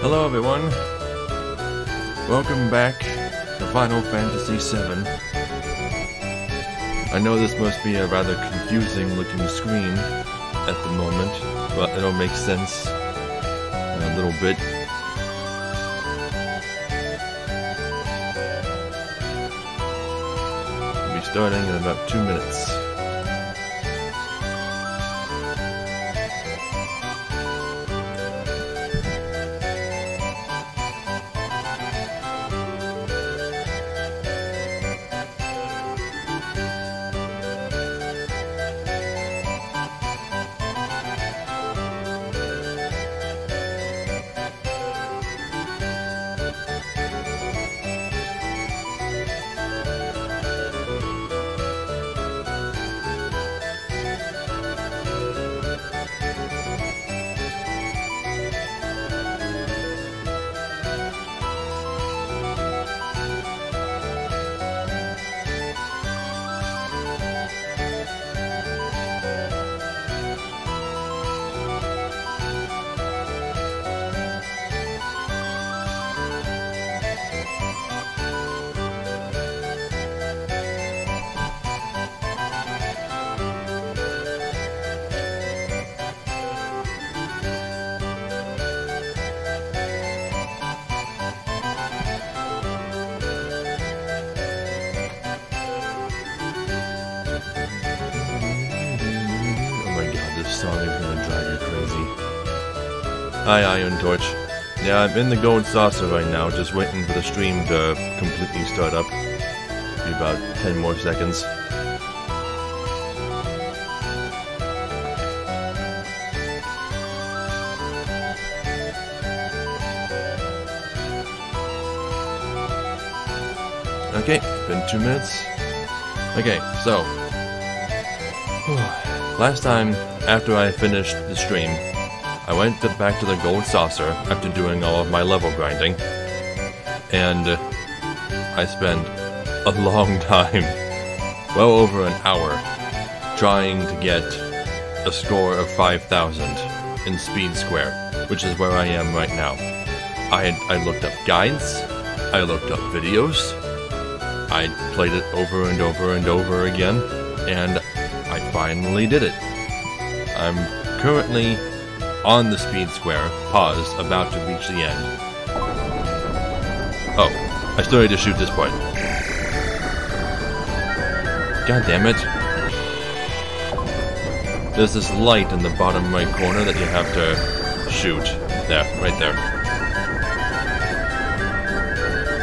Hello everyone, welcome back to Final Fantasy VII. I know this must be a rather confusing looking screen at the moment, but it'll make sense in a little bit. We'll be starting in about 2 minutes. Song is gonna drive you crazy. Hi, Iron Torch. Yeah, I'm in the gold saucer right now, just waiting for the stream to completely start up. Be about 10 more seconds. Okay, been 2 minutes. Okay, so last time, after I finished the stream, I went back to the gold saucer after doing all of my level grinding, and I spent a long time, well over an hour, trying to get a score of 5,000 in Speed Square, which is where I am right now. I looked up guides, I looked up videos, I played it over and over and over again, and I finally did it. I'm currently on the Speed Square, paused, about to reach the end. Oh, I still need to shoot this part. God damn it. There's this light in the bottom right corner that you have to shoot. There, right there.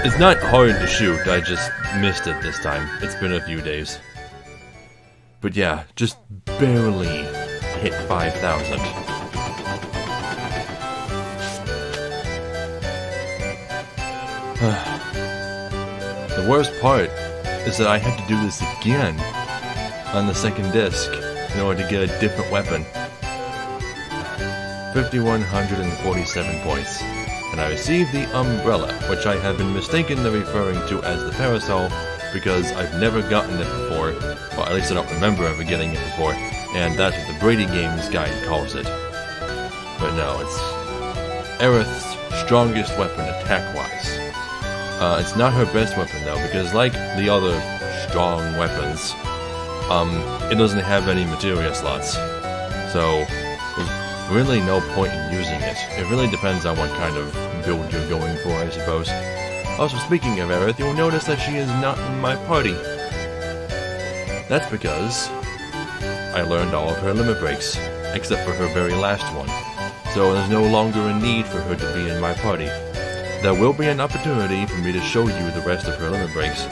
It's not hard to shoot, I just missed it this time. It's been a few days. But yeah, just barely hit 5,000. The worst part is that I had to do this again on the second disc in order to get a different weapon. 5,147 points. And I received the umbrella, which I have been mistakenly referring to as the parasol because I've never gotten it before. Well, at least I don't remember ever getting it before. And that's what the Brady Games guide calls it. But no, it's Aerith's strongest weapon attack-wise. It's not her best weapon though, because like the other strong weapons, it doesn't have any materia slots. So there's really no point in using it. It really depends on what kind of build you're going for, I suppose. Also, speaking of Aerith, you'll notice that she is not in my party. That's because I learned all of her limit breaks, except for her very last one, so there's no longer a need for her to be in my party. There will be an opportunity for me to show you the rest of her limit breaks.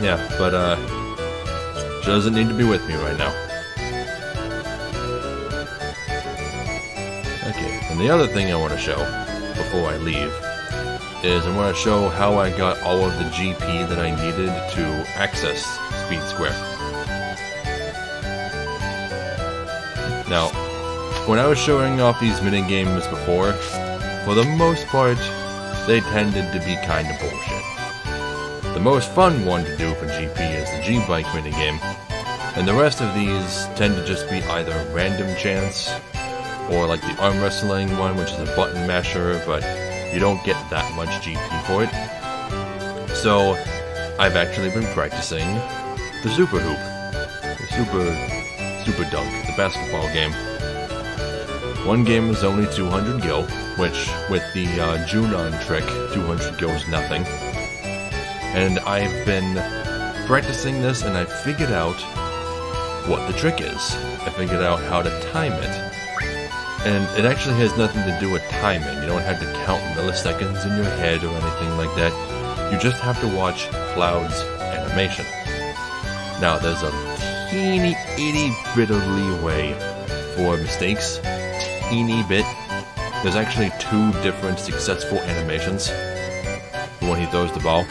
Yeah, but she doesn't need to be with me right now. Okay, and the other thing I want to show, before I leave, is I want to show how I got all of the GP that I needed to access Speed Square. Now, when I was showing off these minigames before, for the most part, they tended to be kind of bullshit. The most fun one to do for GP is the G-Bike minigame, and the rest of these tend to just be either random chance, or like the arm wrestling one, which is a button masher, but you don't get that much GP for it. So I've actually been practicing the super hoop, the super dunk, the basketball game. One game is only 200 gil, which with the Junon trick, 200 gil is nothing. And I've been practicing this, and I figured out what the trick is. I figured out how to time it. And it actually has nothing to do with timing. You don't have to count milliseconds in your head or anything like that. You just have to watch Cloud's animation. Now, there's a teeny itty bit of leeway for mistakes. Teeny bit. There's actually 2 different successful animations when he throws the ball.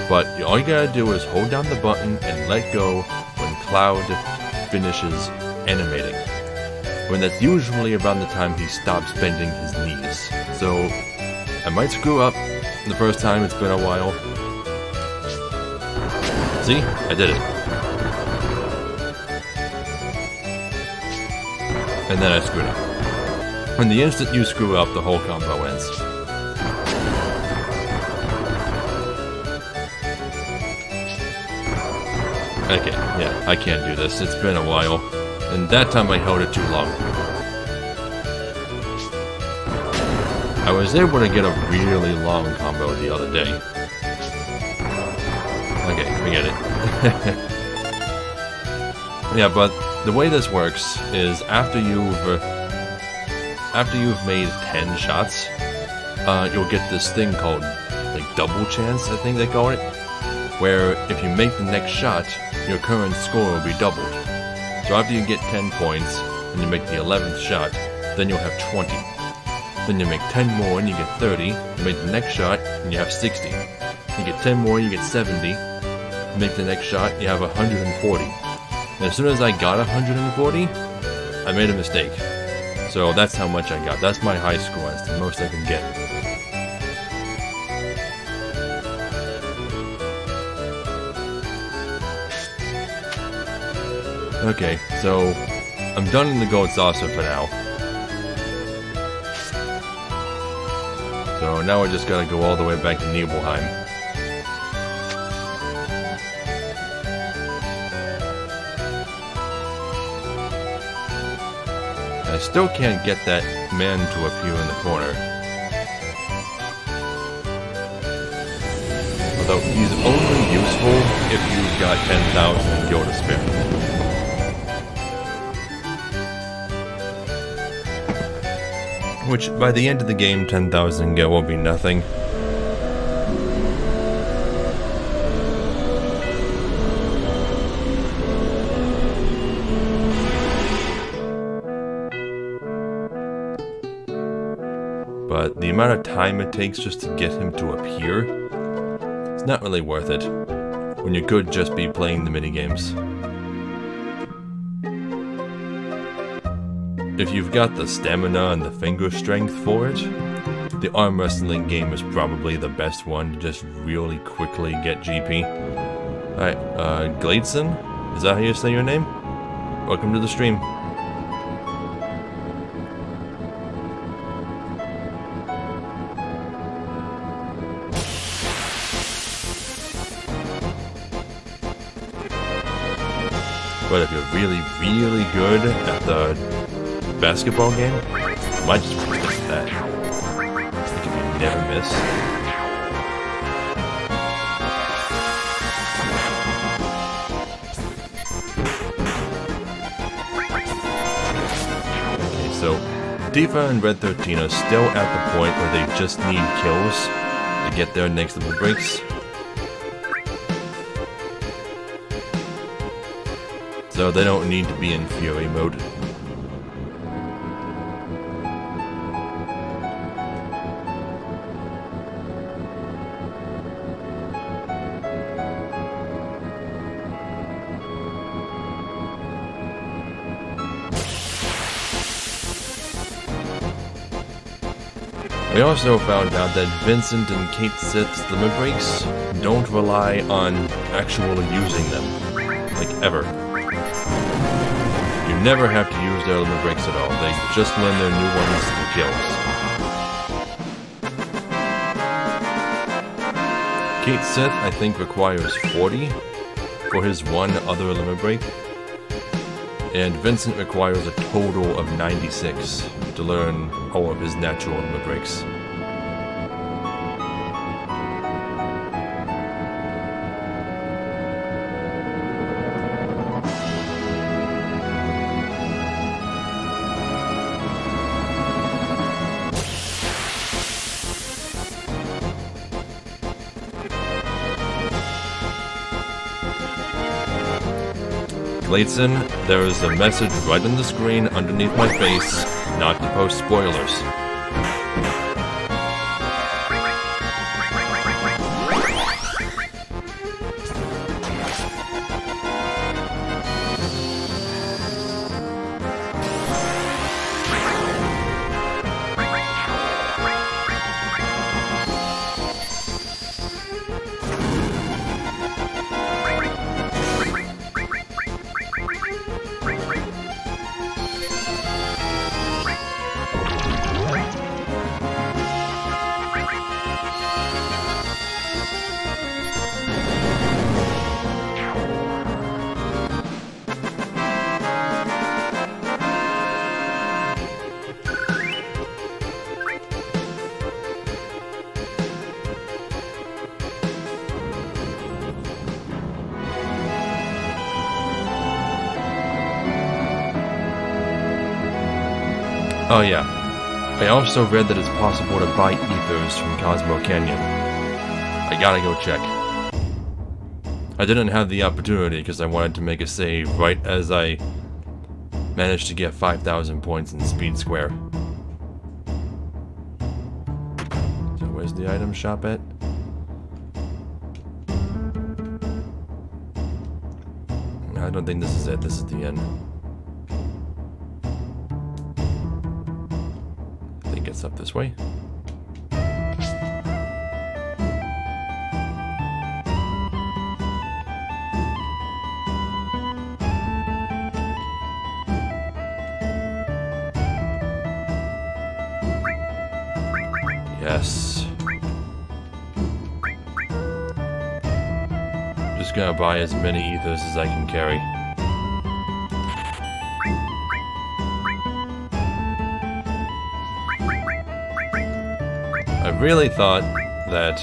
But all you gotta do is hold down the button and let go when Cloud finishes animating. When that's usually around the time he stops bending his knees. So, I might screw up the first time, it's been a while. See? I did it. And then I screwed up. And the instant you screw up, the whole combo ends. Okay, yeah, I can't do this. It's been a while. And that time I held it too long. I was able to get a really long combo the other day. Okay, forget it. Yeah, but the way this works is after you've made 10 shots, you'll get this thing called like double chance, I think they call it, where if you make the next shot, your current score will be doubled. So after you get 10 points, and you make the 11th shot, then you'll have 20. Then you make 10 more and you get 30, you make the next shot, and you have 60. You get 10 more, you get 70, you make the next shot, you have 140. And as soon as I got 140, I made a mistake. So that's how much I got. That's my high score, that's the most I can get. Okay, so I'm done in the gold saucer for now. So now I just gotta go all the way back to Nibelheim. I still can't get that man to appear in the corner. Although he's only useful if you've got 10,000 gil to spare. Which, by the end of the game, 10,000 gil will be nothing. But the amount of time it takes just to get him to appear, it's not really worth it, when you could just be playing the minigames. If you've got the stamina and the finger strength for it, the arm wrestling game is probably the best one to just really quickly get GP. Alright, Gladson? Is that how you say your name? Welcome to the stream. But if you're really, really good at the basketball game, you might just practice that. Like if you never miss. Okay, so Tifa and Red 13 are still at the point where they just need kills to get their next level breaks. So they don't need to be in Fury mode. We also found out that Vincent and Kate Sith's limit breaks don't rely on actually using them, like ever. You never have to use their limit breaks at all. They just learn their new ones and kills. Kate Sith, I think, requires 40 for his one other limit break. And Vincent requires a total of 96 to learn all of his natural limit breaks. Gleitson, there is a message right on the screen underneath my face, not to post spoilers. Oh yeah, I also read that it's possible to buy ethers from Cosmo Canyon. I gotta go check. I didn't have the opportunity because I wanted to make a save right as I managed to get 5,000 points in Speed Square. So where's the item shop at? I don't think this is it, this is the end. It's up this way. Yes. Just gonna buy as many ethers as I can carry. I really thought that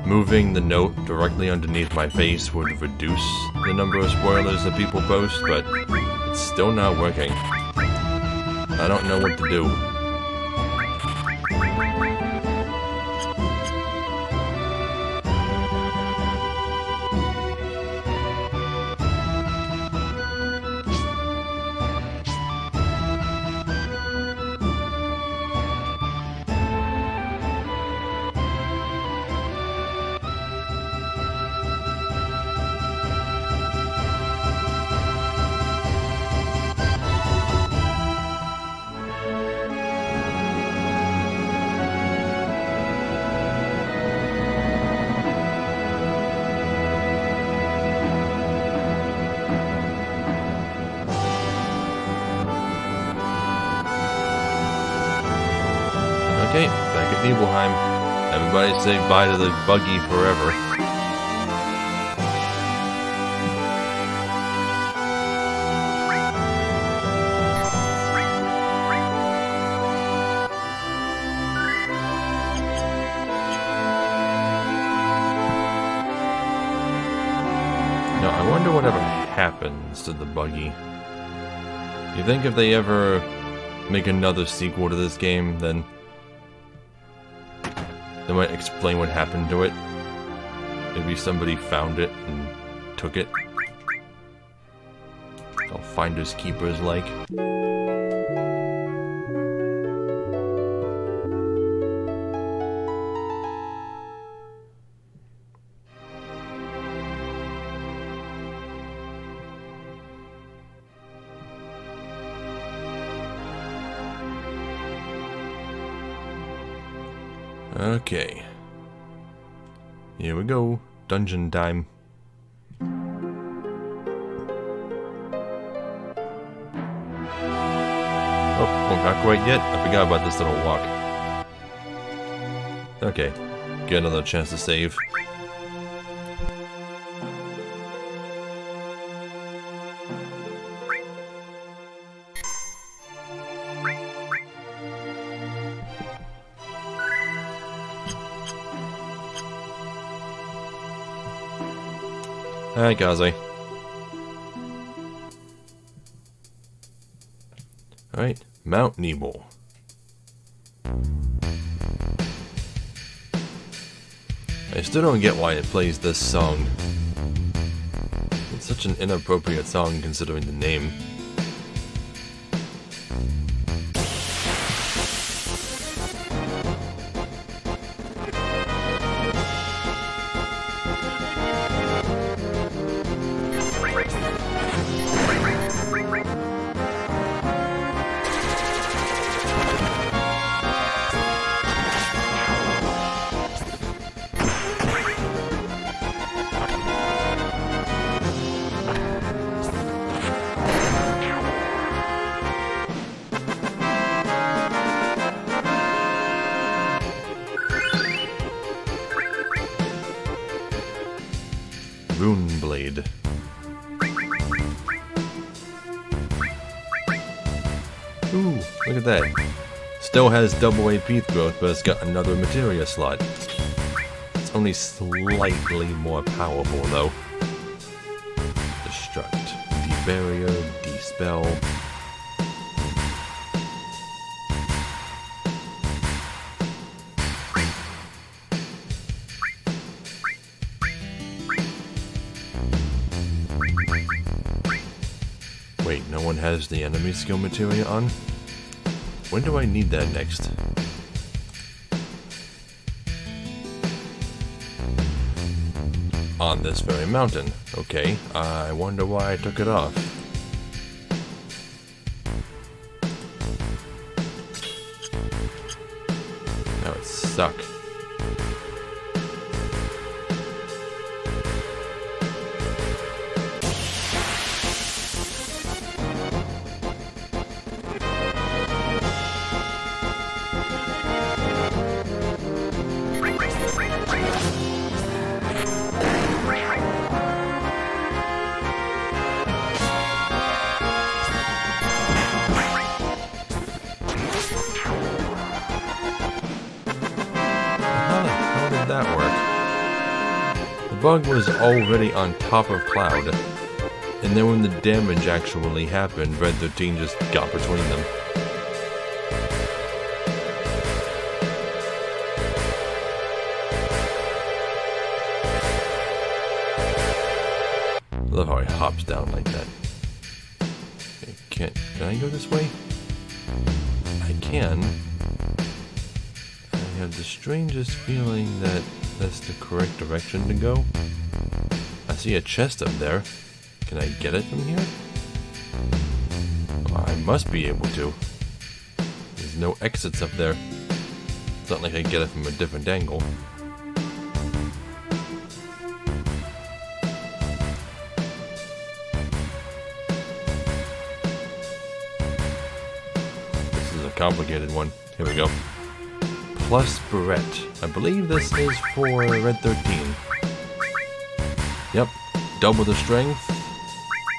moving the note directly underneath my face would reduce the number of spoilers that people post, but it's still not working. I don't know what to do. Okay, back at Nibelheim. Everybody say bye to the buggy forever. Now, I wonder whatever happens to the buggy. You think if they ever make another sequel to this game, then they might explain what happened to it. Maybe somebody found it and took it. All finders keepers like. Okay. Here we go. Dungeon time. Oh, well, not quite yet. I forgot about this little walk. Okay, get another chance to save. Hi, Kaze. Alright, Mount Nebo. I still don't get why it plays this song. It's such an inappropriate song considering the name. Rune Blade. Ooh, look at that. Still has double AP growth, but it's got another Materia slot. It's only slightly more powerful, though. Destruct. Debarrier. Dispel. Wait, no one has the enemy skill materia on? When do I need that next? On this very mountain. Okay, I wonder why I took it off. That would suck. That work. The bug was already on top of Cloud, and then when the damage actually happened, Red 13 just got between them. I love how he hops down like that. Can I go this way? I can. I have the strangest feeling that that's the correct direction to go. I see a chest up there. Can I get it from here? Well, I must be able to. There's no exits up there. It's not like I get it from a different angle. This is a complicated one. Here we go. Plus Barrette. I believe this is for Red 13. Yep, double the strength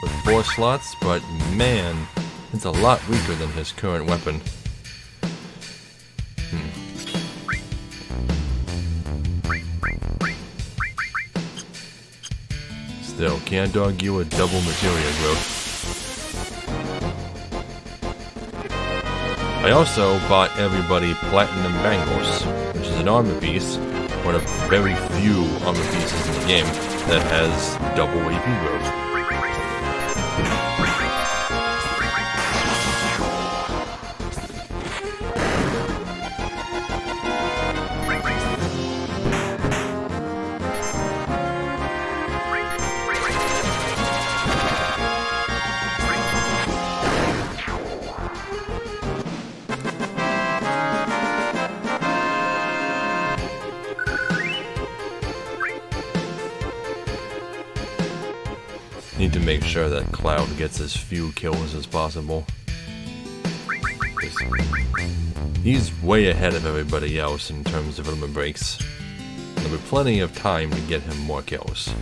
with 4 slots, but man, it's a lot weaker than his current weapon. Still, can't argue with double materia growth. I also bought everybody Platinum Bangles, which is an armor piece, one of very few armor pieces in the game that has double AP growth. Need to make sure that Cloud gets as few kills as possible. He's way ahead of everybody else in terms of limit breaks. There'll be plenty of time to get him more kills.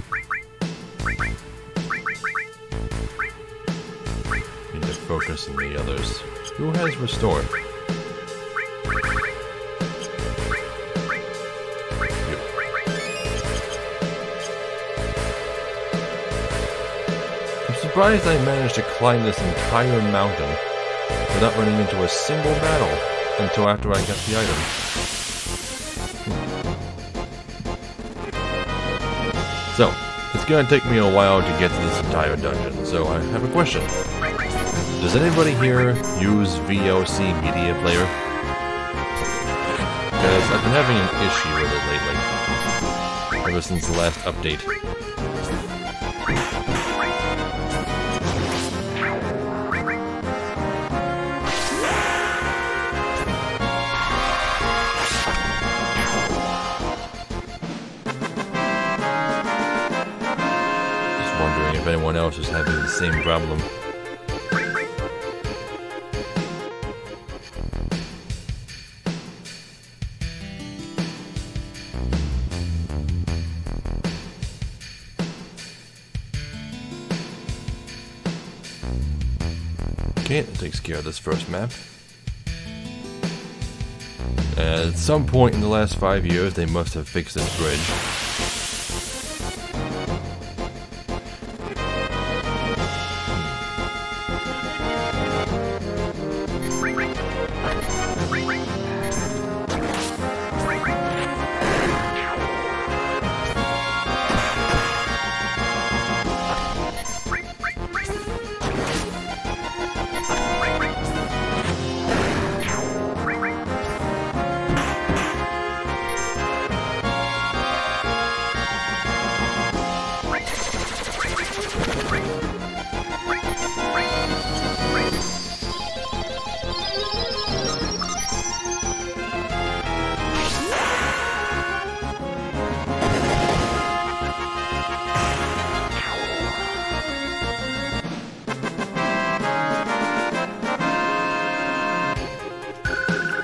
Need to focus on the others. Who has restored? You. I'm surprised I managed to climb this entire mountain without running into a single battle until after I got the item. So, it's gonna take me a while to get to this entire dungeon, so I have a question. Does anybody here use VOC Media Player? Because I've been having an issue with it lately, ever since the last update. If anyone else is having the same problem. Okay, that takes care of this first map. At some point in the last 5 years, they must have fixed this bridge.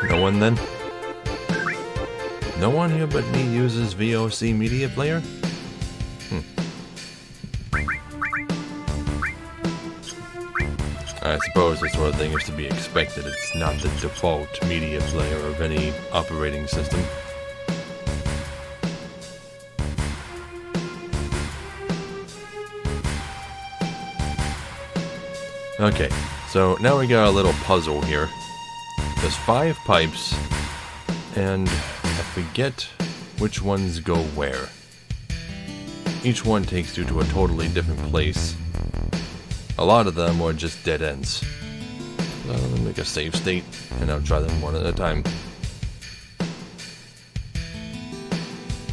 No one then? No one here but me uses VOC Media Player? I suppose this sort of thing is to be expected. It's not the default media player of any operating system. Okay, so now we got a little puzzle here. There's 5 pipes, and I forget which ones go where. Each one takes you to a totally different place. A lot of them are just dead ends. Let me make a save state, and I'll try them one at a time.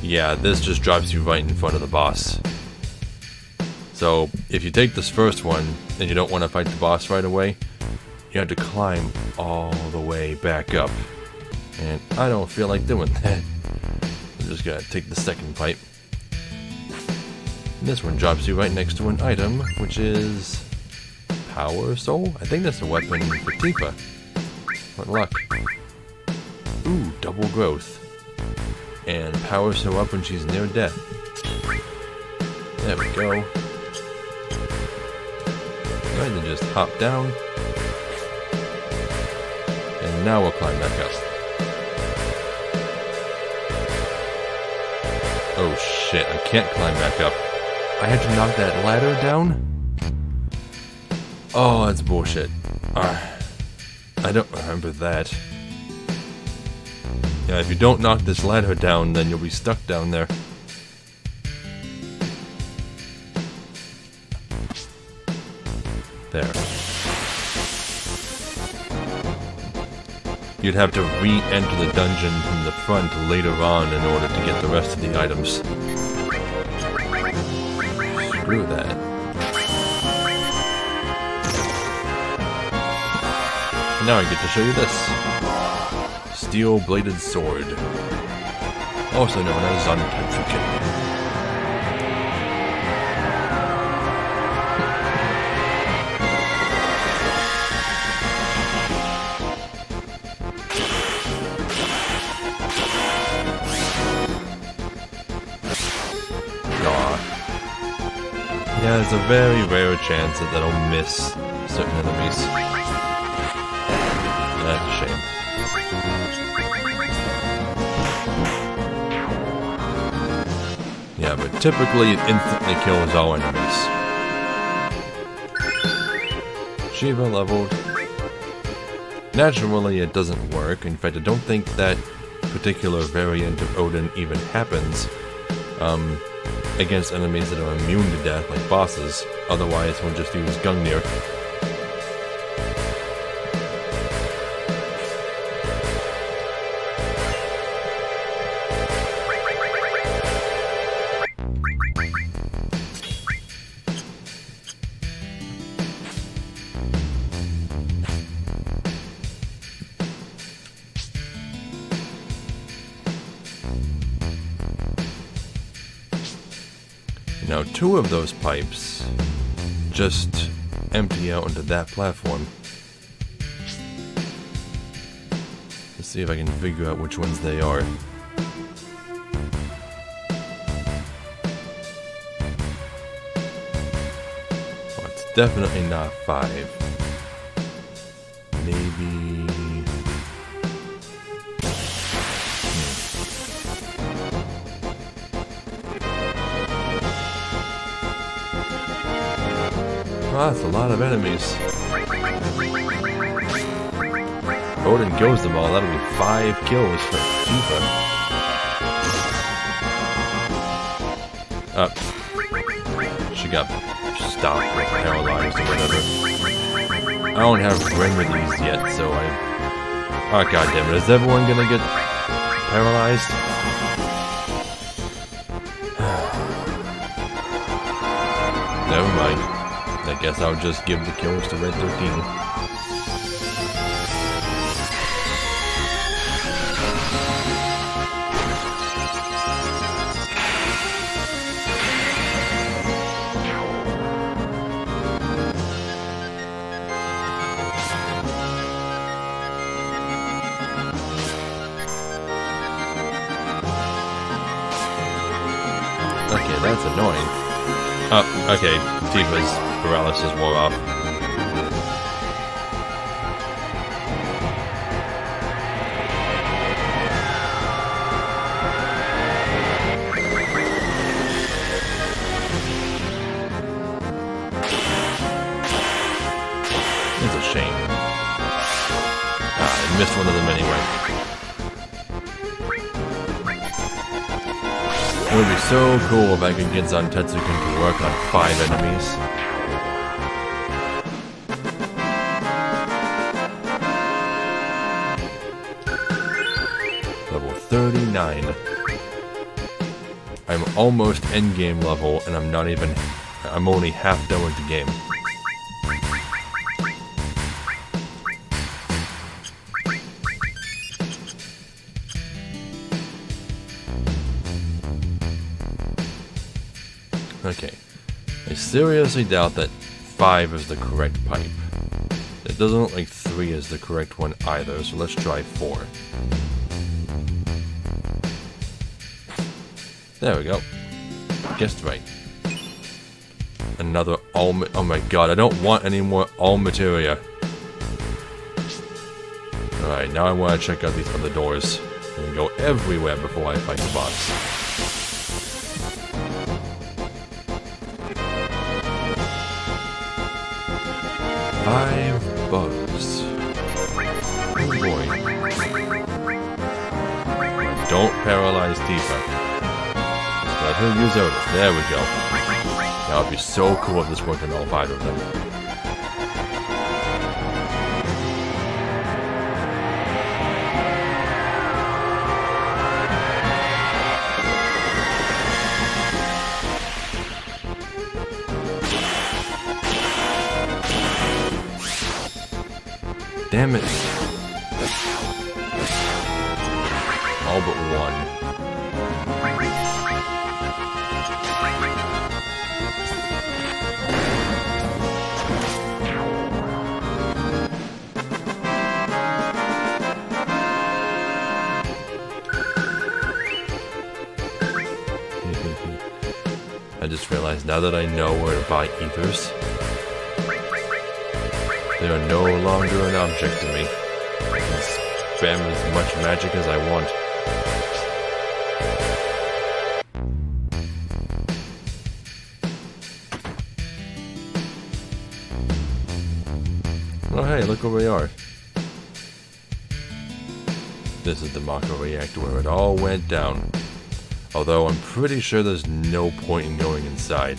Yeah, this just drops you right in front of the boss. So, if you take this first one, and you don't want to fight the boss right away, you have to climb all the way back up. And I don't feel like doing that. I'm just gonna take the second pipe. And this one drops you right next to an item, which is Power Soul? I think that's a weapon for Tifa. What luck. Ooh, double growth. And powers her up when she's near death. There we go. Right, then just hop down. And now we'll climb back up. Oh shit, I can't climb back up. I had to knock that ladder down? Oh, that's bullshit. I don't remember that. Yeah, if you don't knock this ladder down, then you'll be stuck down there. There. You'd have to re-enter the dungeon from the front later on in order to get the rest of the items. Screw that. Now I get to show you this. Steel-bladed sword. Also known as Zantetsuken. Yeah, there's a very rare chance that they'll miss certain enemies. That's a shame. Yeah, but typically it instantly kills all enemies. Shiva leveled. Naturally, it doesn't work. In fact, I don't think that particular variant of Odin even happens against enemies that are immune to death, like bosses. Otherwise, we'll just use Gungnir. Now, 2 of those pipes just empty out into that platform. Let's see if I can figure out which ones they are. Well, it's definitely not 5. Maybe... Oh, that's a lot of enemies. Odin kills them all. That'll be 5 kills for Tifa. She got stopped or paralyzed or whatever. I don't have remedies yet, so oh, goddammit. Is everyone gonna get paralyzed? Never mind. I guess I'll just give the kills to Red 13. Okay, that's annoying. Oh, okay, Tifa's paralysis wore off. It's a shame. I missed one of them anyway. It would be so cool if I could get Zantetsuken to work on 5 enemies. Level 39. I'm almost endgame level, and I'm only half done with the game. Okay, I seriously doubt that 5 is the correct pipe. It doesn't look like 3 is the correct one either, so let's try 4. There we go. Guessed right. Another all... Oh my god, I don't want any more all materia. Alright, now I want to check out these other doors. I'm gonna go everywhere before I fight the boss. Five bugs. Oh boy. Don't paralyze Tifa. Just let her use Odin. There we go. That would be so cool if this worked on all 5 of them. Damn it. All but one. I just realized now that I know where to buy ethers, they are no longer an object to me. I can spam as much magic as I want. Oh hey, look where we are. This is the Mako reactor where it all went down. Although I'm pretty sure there's no point in going inside.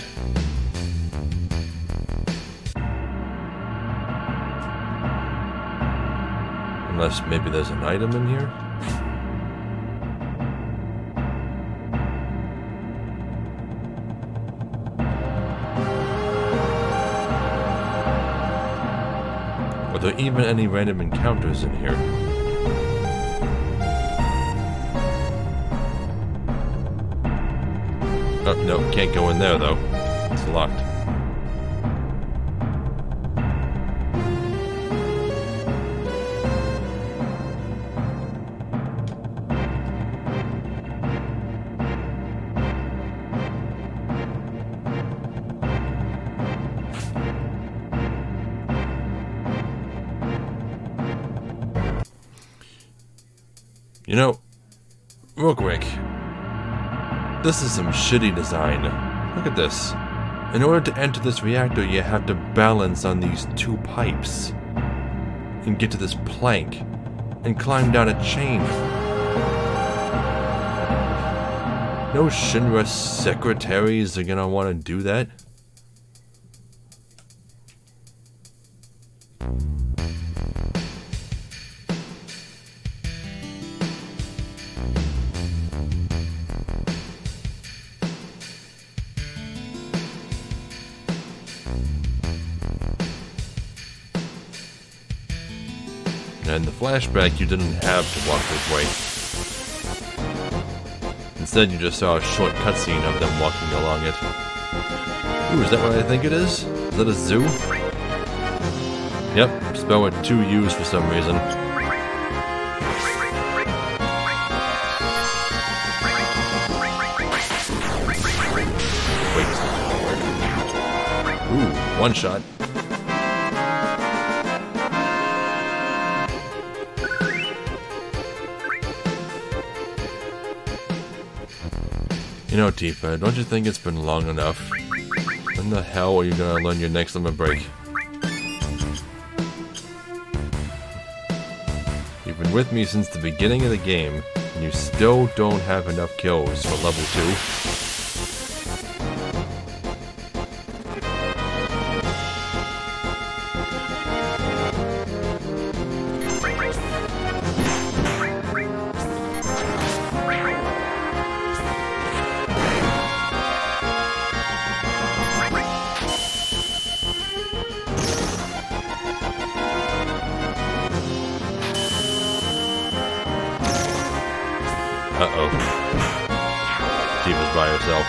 Unless maybe there's an item in here? Are there even any random encounters in here? Oh, no, can't go in there though. It's locked. You know, real quick. This is some shitty design. Look at this. In order to enter this reactor, you have to balance on these two pipes and get to this plank and climb down a chain. No Shinra secretaries are gonna want to do that. And in the flashback, you didn't have to walk this way. Instead, you just saw a short cutscene of them walking along it. Ooh, is that what I think it is? Is that a zoo? Yep, spelled with 2 U's for some reason. Wait. Ooh, one shot. You know, Tifa, don't you think it's been long enough? When the hell are you gonna learn your next limit break? You've been with me since the beginning of the game, and you still don't have enough kills for level 2. Uh-oh. Tifa's by herself.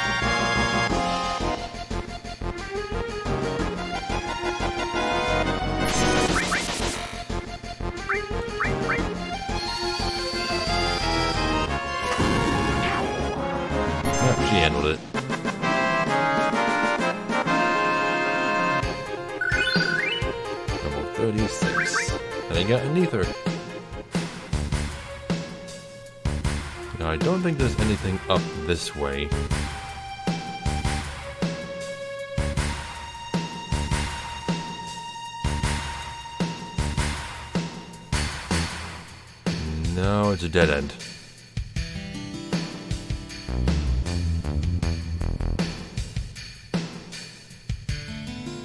Oh, she handled it. Level 36. And I got an ether. Now, I don't think there's anything up this way. No, it's a dead end.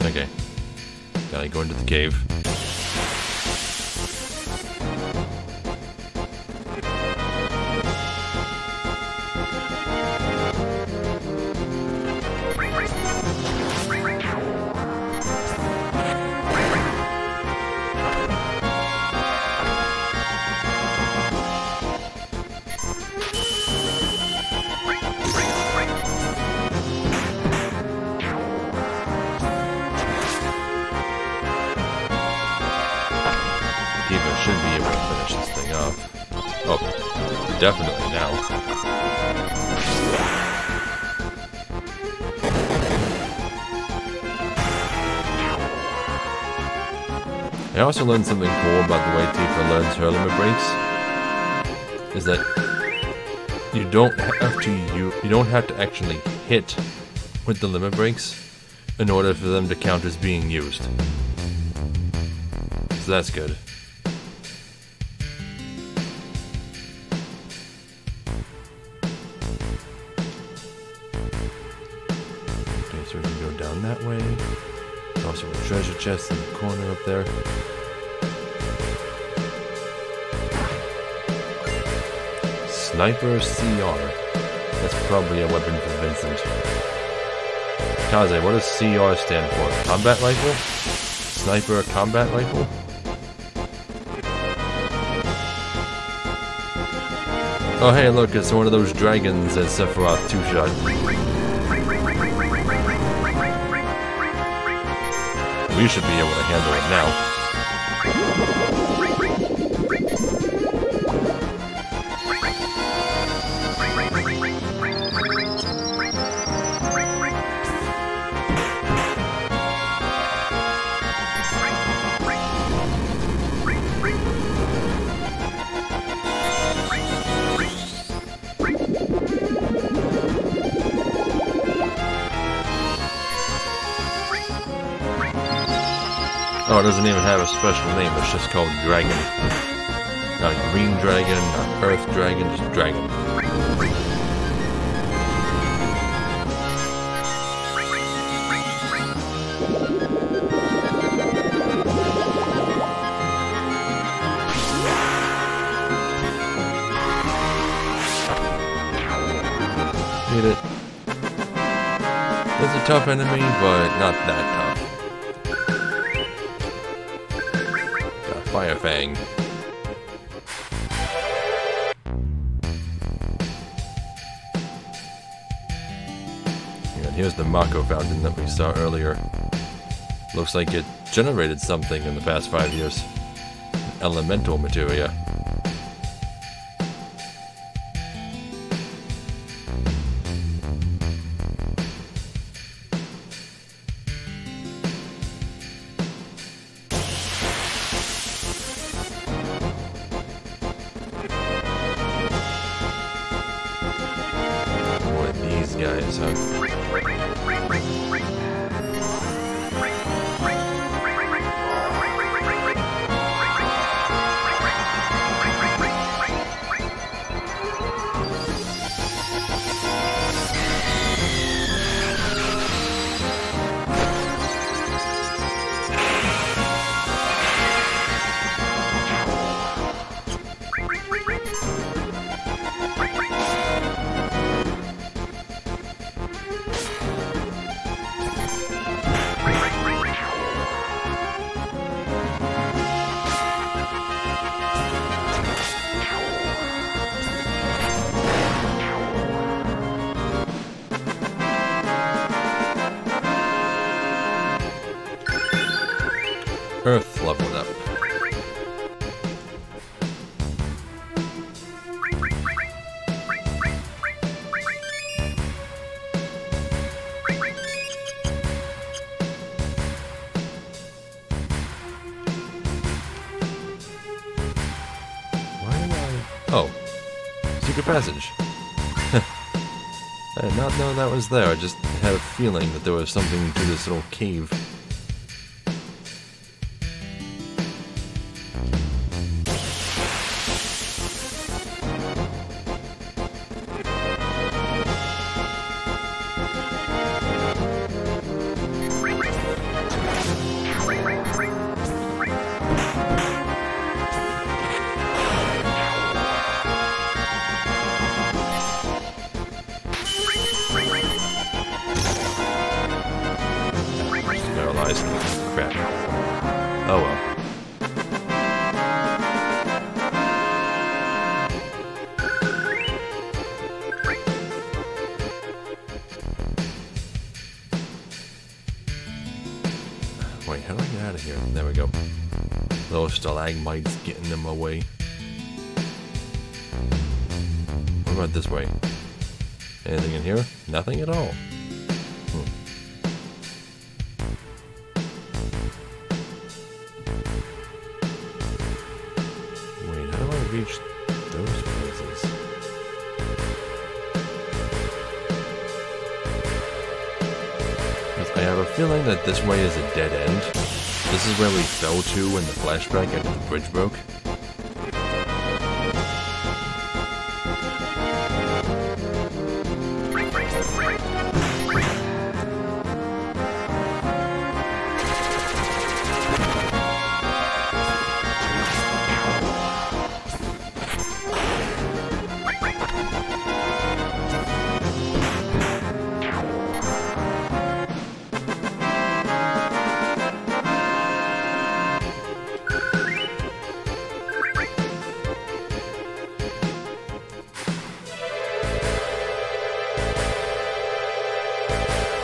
Okay. Gotta go into the cave. Should be able to finish this thing off. Oh, definitely now. I also learned something cool about the way Tifa learns her limit breaks. Is that you don't have to actually hit with the limit breaks in order for them to count as being used. So that's good. Okay, so we can go down that way. There's also a treasure chest in the corner up there. Sniper CR. That's probably a weapon for Vincent. Kaze, what does CR stand for? Combat rifle? Sniper combat rifle? Oh hey, look, it's one of those dragons that Sephiroth two-shot. We should be able to handle it now. Oh, it doesn't even have a special name, it's just called Dragon. Not Green Dragon, not Earth Dragon, just Dragon. Hit it. It's a tough enemy, but not that tough. Fire Fang. And here's the Mako fountain that we saw earlier. Looks like it generated something in the past 5 years. Elemental materia. Guys, huh? Earth leveled up. Oh. Secret passage. I did not know that was there. I just had a feeling that there was something to this little cave. Crap. Oh well. Wait, how do I get out of here? There we go. Those stalagmites getting them away. What about this way? Anything in here? Nothing at all. reach those places. I have a feeling that this way is a dead end. This is where we fell to in the flashback after the bridge broke.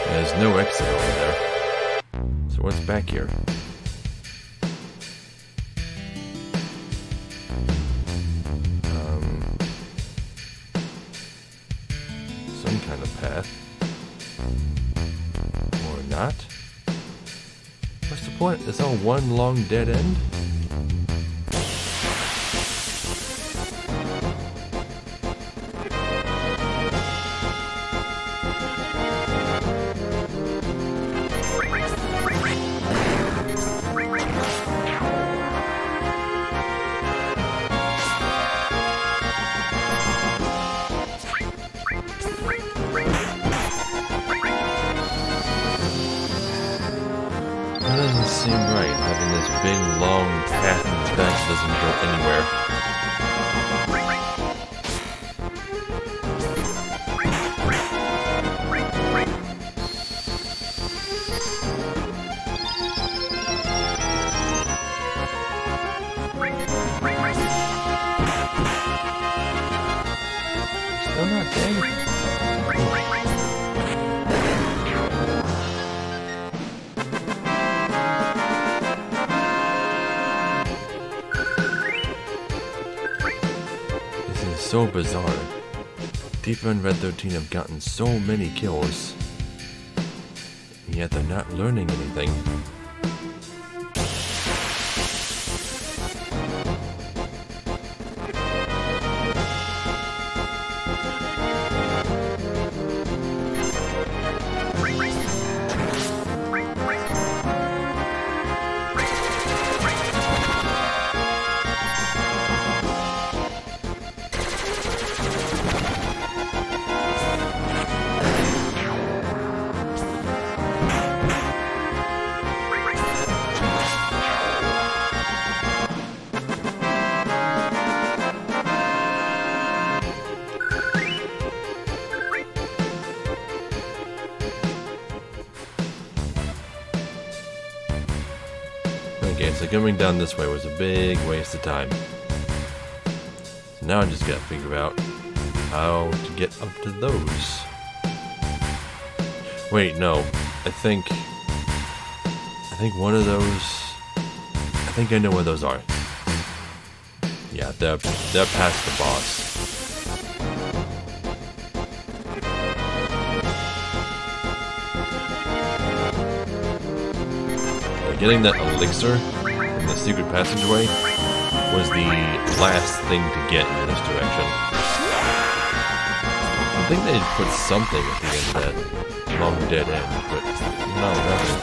There's no exit over there. So what's back here? Some kind of path. Or not? What's the point? It's all one long dead end? That doesn't seem right, having this big long path in the back that doesn't go anywhere. Still not dead. So bizarre. Tifa and Red 13 have gotten so many kills, and yet they're not learning anything. Okay, so coming down this way was a big waste of time. So now I just gotta figure out how to get up to those. Wait, no. I think one of those... I think I know where those are. Yeah, they're past the boss. Getting that elixir in the secret passageway was the last thing to get in this direction. I think they'd put something at the end of that long dead end, but no, nothing.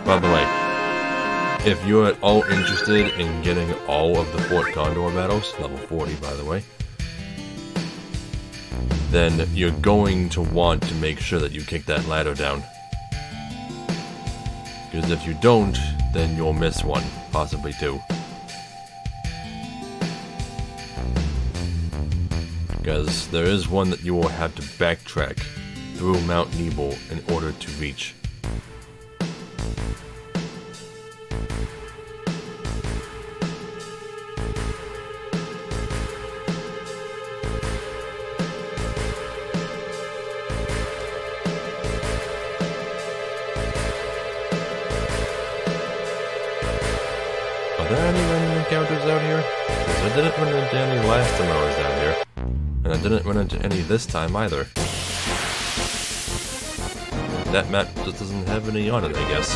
By the way, if you're at all interested in getting all of the Fort Condor battles, level 40 by the way, then you're going to want to make sure that you kick that ladder down. Because if you don't, then you'll miss one, possibly two. Because there is one that you will have to backtrack through Mount Nebel in order to reach. Are there any random encounters out here? Because I didn't run into any last time I was down here. And I didn't run into any this time either. That map just doesn't have any on it, I guess.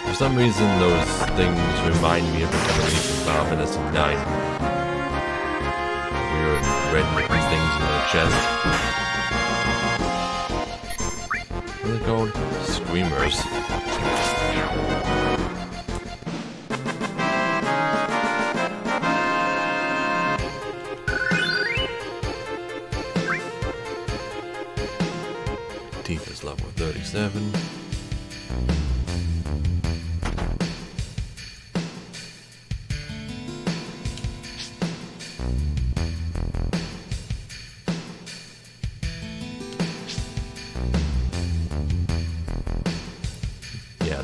For some reason, those things remind me of the enemy from Final Fantasy IX. Weird red looking things in their chest. What are they called? Screamers. Tifa's level 37.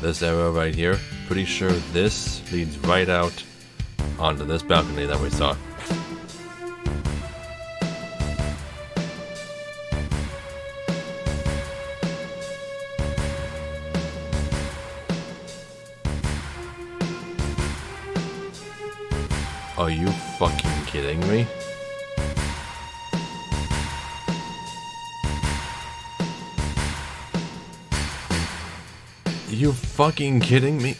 This arrow right here, pretty sure this leads right out onto this balcony that we saw. Are you fucking kidding me? You fucking kidding me?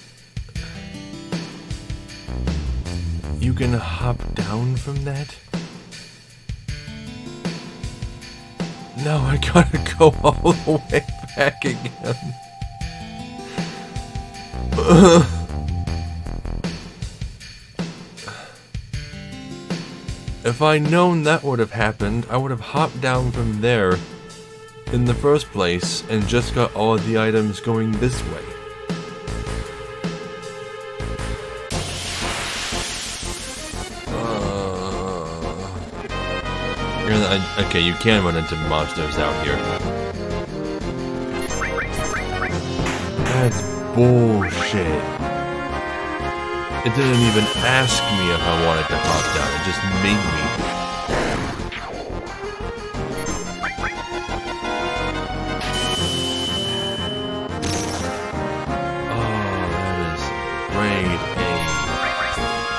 You can hop down from that? No, I gotta go all the way back again. If I'd known that would have happened, I would have hopped down from there in the first place and just got all of the items going this way. Okay, you can run into monsters out here. That's bullshit. It didn't even ask me if I wanted to hop down, it just made me.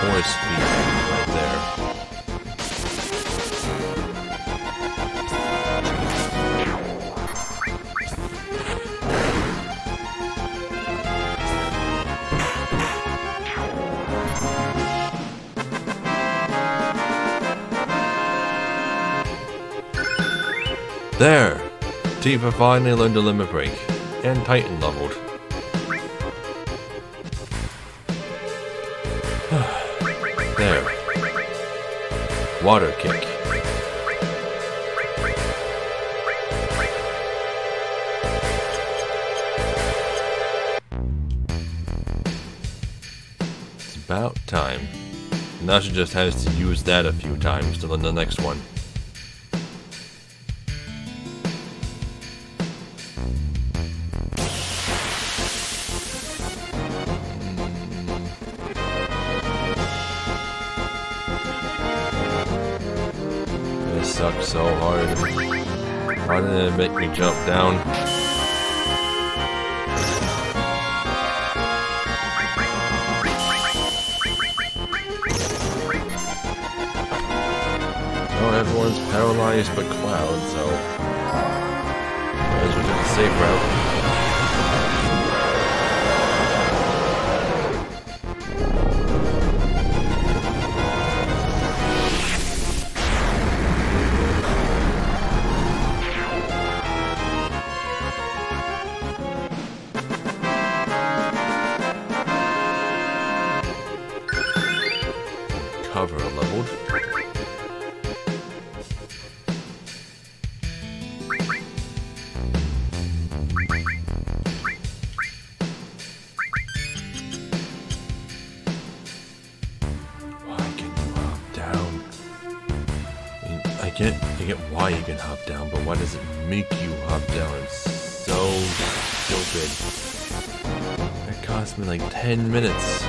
Horse feet right there. There! Tifa finally learned to limit break, and Titan leveled. There. Water kick. It's about time. Now she just has to use that a few times to learn the next one. Sucks so hard. Why did it make me jump down? Oh, everyone's paralyzed but Cloud, so might as well take the safe route. Cover leveled. Why can you hop down? I get why you can hop down, but why does it make you hop down? It's so stupid. It cost me like 10 minutes.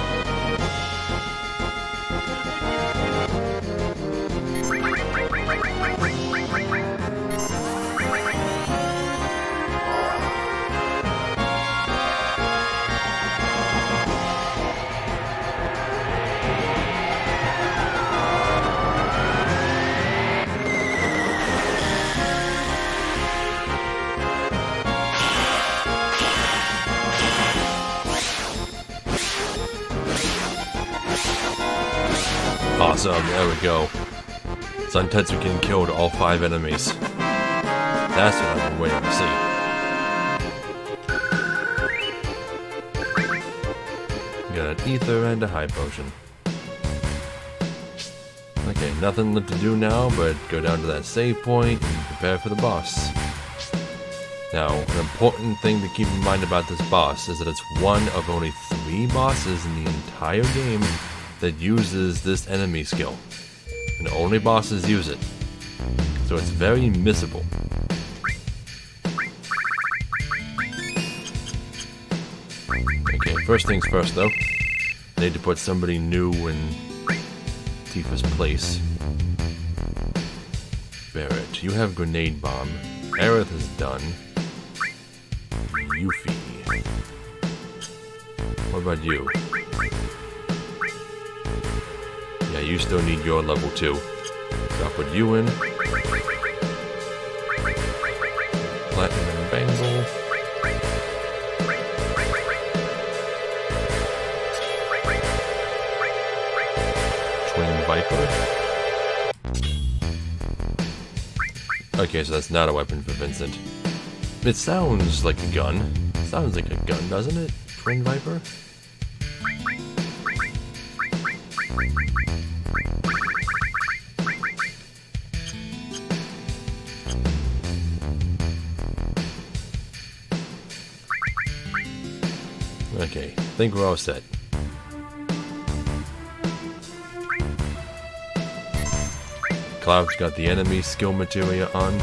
Awesome, there we go. Sun Tetsuken killed all 5 enemies. That's what I've been waiting to see. Got an ether and a high potion. Okay, nothing left to do now but go down to that save point and prepare for the boss. Now, an important thing to keep in mind about this boss is that it's one of only 3 bosses in the entire game that uses this enemy skill. And only bosses use it. So it's very missable. Okay, first things first though. I need to put somebody new in Tifa's place. Barrett, you have Grenade Bomb. Aerith is done. Yuffie. What about you? Yeah, you still need your level 2. So I'll put you in. Platinum Bangle. Twin Viper. Okay, so that's not a weapon for Vincent. It sounds like a gun. Sounds like a gun, doesn't it? Twin Viper? Okay, I think we're all set. Cloud's got the enemy skill materia on.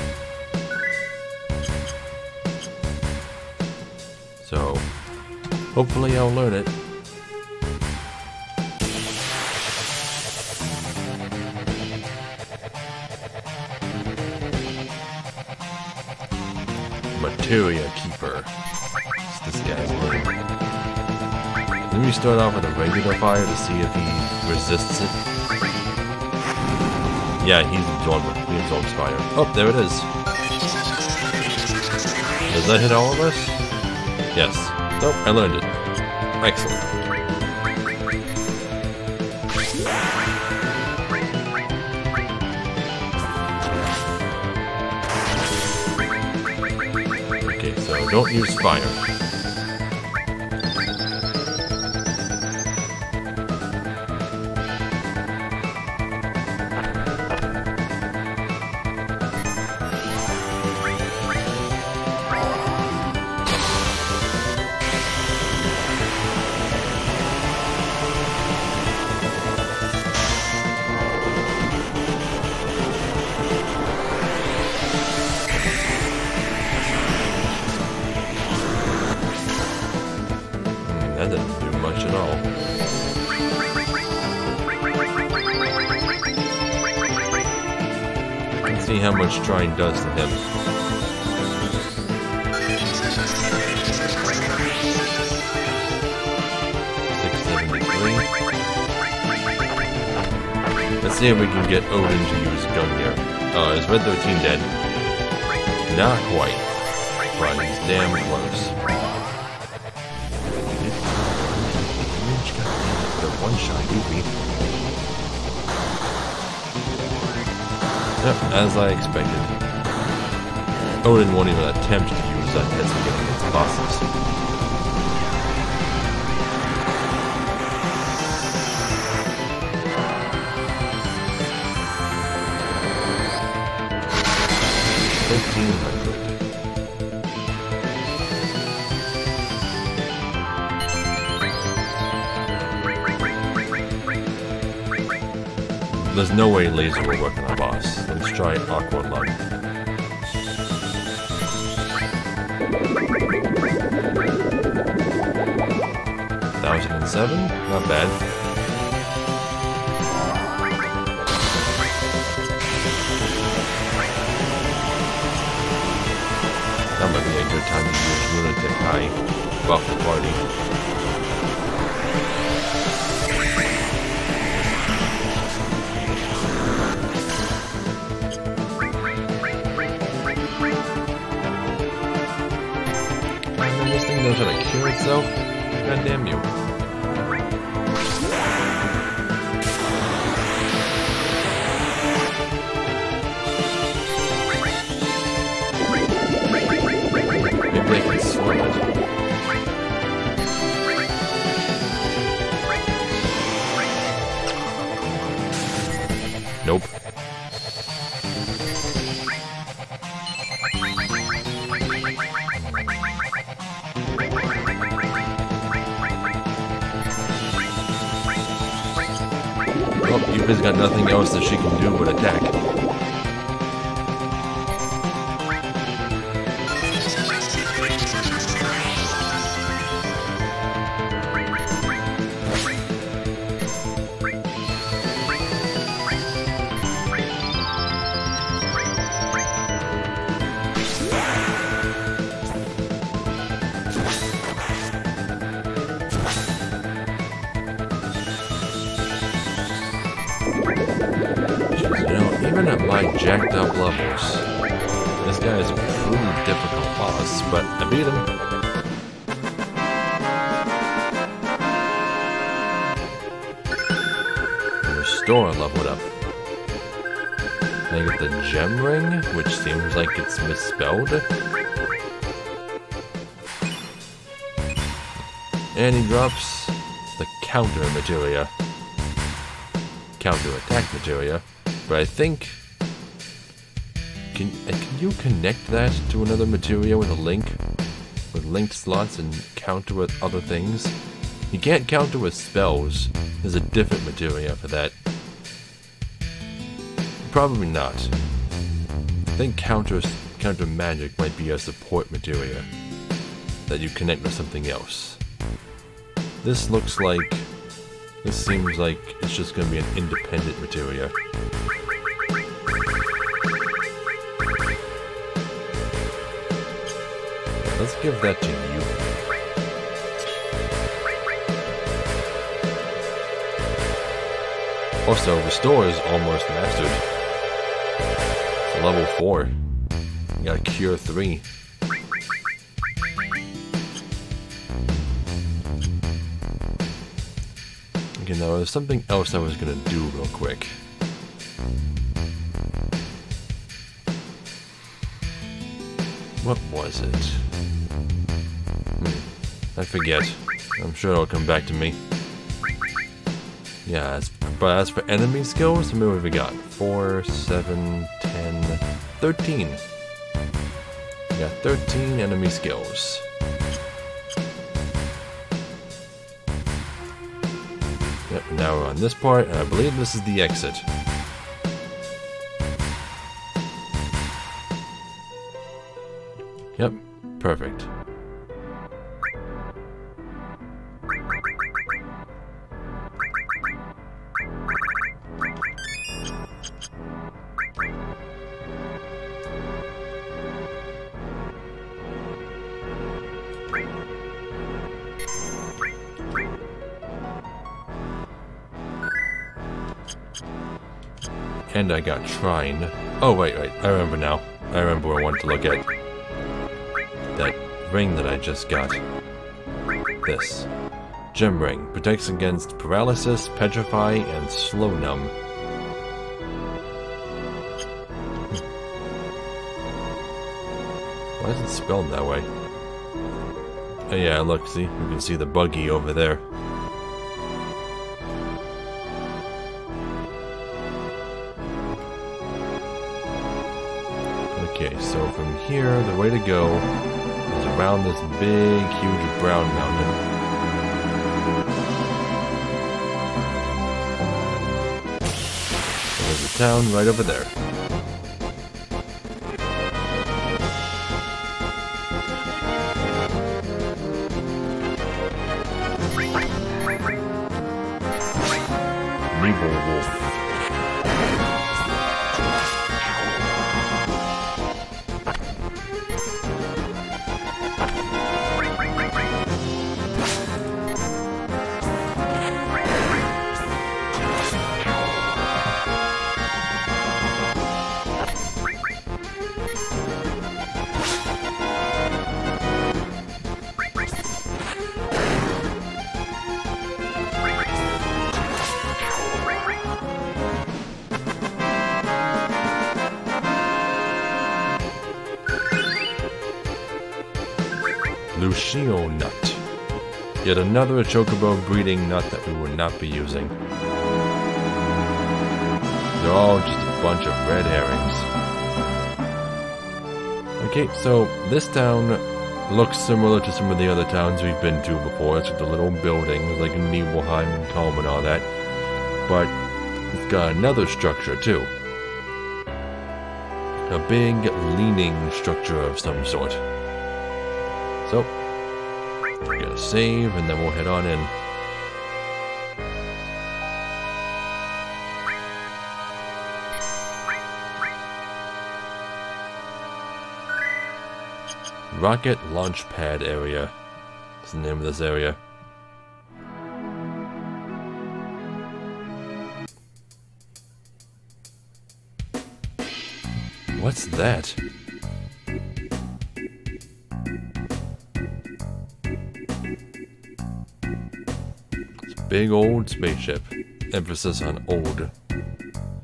So, hopefully I'll learn it. Materia Keeper. It's this guy's name. Let me start off with a regular fire to see if he resists it. Yeah, he absorbs fire. Oh, there it is. Does that hit all of us? Yes. Oh, I learned it. Excellent. Okay, so don't use fire. That didn't do much at all. You can see how much trying does to him. Let's see if we can get Odin to use Gungnir. Is Red 13 dead? Not quite, but he's damn close. One-shot Yuffie. Yep, as I expected. Odin won't even attempt to use that Tetsuken against bosses. There's no way laser will work on a boss. Let's try Aqua Lung. 1007? Not bad. That might be a good time to use Lunatic High. Buff the party. This thing knows how to cure itself? God damn you. Nope. Oh, Yuffie's got nothing else that she can do but attack. Even at my jacked up levels, this guy is a pretty difficult boss, but I beat him. The Restore leveled up. I get the gem ring, which seems like it's misspelled. And he drops the counter materia. Counter attack materia. But I think... Can you connect that to another materia with a link? With linked slots and counter with other things? You can't counter with spells. There's a different materia for that. Probably not. I think counter magic might be a support materia that you connect with something else. This looks like... This seems like it's just going to be an independent materia. Let's give that to you. Also, Restore is almost mastered. It's level 4. You got Cure 3. Okay, now there's something else I was gonna do real quick. What was it? I forget. I'm sure it'll come back to me. Yeah, but as for enemy skills, how many have we got? 4, 7, 10, 13. We got 13 enemy skills. Yep, now we're on this part, and I believe this is the exit. Yep, perfect. And I got Shrine. Oh, wait, I remember now. I remember what I wanted to look at. That ring that I just got. This. Gem ring. Protects against paralysis, petrify, and slow numb. Why is it spelled that way? Oh yeah, look, see? You can see the buggy over there. Okay, so from here, the way to go is around this big, huge brown mountain. And there's a town right over there. Nebel Wolf. Lucio nut. Yet another chocobo breeding nut that we will not be using. They're all just a bunch of red herrings. Okay, so this town looks similar to some of the other towns we've been to before. It's with the little buildings like Nibelheim and Colm and all that. But it's got another structure too. A big, leaning structure of some sort. So, we're gonna save and then we'll head on in. Rocket Launch Pad Area. That's the name of this area. What's that? It's a big old spaceship. Emphasis on old.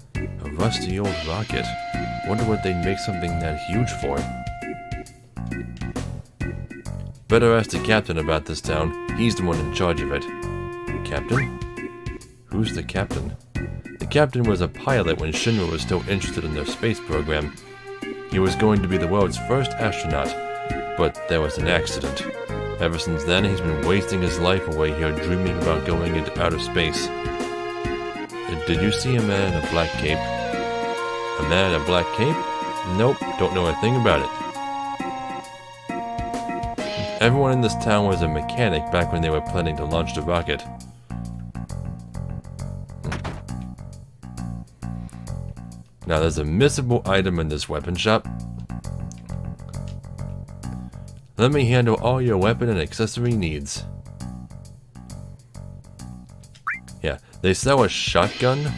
A rusty old rocket. Wonder what they'd make something that huge for. Better ask the captain about this town. He's the one in charge of it. Captain? Who's the captain? The captain was a pilot when Shinra was still interested in their space program. He was going to be the world's first astronaut, but there was an accident. Ever since then, he's been wasting his life away here dreaming about going into outer space. Did you see a man in a black cape? A man in a black cape? Nope, don't know a thing about it. Everyone in this town was a mechanic back when they were planning to launch the rocket. Now there's a missable item in this weapon shop. Let me handle all your weapon and accessory needs. Yeah, they sell a shotgun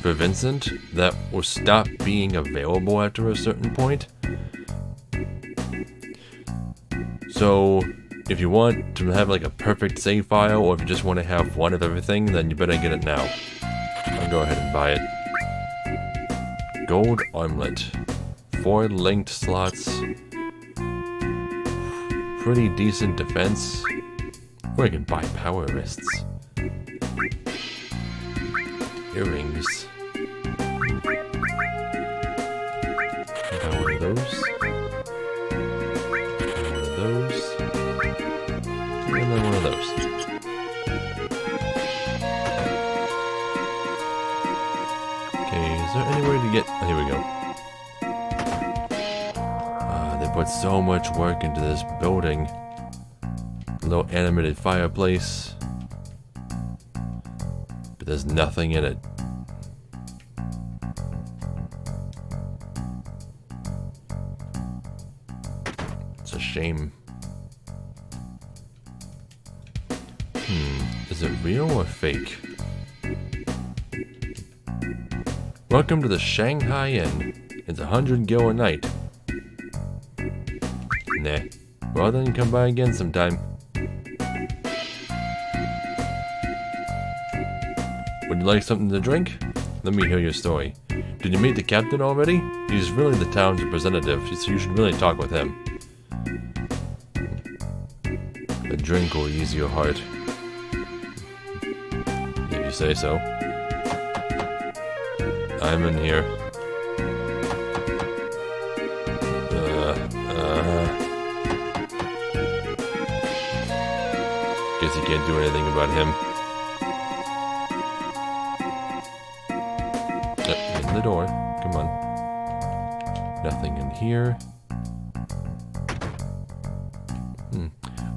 for Vincent that will stop being available after a certain point. So, if you want to have like a perfect save file, or if you just want to have one of everything, then you better get it now. I'll go ahead and buy it. Gold armlet. 4 linked slots. Pretty decent defense. Or I can buy power wrists. Earrings. Got one of those. And then one of those. Okay, is there any way to get... Oh, here we go. They put so much work into this building. A little animated fireplace. But there's nothing in it. It's a shame. Is it real or fake? Welcome to the Shanghai Inn. It's 100 gil a night. Nah. Well then, come by again sometime. Would you like something to drink? Let me hear your story. Did you meet the captain already? He's really the town's representative, so you should really talk with him. A drink will ease your heart. If you say so. I'm in here. Guess you can't do anything about him. In the door. Come on. Nothing in here.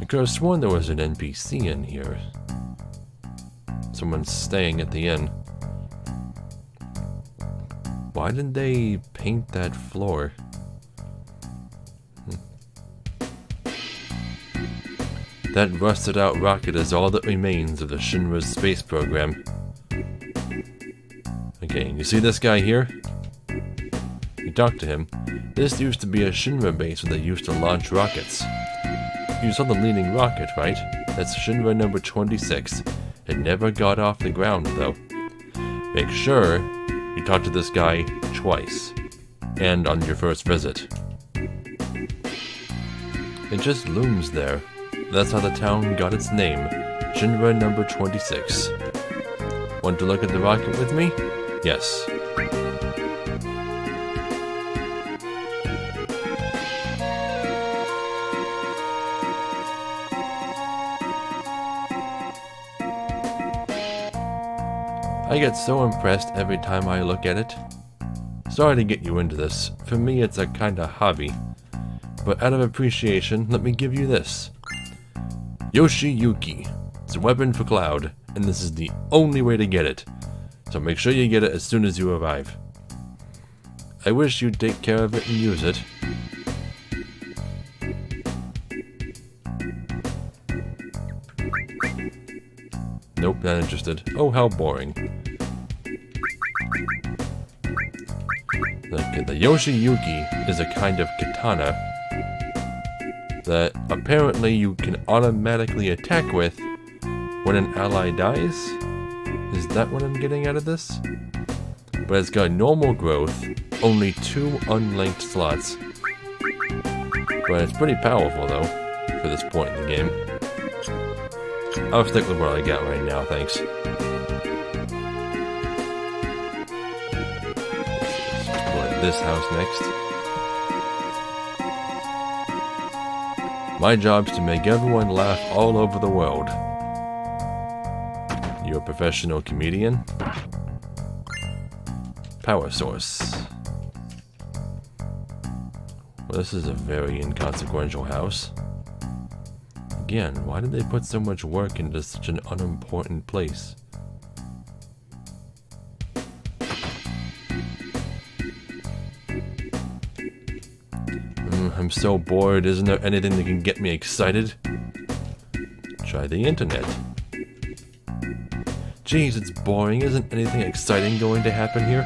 I could have sworn there was an NPC in here. Someone's staying at the inn. Why did they paint that floor? That rusted out rocket is all that remains of the Shinra's space program. Okay, you see this guy here? You talk to him. This used to be a Shinra base where they used to launch rockets. You saw the leading rocket, right? That's Shinra number 26. It never got off the ground, though. Make sure you talk to this guy twice. And on your first visit. It just looms there. That's how the town got its name. Shinra number 26. Want to look at the rocket with me? Yes. I get so impressed every time I look at it. Sorry to get you into this. For me, it's a kinda hobby. But out of appreciation, let me give you this. Yoshi-Yuki. It's a weapon for Cloud, and this is the only way to get it. So make sure you get it as soon as you arrive. I wish you'd take care of it and use it. Nope, not interested. Oh, how boring. The Yoshi-Yuki is a kind of katana that apparently you can automatically attack with when an ally dies. Is that what I'm getting out of this? But it's got normal growth, only 2 unlinked slots. But it's pretty powerful though, for this point in the game. I'll stick with what I got right now, thanks. This house next. My job's to make everyone laugh all over the world. You're a professional comedian? Power source. Well, this is a very inconsequential house. Again, why did they put so much work into such an unimportant place? I'm so bored, isn't there anything that can get me excited? Try the internet. Jeez, it's boring. Isn't anything exciting going to happen here?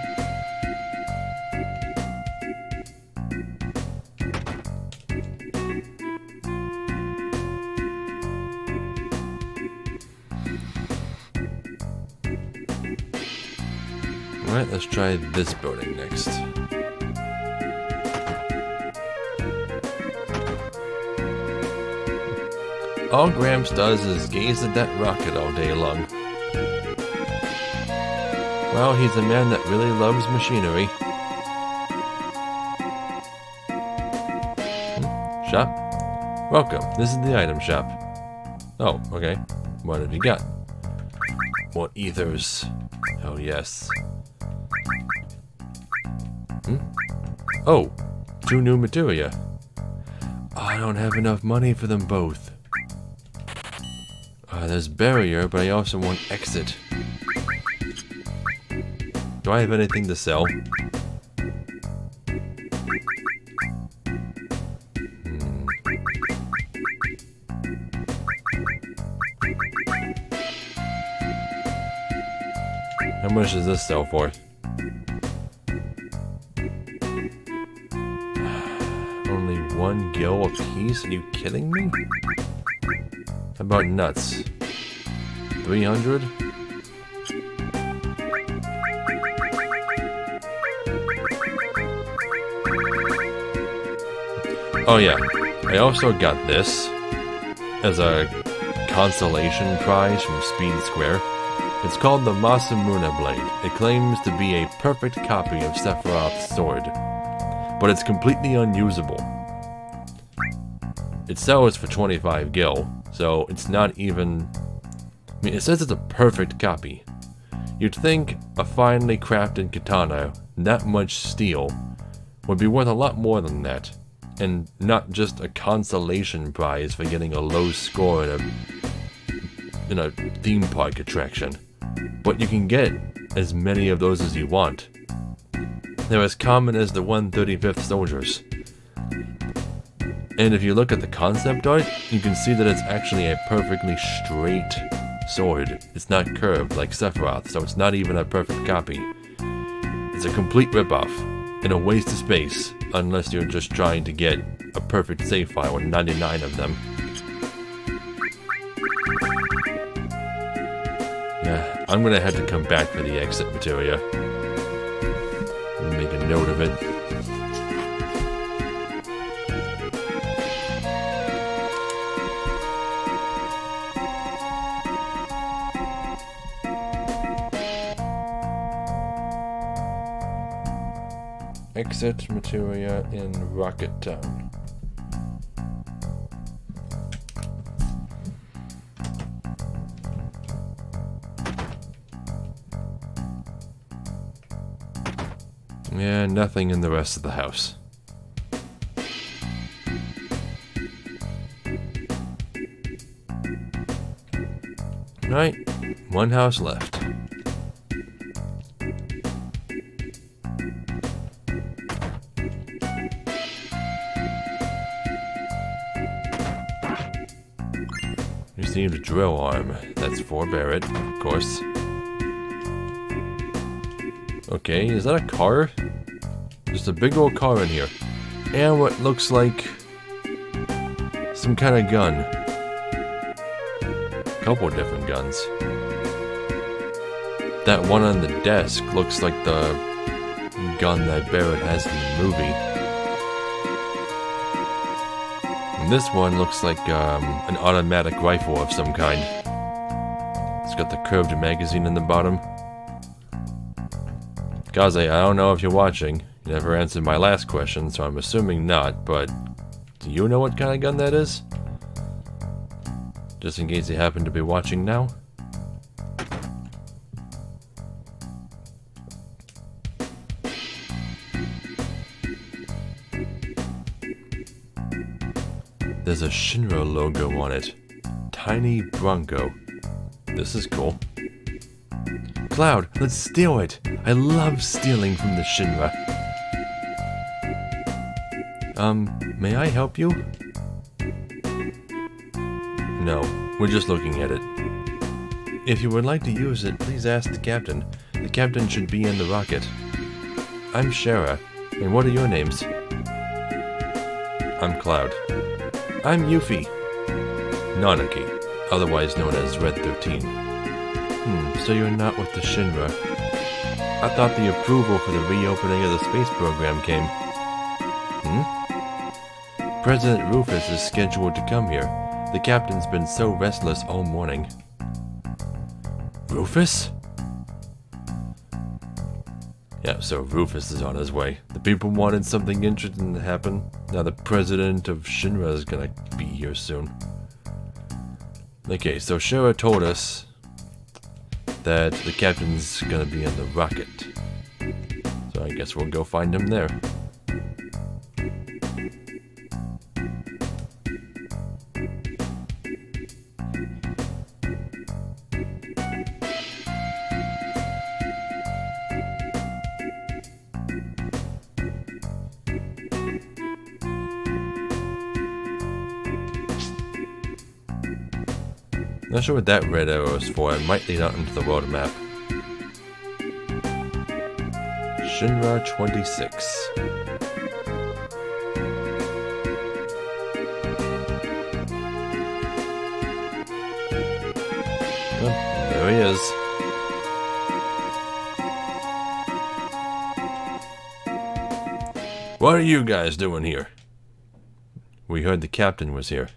Alright, let's try this building next. All Gramps does is gaze at that rocket all day long. Well, he's a man that really loves machinery. Shop? Welcome, this is the item shop. Oh, okay. What have you got? More ethers. Oh, yes. Oh, 2 new materia. I don't have enough money for them both. There's barrier, but I also want exit. Do I have anything to sell? How much does this sell for? Only 1 gil a piece? Are you kidding me? How about nuts? 300? Oh yeah, I also got this as a consolation prize from Speed Square. It's called the Masamune Blade. It claims to be a perfect copy of Sephiroth's sword, but it's completely unusable. It sells for 25 gil, so it's not even... I mean, it says it's a perfect copy. You'd think a finely crafted katana, that much steel, would be worth a lot more than that, and not just a consolation prize for getting a low score in a theme park attraction. But you can get as many of those as you want. They're as common as the 135th soldiers. And if you look at the concept art, you can see that it's actually a perfectly straight sword. It's not curved like Sephiroth, so it's not even a perfect copy. It's a complete ripoff, and a waste of space, unless you're just trying to get a perfect save file with 99 of them. Yeah, I'm gonna have to come back for the exit materia. Let me make a note of it. Exit Materia in Rocket Town. Yeah, nothing in the rest of the house. Right, one house left. Received a drill arm. That's for Barrett, of course. Okay, is that a car? Just a big old car in here. And what looks like some kind of gun. Couple different guns. That one on the desk looks like the gun that Barrett has in the movie. And this one looks like an automatic rifle of some kind. It's got the curved magazine in the bottom. Kaze, I don't know if you're watching. You never answered my last question, so I'm assuming not, but do you know what kind of gun that is? Just in case you happen to be watching now. There's a Shinra logo on it. Tiny Bronco. This is cool. Cloud, let's steal it! I love stealing from the Shinra. May I help you? No, we're just looking at it. If you would like to use it, please ask the captain. The captain should be in the rocket. I'm Shara, and what are your names? I'm Cloud. I'm Yuffie. Nanaki, otherwise known as Red 13. So you're not with the Shinra. I thought the approval for the reopening of the space program came. President Rufus is scheduled to come here. The captain's been so restless all morning. Rufus? Yeah, so Rufus is on his way. The people wanted something interesting to happen. Now the president of Shinra is gonna be here soon. Okay, so Shara told us that the captain's gonna be in the rocket. So I guess we'll go find him there. Not sure what that red arrow is for. It might lead out into the world map. Shinra 26. Oh, there he is. What are you guys doing here? We heard the captain was here.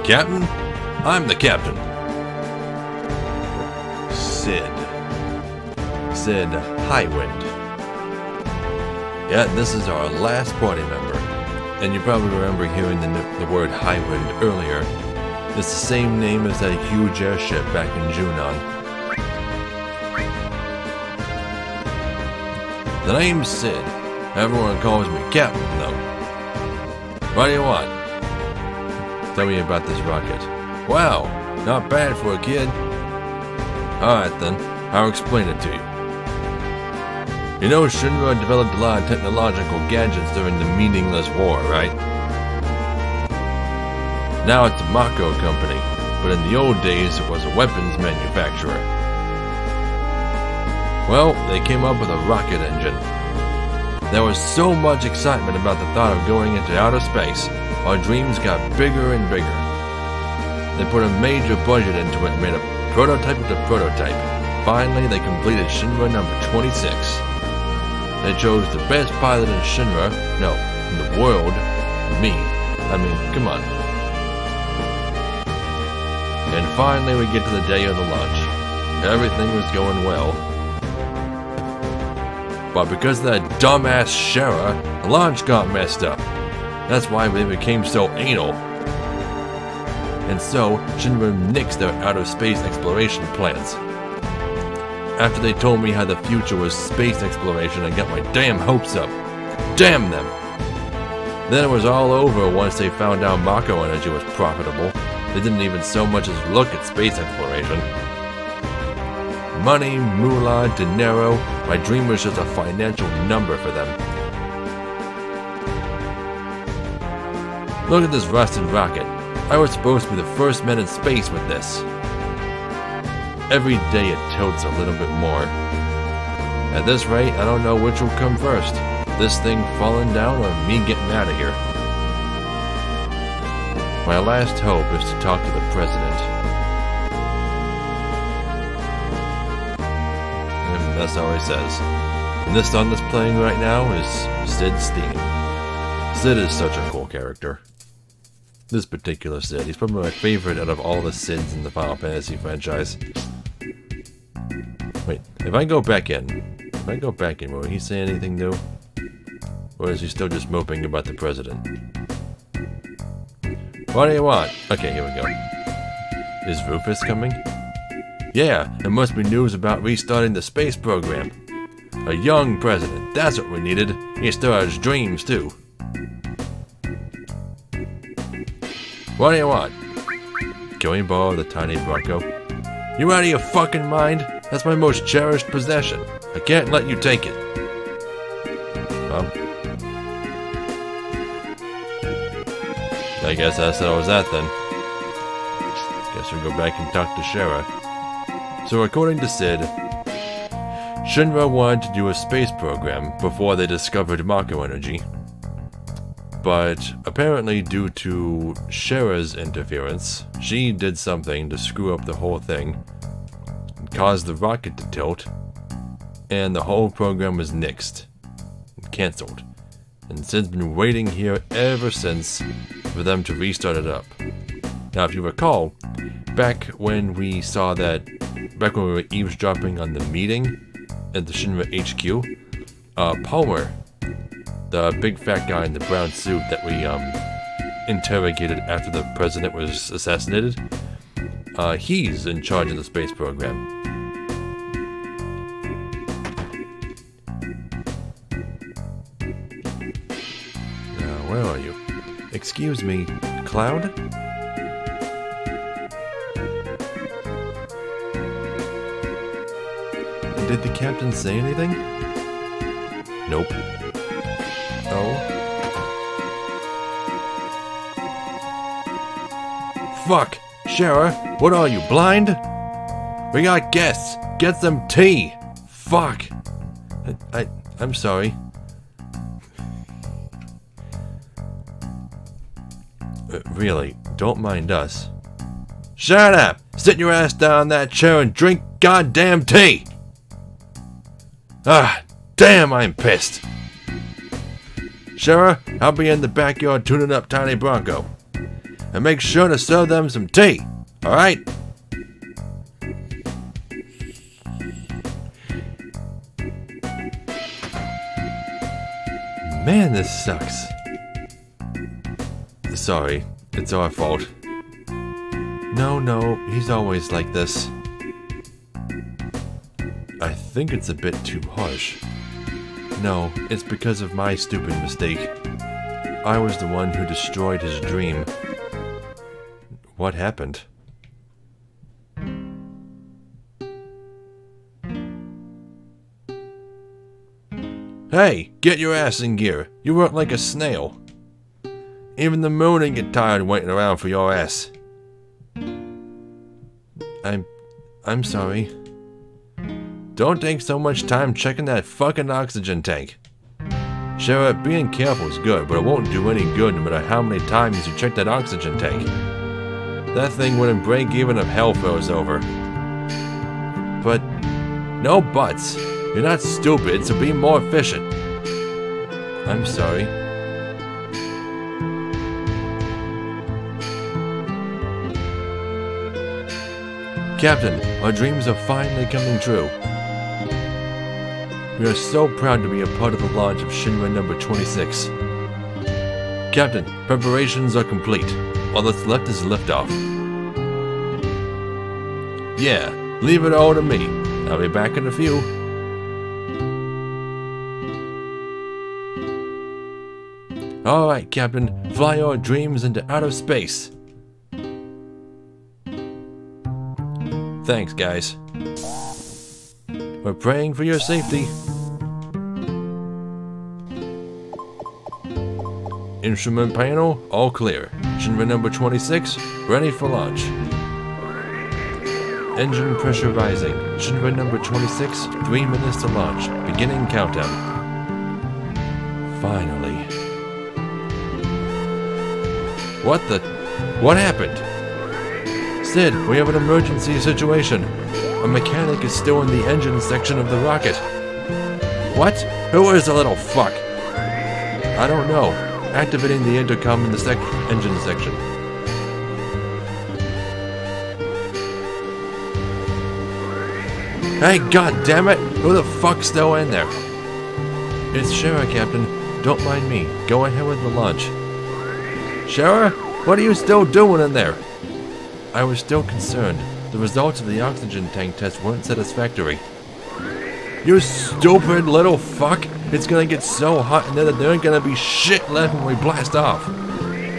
Captain? I'm the captain. Sid Highwind. Yeah, this is our last party member. And you probably remember hearing the word Highwind earlier. It's the same name as that huge airship back in Junon. The name's Sid. Everyone calls me Captain, though. What do you want? Tell me about this rocket. Wow, not bad for a kid. Alright then, I'll explain it to you. You know Shinra developed a lot of technological gadgets during the meaningless war, right? Now it's a Mako company, but in the old days it was a weapons manufacturer. Well, they came up with a rocket engine. There was so much excitement about the thought of going into outer space, our dreams got bigger and bigger. They put a major budget into it and made a prototype of the prototype. Finally, they completed Shinra number 26. They chose the best pilot in Shinra, no, in the world, me. I mean, come on. And finally we get to the day of the launch. Everything was going well. But because of that dumbass Shara, the launch got messed up. That's why they became so anal. And so, Shinra nixed their outer space exploration plans. After they told me how the future was space exploration, I got my damn hopes up. Damn them! Then it was all over once they found out Mako energy was profitable. They didn't even so much as look at space exploration. Money, moolah, dinero, my dream was just a financial number for them. Look at this rusted rocket. I was supposed to be the first man in space with this. Every day it tilts a little bit more. At this rate, I don't know which will come first. This thing falling down or me getting out of here. My last hope is to talk to the president. And that's all he says. And this song that's playing right now is Sid's theme. Sid is such a cool character. This particular Sid, he's probably my favorite out of all the Sids in the Final Fantasy franchise. Wait, if I go back in, will he say anything new? Or is he still just moping about the president? What do you want? Okay, here we go. Is Rufus coming? Yeah, there must be news about restarting the space program. A young president, that's what we needed. He still has dreams, too. What do you want? Can we borrow the tiny Bronco? You out of your fucking mind? That's my most cherished possession. I can't let you take it. Well, I guess that settles that then. Guess we'll go back and talk to Shara. So according to Sid, Shinra wanted to do a space program before they discovered Mako energy. But apparently due to Shara's interference, she did something to screw up the whole thing, caused the rocket to tilt, and the whole program was nixed, cancelled. And Sid's been waiting here ever since for them to restart it up. Now if you recall, back when we were eavesdropping on the meeting at the Shinra HQ, Palmer, the big fat guy in the brown suit that we interrogated after the president was assassinated, he's in charge of the space program. Where are you? Excuse me, Cloud? Did the captain say anything? Nope. Oh? Fuck! Shara, what are you, blind? We got guests! Get some tea! Fuck! I'm sorry. Really, don't mind us. Shut up! Sit your ass down in that chair and drink goddamn tea! Ah, damn, I'm pissed. Shara, I'll be in the backyard tuning up Tiny Bronco. and make sure to serve them some tea. Alright? Man, this sucks. Sorry, it's our fault. No, he's always like this. I think it's a bit too harsh. No, it's because of my stupid mistake. I was the one who destroyed his dream. What happened? Hey, get your ass in gear. You work like a snail. Even the moon ain't get tired waiting around for your ass. I'm sorry. Don't take so much time checking that fucking oxygen tank. Sheriff, being careful is good, but it won't do any good no matter how many times you check that oxygen tank. That thing wouldn't break even if hell froze over. But, no buts. You're not stupid, so be more efficient. I'm sorry. Captain, our dreams are finally coming true. We are so proud to be a part of the launch of Shinra number 26. Captain, preparations are complete. All that's left is liftoff. Yeah, leave it all to me. I'll be back in a few. Alright, Captain, fly our dreams into outer space. Thanks, guys. We're praying for your safety. Instrument panel, all clear. Shinra number 26, ready for launch. Engine pressure rising. Shinra number 26, 3 minutes to launch. Beginning countdown. Finally. What happened? Sid, we have an emergency situation. A mechanic is still in the engine section of the rocket. What? Who is the little fuck? I don't know. Activating the intercom in the engine section. Hey, goddammit! Who the fuck's still in there? It's Shara, Captain. Don't mind me. Go ahead with the launch. Shara? What are you still doing in there? I was still concerned. The results of the oxygen tank test weren't satisfactory. You stupid little fuck! It's gonna get so hot in there that there ain't gonna be shit left when we blast off.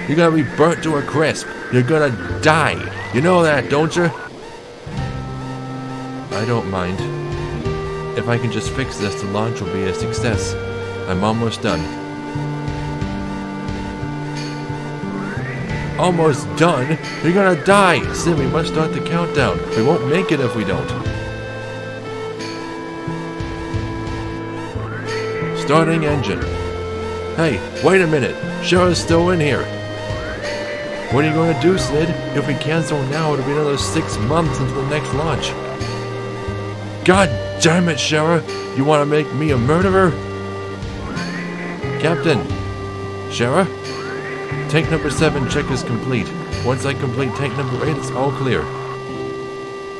You're gonna be burnt to a crisp. You're gonna die. You know that, don't you? I don't mind. If I can just fix this, the launch will be a success. I'm almost done. Almost done? You're gonna die! Sid, we must start the countdown. We won't make it if we don't. Starting engine. Hey, wait a minute. Shara's still in here. What are you gonna do, Sid? If we cancel now, it'll be another 6 months until the next launch. God damn it, Shara! You wanna make me a murderer? Captain. Shara? Tank number 7 check is complete. Once I complete tank number 8, it's all clear.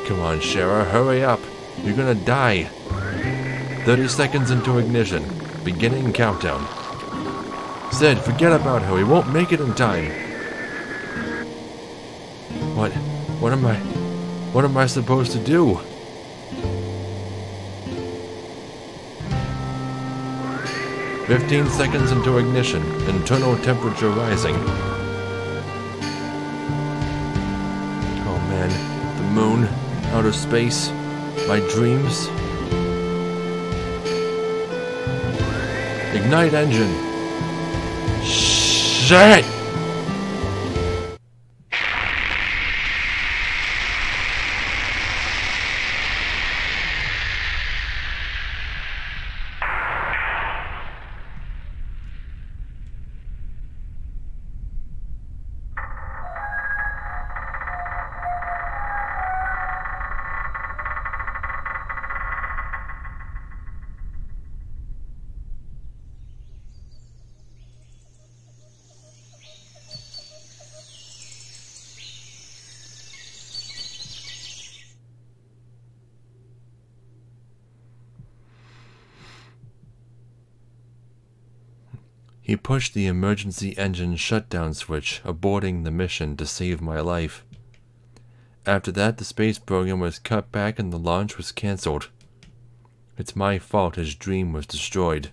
Come on, Shara, hurry up. You're gonna die. 30 seconds into ignition. Beginning countdown. Sid, forget about her. We won't make it in time. What am I supposed to do? "15 seconds into ignition. Internal temperature rising." Oh man, the moon, outer space, my dreams. Ignite engine. Shit! He pushed the emergency engine shutdown switch, aborting the mission to save my life. After that, the space program was cut back and the launch was cancelled. It's my fault his dream was destroyed.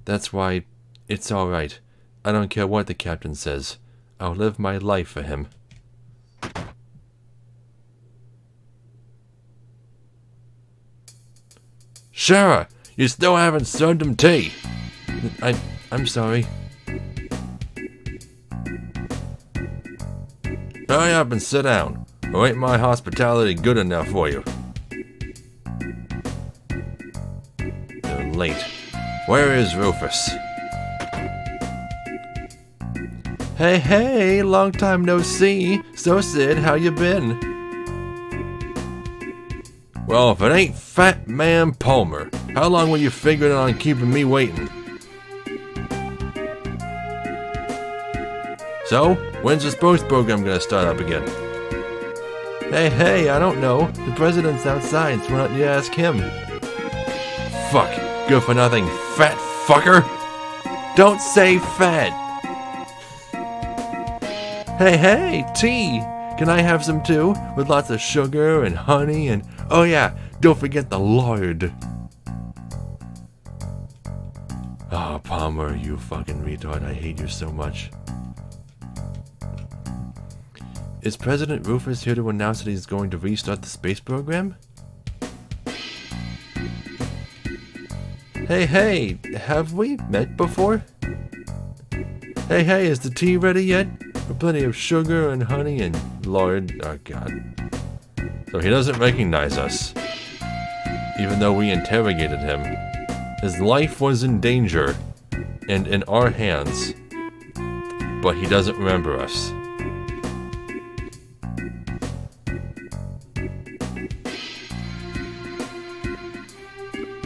That's why it's alright. I don't care what the captain says. I'll live my life for him. Shara, you still haven't served him tea. I'm sorry. Hurry up and sit down, or ain't my hospitality good enough for you? They're late. Where is Rufus? Hey, long time no see. So Sid, how you been? Well, if it ain't Fat Man Palmer, how long were you figuring on keeping me waiting? So, when's the sports program gonna start up again? Hey, I don't know. The president's outside, so why don't you ask him? Fuck, good for nothing, fat fucker! Don't say fat! Hey, tea! Can I have some too? With lots of sugar and honey and... Oh yeah, don't forget the lard. Oh, Palmer, you fucking retard. I hate you so much. Is President Rufus here to announce that he's going to restart the space program? Hey, have we met before? Hey, is the tea ready yet? With plenty of sugar and honey and lard. Oh god. So he doesn't recognize us. Even though we interrogated him. His life was in danger. And in our hands. But he doesn't remember us.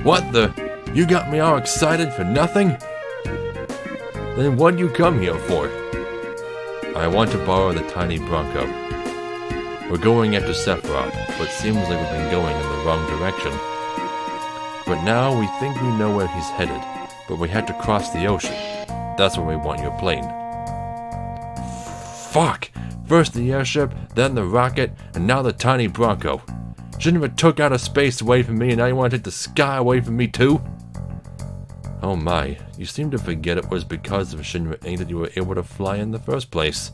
What the? You got me all excited for nothing? Then what'd you come here for? I want to borrow the tiny Bronco. We're going after Sephiroth, but seems like we've been going in the wrong direction. But now we think we know where he's headed, but we have to cross the ocean. That's where we want your plane. Fuck! First the airship, then the rocket, and now the tiny Bronco. Shinra took out of space away from me, and now you want to take the sky away from me too? Oh my, you seem to forget it was because of Shinra Inc. that you were able to fly in the first place.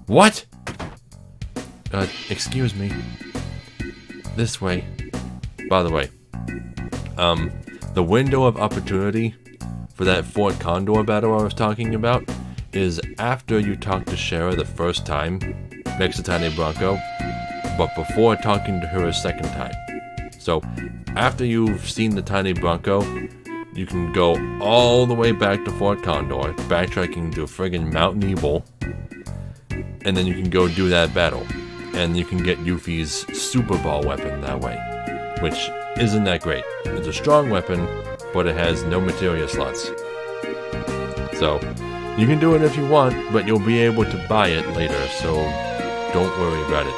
What? Excuse me. This way. By the way, the window of opportunity for that Fort Condor battle I was talking about is after you talk to Shara the first time, next to Tiny Bronco, but before talking to her a second time. So, after you've seen the Tiny Bronco, you can go all the way back to Fort Condor, backtracking to friggin' Mountain Evil, and then you can go do that battle. And you can get Yuffie's Super Ball weapon that way, which isn't that great. It's a strong weapon, but it has no materia slots. So, you can do it if you want, but you'll be able to buy it later, so don't worry about it.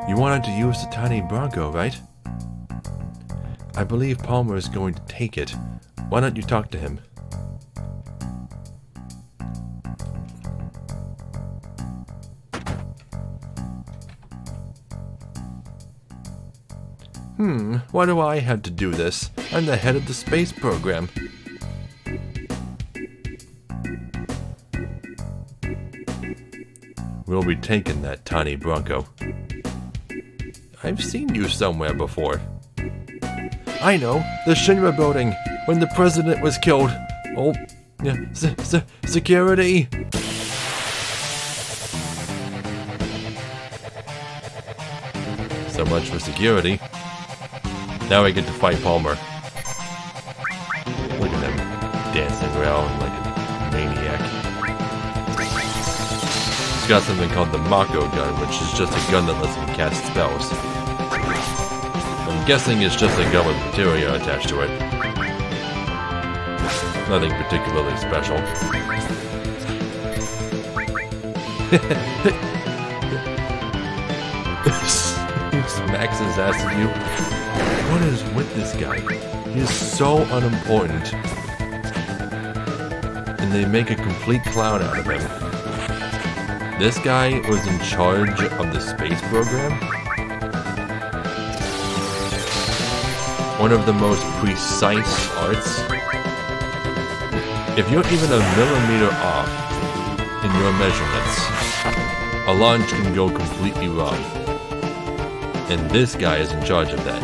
You wanted to use the tiny Bronco, right? I believe Palmer is going to take it. Why don't you talk to him? Why do I have to do this? I'm the head of the space program. We'll be taking that tiny Bronco. I've seen you somewhere before. I know, the Shinra building, when the president was killed. Oh, yeah, security! So much for security. Now we get to fight Palmer. Look at him, dancing around like a maniac. He's got something called the Mako gun, which is just a gun that lets him cast spells. I'm guessing it's just a gun with materia attached to it. Nothing particularly special. smacks his ass at you. What is with this guy? He is so unimportant. And they make a complete clown out of him. This guy was in charge of the space program. One of the most precise arts. If you're even a millimeter off in your measurements, a launch can go completely wrong. And this guy is in charge of that.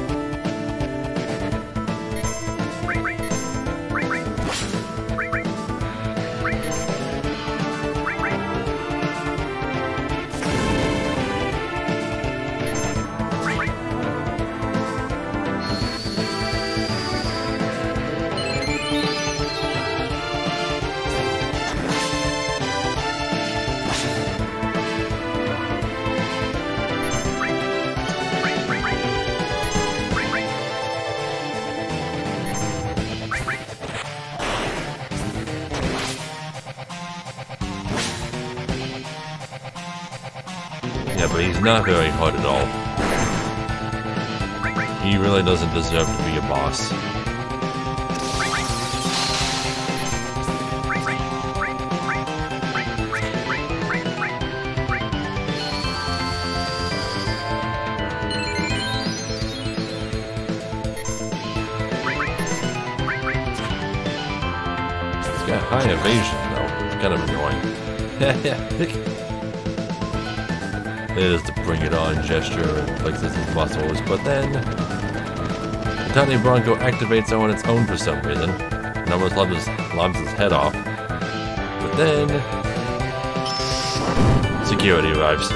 Yeah, but he's not very hard at all. He really doesn't deserve to be a boss. He's got high evasion, though. It's kind of annoying. It is the bring it on gesture and flexes his muscles, but then the tiny Bronco activates on its own for some reason and almost lobs his head off. But then security arrives.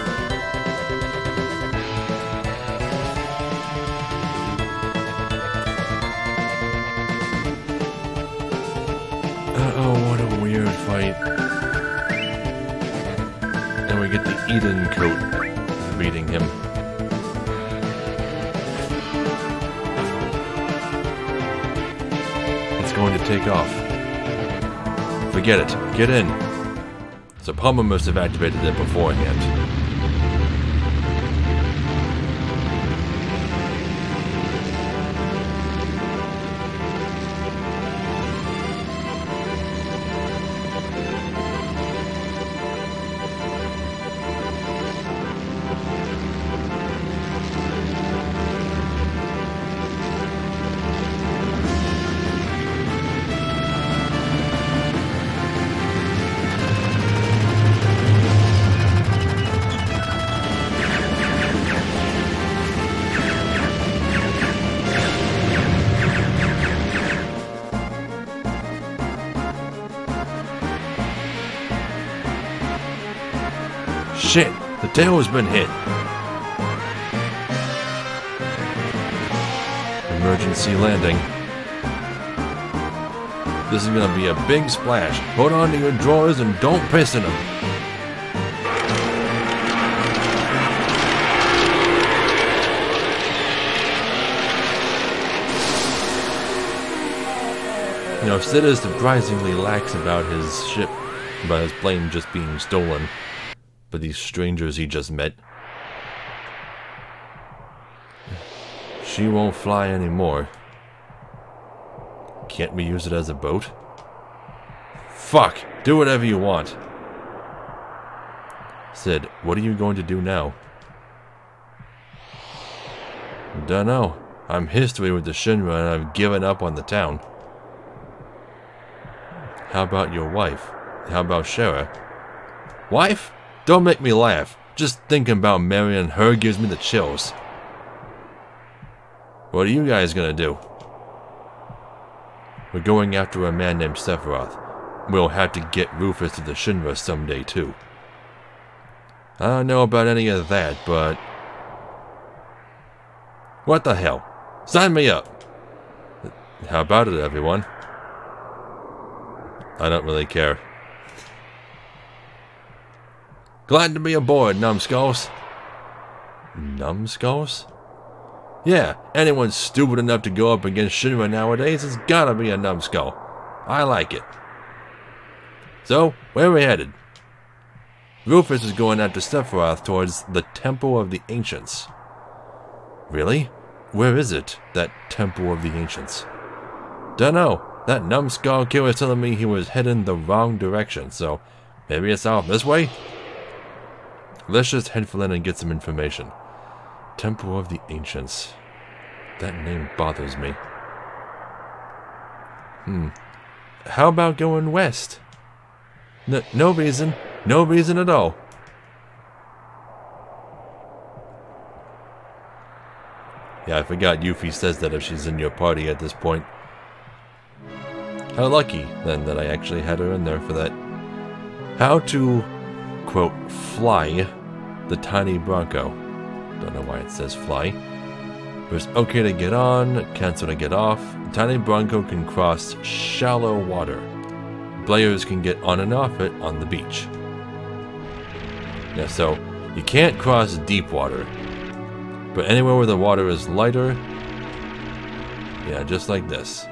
Uh-oh, what a weird fight. And we get the Eden coat beating him. It's going to take off. Forget it. Get in. So Palmer must have activated it beforehand. Shit! The tail has been hit! Emergency landing. This is gonna be a big splash. Hold on to your drawers and don't piss in them. You know, Sid is surprisingly lax about his ship, about his plane just being stolen. For these strangers he just met. She won't fly anymore. Can't we use it as a boat? Fuck! Do whatever you want. Sid, what are you going to do now? Dunno. I'm history with the Shinra and I've given up on the town. How about your wife? How about Shara? Wife? Don't make me laugh. Just thinking about marrying her gives me the chills. What are you guys gonna do? We're going after a man named Sephiroth. We'll have to get Rufus to the Shinra someday too. I don't know about any of that, but... What the hell? Sign me up! How about it, everyone? I don't really care. Glad to be aboard, numbskulls. Numbskulls? Yeah, anyone stupid enough to go up against Shinra nowadays has gotta be a numbskull. I like it. So, where are we headed? Rufus is going after Sephiroth towards the Temple of the Ancients. Really? Where is it, that Temple of the Ancients? Dunno. That numbskull kid was telling me he was heading the wrong direction, so maybe it's out this way? Let's just head for in and get some information. Temple of the Ancients. That name bothers me. How about going west? No reason. No reason at all. Yeah, I forgot Yuffie says that if she's in your party at this point. How lucky, then, that I actually had her in there for that. How to, quote, fly the tiny Bronco. Don't know why it says fly. But it's okay to get on, cancel to get off. The tiny Bronco can cross shallow water. Players can get on and off it on the beach. Yeah, so you can't cross deep water. But anywhere where the water is lighter, yeah, just like this.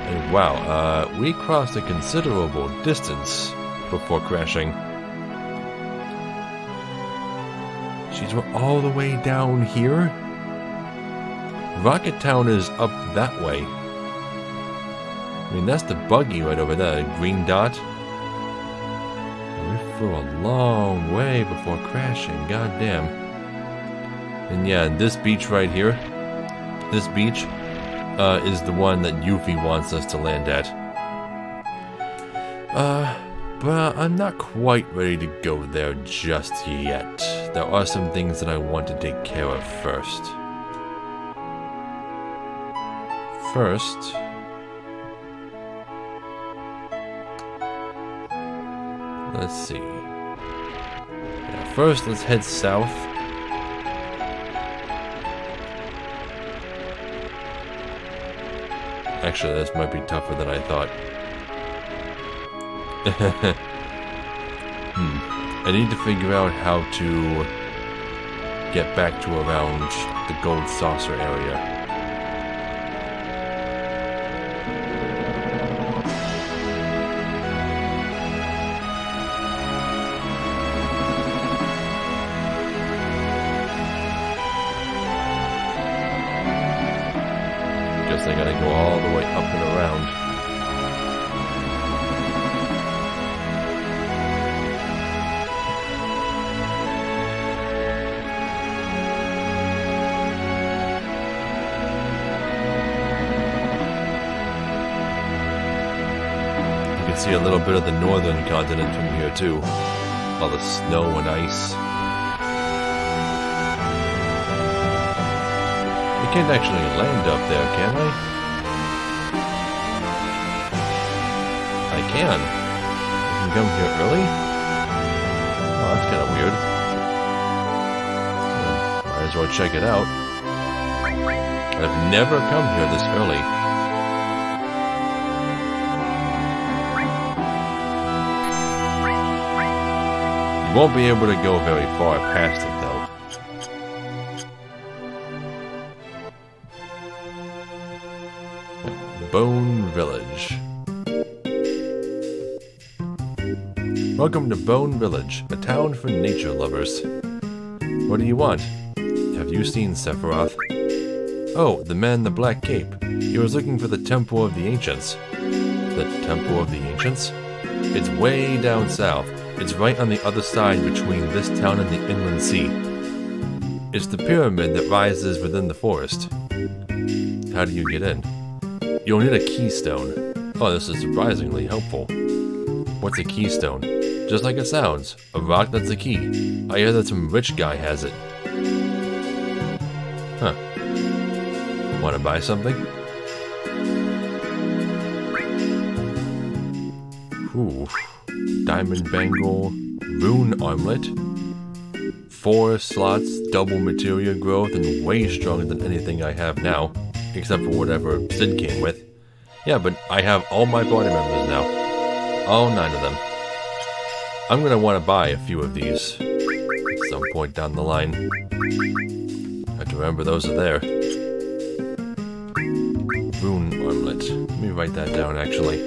And wow, we crossed a considerable distance before crashing. Jeez, we're all the way down here? Rocket Town is up that way. I mean, that's the buggy right over there, green dot. We're for a long way before crashing, goddamn. And yeah, this beach right here, this beach is the one that Yuffie wants us to land at. But I'm not quite ready to go there just yet. There are some things that I want to take care of first. Let's see. Yeah, first, let's head south. Actually, this might be tougher than I thought. I need to figure out how to get back to around the gold saucer area. Guess I gotta go all the way up and around. You can see a little bit of the northern continent from here too. All the snow and ice. I can't actually land up there, can I? I can. I can come here early? Oh, that's kind of weird. Well, might as well check it out. I've never come here this early. You won't be able to go very far past it, though. Bone Village. Welcome to Bone Village, a town for nature lovers. What do you want? Have you seen Sephiroth? Oh, the man in the black cape. He was looking for the Temple of the Ancients. The Temple of the Ancients? It's way down south. It's right on the other side between this town and the inland sea. It's the pyramid that rises within the forest. How do you get in? You'll need a keystone. Oh, this is surprisingly helpful. What's a keystone? Just like it sounds. A rock that's a key. I hear that some rich guy has it. Huh. Wanna buy something? Ooh. Diamond bangle. Rune armlet. 4 slots, double materia growth, and way stronger than anything I have now. Except for whatever Sid came with. Yeah, but I have all my party members now. All 9 of them. I'm gonna want to buy a few of these at some point down the line. I have to remember those are there. Rune armlet. Let me write that down, actually.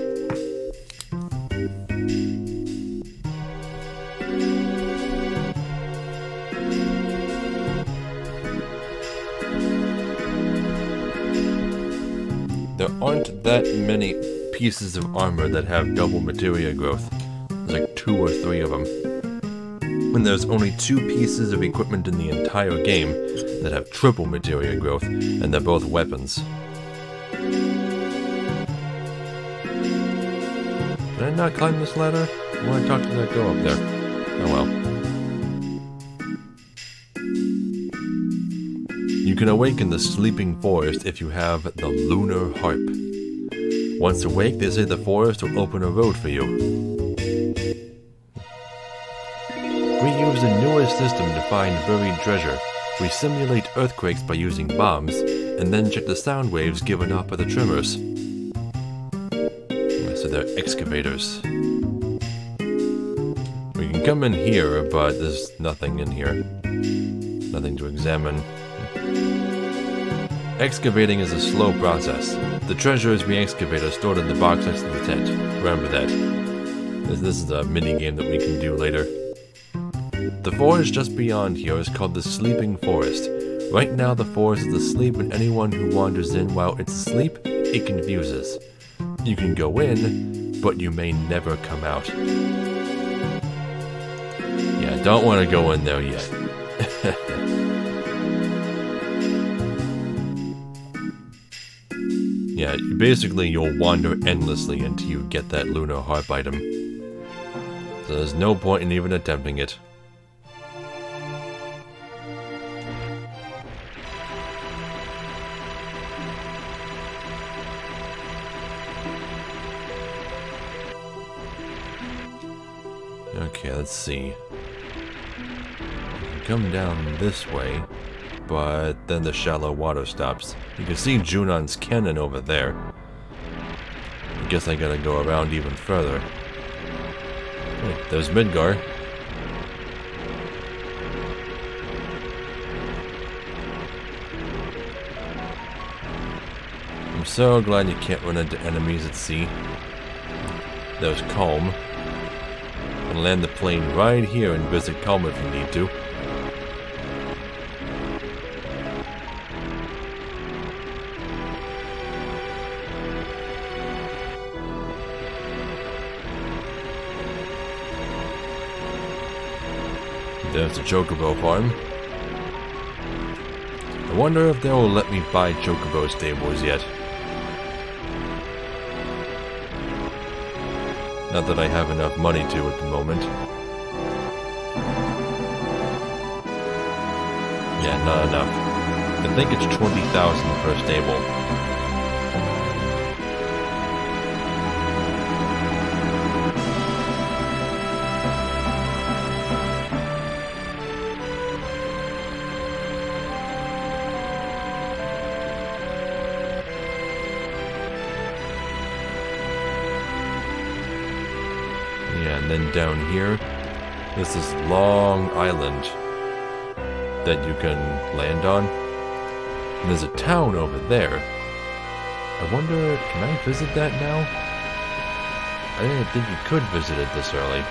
aren't that many pieces of armor that have double materia growth. There's like 2 or 3 of them. And there's only 2 pieces of equipment in the entire game that have triple materia growth, and they're both weapons. Did I not climb this ladder? I want to talk to that girl up there. Oh well. You can awaken the sleeping forest if you have the lunar harp. Once awake, they say the forest will open a road for you. We use the newest system to find buried treasure. We simulate earthquakes by using bombs, and then check the sound waves given off by the tremors. So they're excavators. We can come in here, but there's nothing in here. Nothing to examine. Excavating is a slow process. The treasures we excavate are stored in the box next to the tent. Remember that. This is a mini-game that we can do later. The forest just beyond here is called the Sleeping Forest. Right now the forest is asleep, and anyone who wanders in while it's asleep, it confuses. You can go in, but you may never come out. Yeah, don't want to go in there yet. Yeah, basically you'll wander endlessly until you get that lunar harp item. So there's no point in even attempting it. Okay, let's see. Come down this way, but then the shallow water stops. You can see Junon's cannon over there. I guess I gotta go around even further. Hey, there's Midgar. I'm so glad you can't run into enemies at sea. There's Calm. And land the plane right here and visit Calm if you need to. There's the Chocobo farm. I wonder if they will let me buy Chocobo stables yet. Not that I have enough money to at the moment. Yeah, not enough. I think it's 20,000 per stable. Yeah, and then down here, there's this long island that you can land on. And there's a town over there. I wonder, can I visit that now? I didn't think you could visit it this early.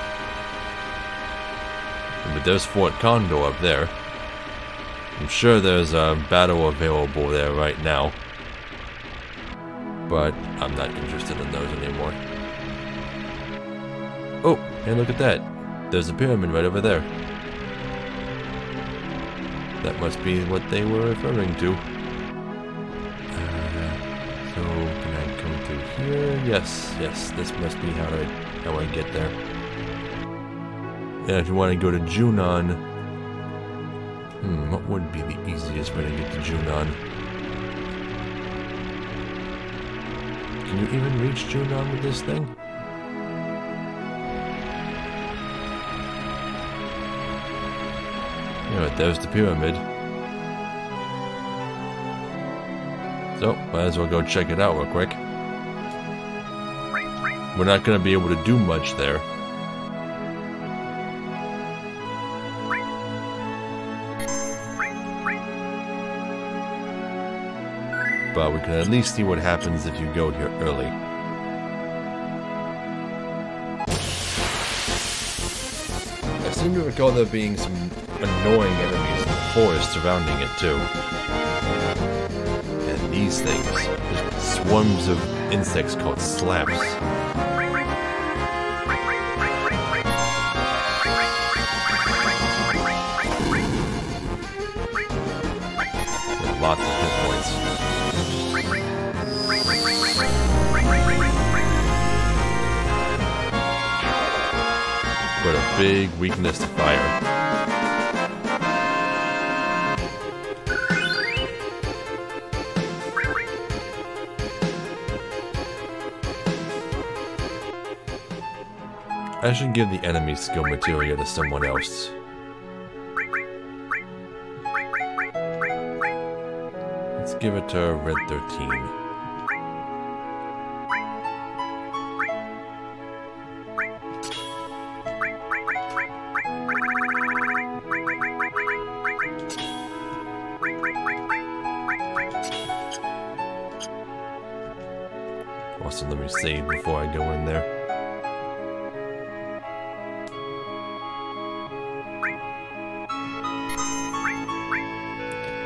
But there's Fort Condor up there. I'm sure there's a battle available there right now. But I'm not interested in those anymore. Oh, hey, look at that. There's a pyramid right over there. That must be what they were referring to. So, can I come through here? Yes, this must be how I get there. And if you want to go to Junon... what would be the easiest way to get to Junon? Can you even reach Junon with this thing? Alright, there's the pyramid. So, might as well go check it out real quick. We're not going to be able to do much there. But we can at least see what happens if you go here early. I seem to recall there being some annoying enemies in the forest surrounding it too. And these things. Just swarms of insects called slabs. With lots of hit points. But a big weakness to fire. I should give the enemy skill materia to someone else. Let's give it to Red 13. Also, let me save before I go in there.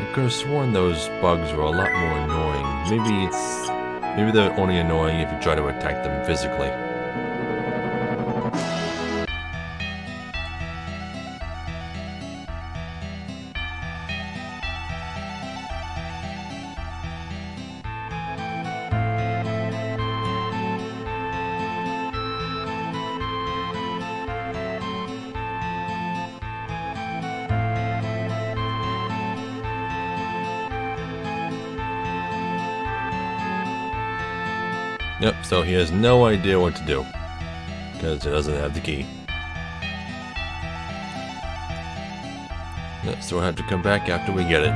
I could have sworn those bugs were a lot more annoying. Maybe they're only annoying if you try to attack them physically. Yep, so he has no idea what to do, because he doesn't have the key. Yep, so we'll have to come back after we get it.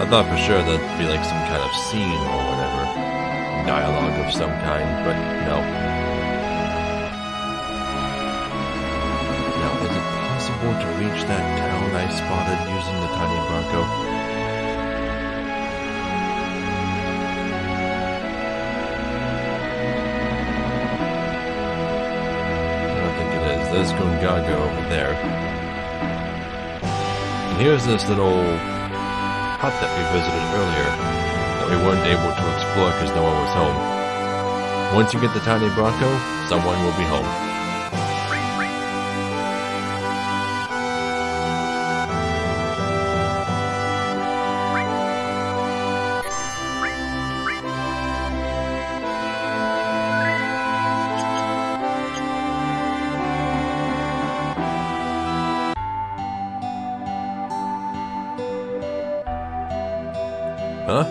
I thought for sure that'd be like some kind of scene or whatever, dialogue of some kind, but no. To reach that town I spotted using the tiny Bronco. I don't think it is. There's Gungaga over there. And here's this little hut that we visited earlier that we weren't able to explore because no one was home. Once you get the tiny Bronco, someone will be home. Huh?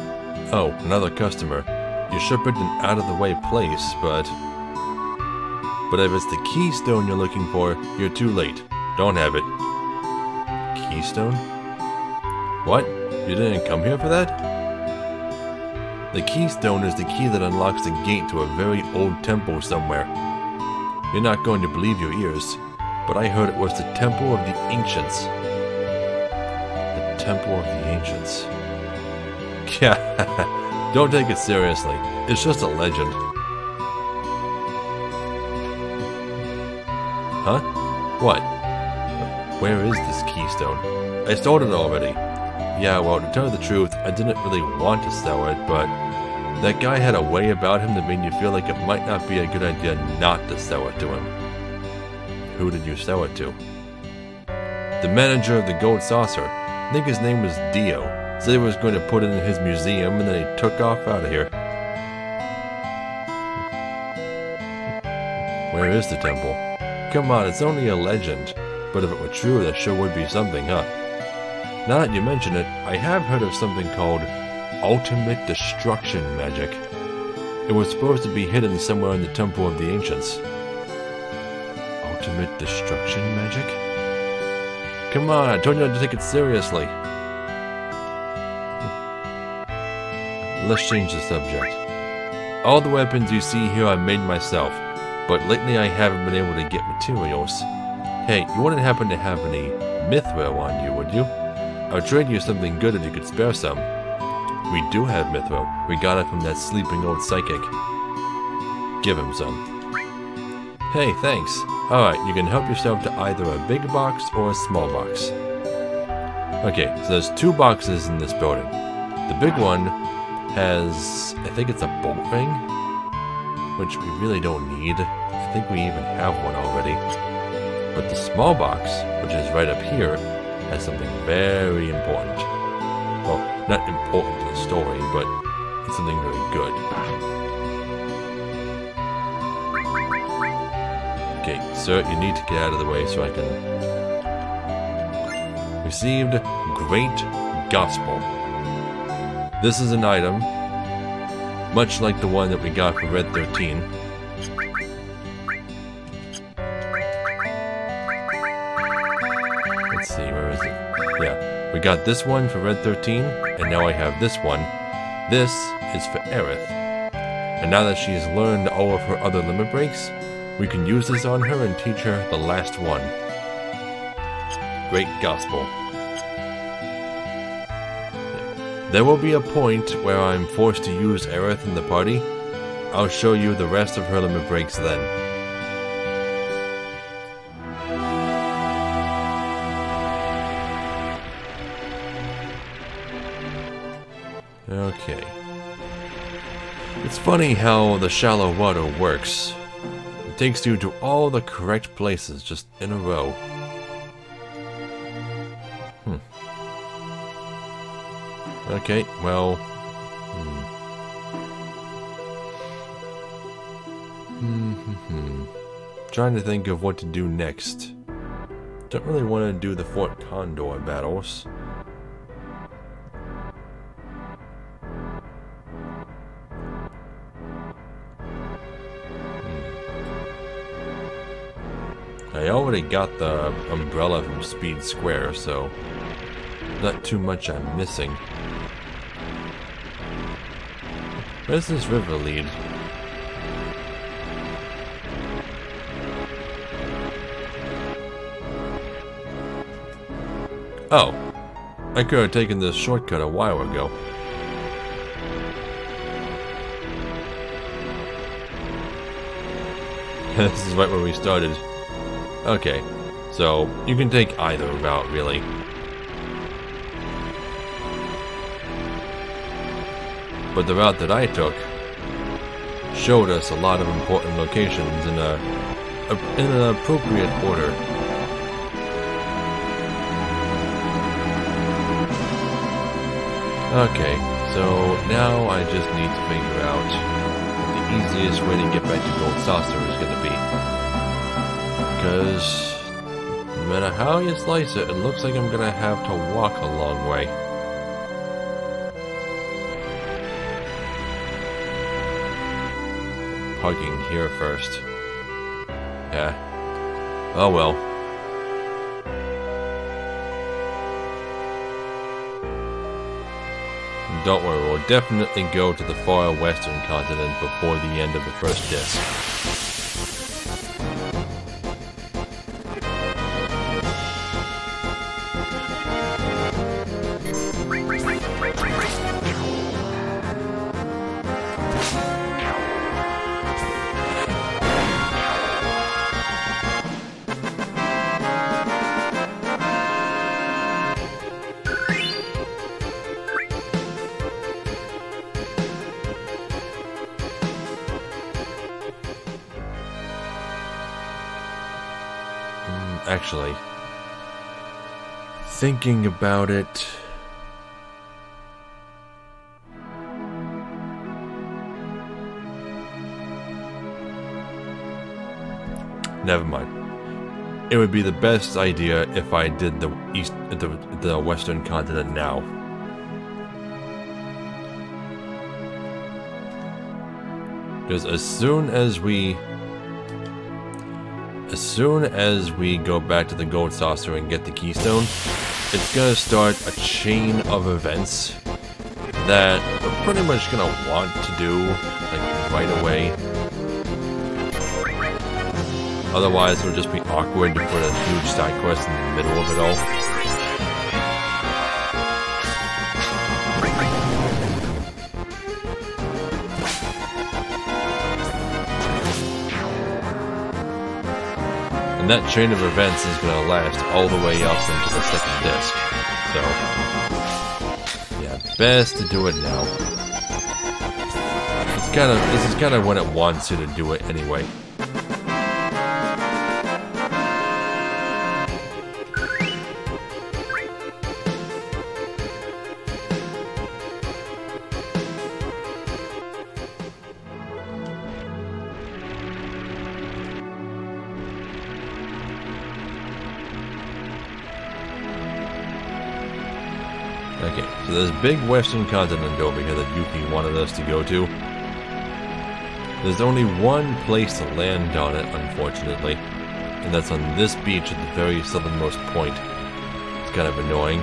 Oh, another customer. You ship it in an out-of-the-way place, but if it's the keystone you're looking for, you're too late. Don't have it. Keystone? What? You didn't come here for that? The keystone is the key that unlocks the gate to a very old temple somewhere. You're not going to believe your ears, but I heard it was the Temple of the Ancients. The Temple of the Ancients. Yeah, don't take it seriously. It's just a legend. Huh? What? Where is this keystone? I sold it already. Yeah, well, to tell you the truth, I didn't really want to sell it, but that guy had a way about him that made you feel like it might not be a good idea not to sell it to him. Who did you sell it to? The manager of the Gold Saucer. I think his name was Dio. Said he was going to put it in his museum, and then he took off out of here. Where is the temple? Come on, it's only a legend. But if it were true, there sure would be something, huh? Now that you mention it, I have heard of something called ultimate destruction magic. It was supposed to be hidden somewhere in the Temple of the Ancients. Ultimate destruction magic? Come on, I told you not to take it seriously. Let's change the subject. All the weapons you see here I made myself, but lately I haven't been able to get materials. Hey, you wouldn't happen to have any mithril on you, would you? I'll trade you something good if you could spare some. We do have mithril. We got it from that sleeping old psychic. give him some. Hey, thanks. Alright, you can help yourself to either a big box or a small box. Okay, so there's 2 boxes in this building. The big one has, I think it's a bolt ring, which we really don't need. I think we even have one already. But the small box, which is right up here, has something very important. Well, not important to the story, but it's something really good. Okay, sir, you need to get out of the way so I can... Received Great Gospel. This is an item, much like the one that we got for Red 13. Let's see, where is it? Yeah, we got this one for Red 13, and now I have this one. This is for Aerith. And now that she has learned all of her other limit breaks, we can use this on her and teach her the last one. Great Gospel. There will be a point where I'm forced to use Aerith in the party. I'll show you the rest of her limit breaks then. Okay. It's funny how the shallow water works. It takes you to all the correct places just in a row. Okay, well... Trying to think of what to do next. Don't really want to do the Fort Condor battles. I already got the umbrella from Speed Square, so not too much I'm missing. Where's this river lead? Oh, I could have taken this shortcut a while ago. This is right where we started. Okay, so you can take either route, really. But the route that I took showed us a lot of important locations in an appropriate order. Okay, so now I just need to figure out what the easiest way to get back to Gold Saucer is going to be. Because no matter how you slice it, it looks like I'm going to have to walk a long way. Parking here first. Yeah. Oh well. Don't worry, we'll definitely go to the far western continent before the end of the first disc. Actually, thinking about it, never mind. It would be the best idea if I did the western continent now. Because as soon as we go back to the Gold Saucer and get the Keystone, it's gonna start a chain of events that we're pretty much gonna want to do, like, right away. Otherwise, it'll just be awkward to put a huge side quest in the middle of it all. And that chain of events is going to last all the way up into the second disc. So, yeah, best to do it now. This is kind of when it wants you to do it anyway. Okay, so there's big western continent over here that Yuki wanted us to go to. There's only one place to land on it, unfortunately, and that's on this beach at the very southernmost point. It's kind of annoying.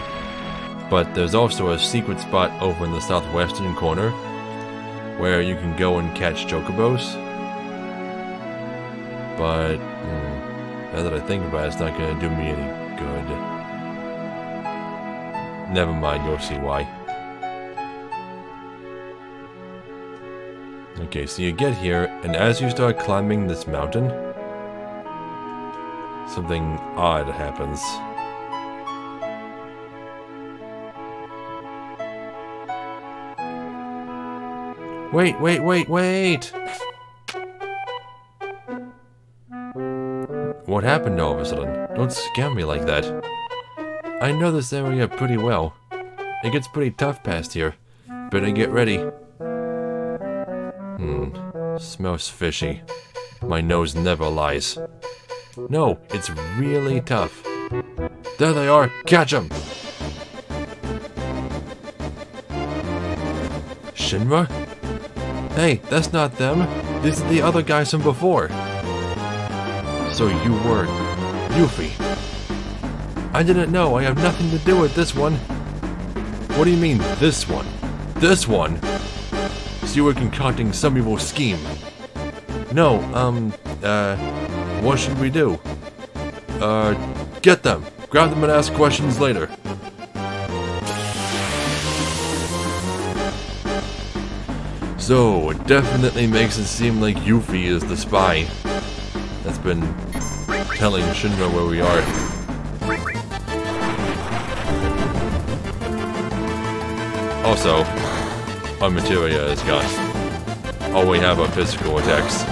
But there's also a secret spot over in the southwestern corner where you can go and catch chocobos. But, now that I think about it, it's not going to do me any good. Never mind, you'll see why. Okay, so you get here, and as you start climbing this mountain, something odd happens. Wait! What happened all of a sudden? Don't scare me like that. I know this area pretty well. It gets pretty tough past here. Better get ready. Smells fishy. My nose never lies. No, it's really tough. There they are! Catch them! Shinra? Hey, that's not them. These are the other guys from before. So you were Yuffie. I didn't know. I have nothing to do with this one. What do you mean, this one? This one? So you were concocting some evil scheme. No, what should we do? Get them. Grab them and ask questions later. So, it definitely makes it seem like Yuffie is the spy that's been telling Shinra where we are. Also, our materia is gone. All we have are physical attacks.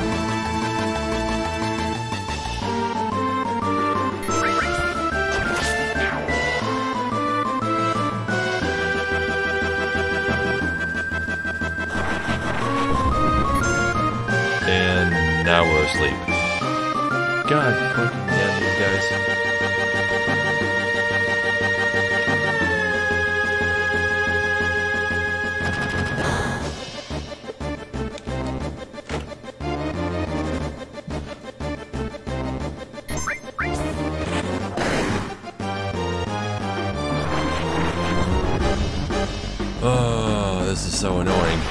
And now we're asleep. God fucking damn these guys. Oh, this is so annoying.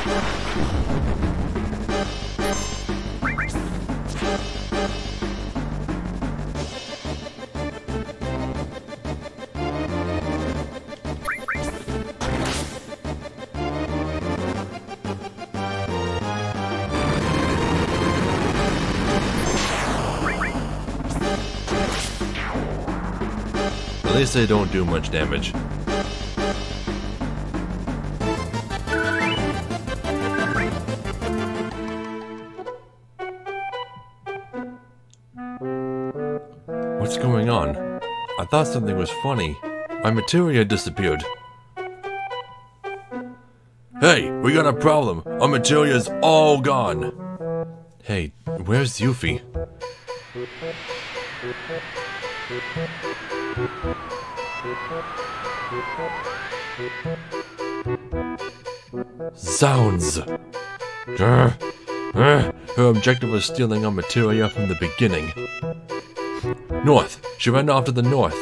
At least they don't do much damage. What's going on? I thought something was funny. My materia disappeared. Hey, we got a problem. Our materia's all gone. Hey, where's Yuffie? Zounds! Her objective was stealing our materia from the beginning. North! She ran off to the north.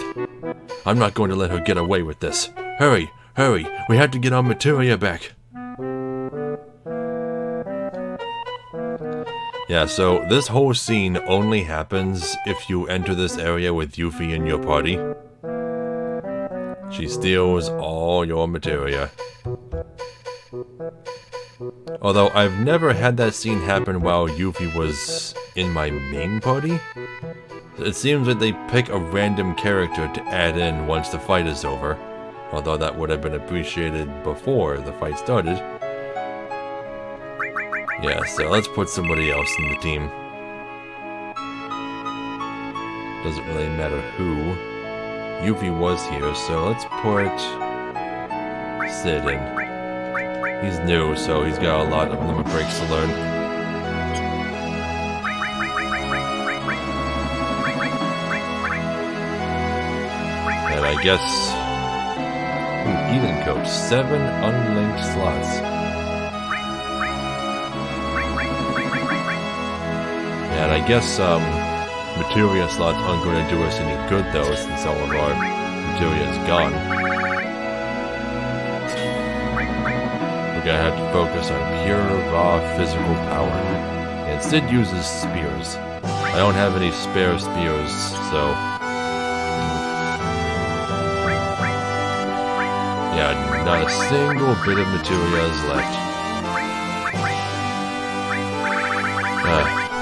I'm not going to let her get away with this. Hurry! Hurry! We have to get our materia back! Yeah, so this whole scene only happens if you enter this area with Yuffie in your party. She steals all your materia. Although I've never had that scene happen while Yuffie was in my main party. It seems that they pick a random character to add in once the fight is over, although that would have been appreciated before the fight started. Yeah, so let's put somebody else in the team. Doesn't really matter who. Yuffie was here, so let's put Sid in. He's new, so he's got a lot of limit breaks to learn. And I guess... Eden Coach, 7 unlinked slots. And I guess, Materia slots aren't going to do us any good, though, since all of our Materia is gone. We're gonna have to focus on pure, raw, physical power. And Sid uses spears. I don't have any spare spears, so... Yeah, not a single bit of Materia is left.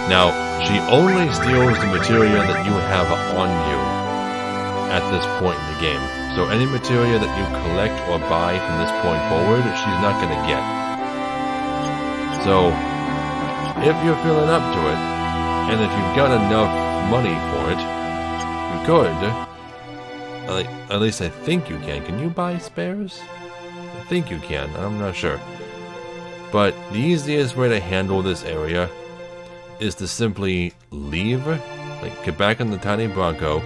Now, she only steals the Materia that you have on you at this point in the game. So any Materia that you collect or buy from this point forward, she's not going to get. So, if you're feeling up to it, and if you've got enough money for it, you could... At least I think you can. Can you buy spares? I think you can. I'm not sure. But the easiest way to handle this area is to simply leave, like get back in the tiny Bronco,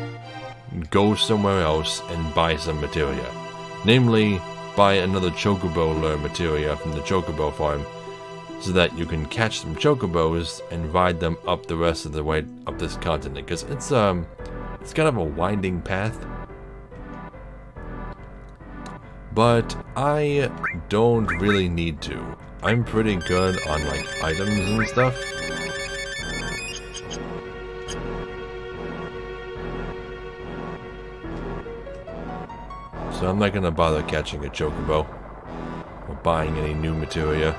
go somewhere else and buy some Materia. Namely, buy another Chocobo lure Materia from the Chocobo farm, so that you can catch some Chocobos and ride them up the rest of the way up this continent. Because it's kind of a winding path. But I don't really need to. I'm pretty good on like items and stuff. So I'm not gonna bother catching a Chocobo or buying any new Materia.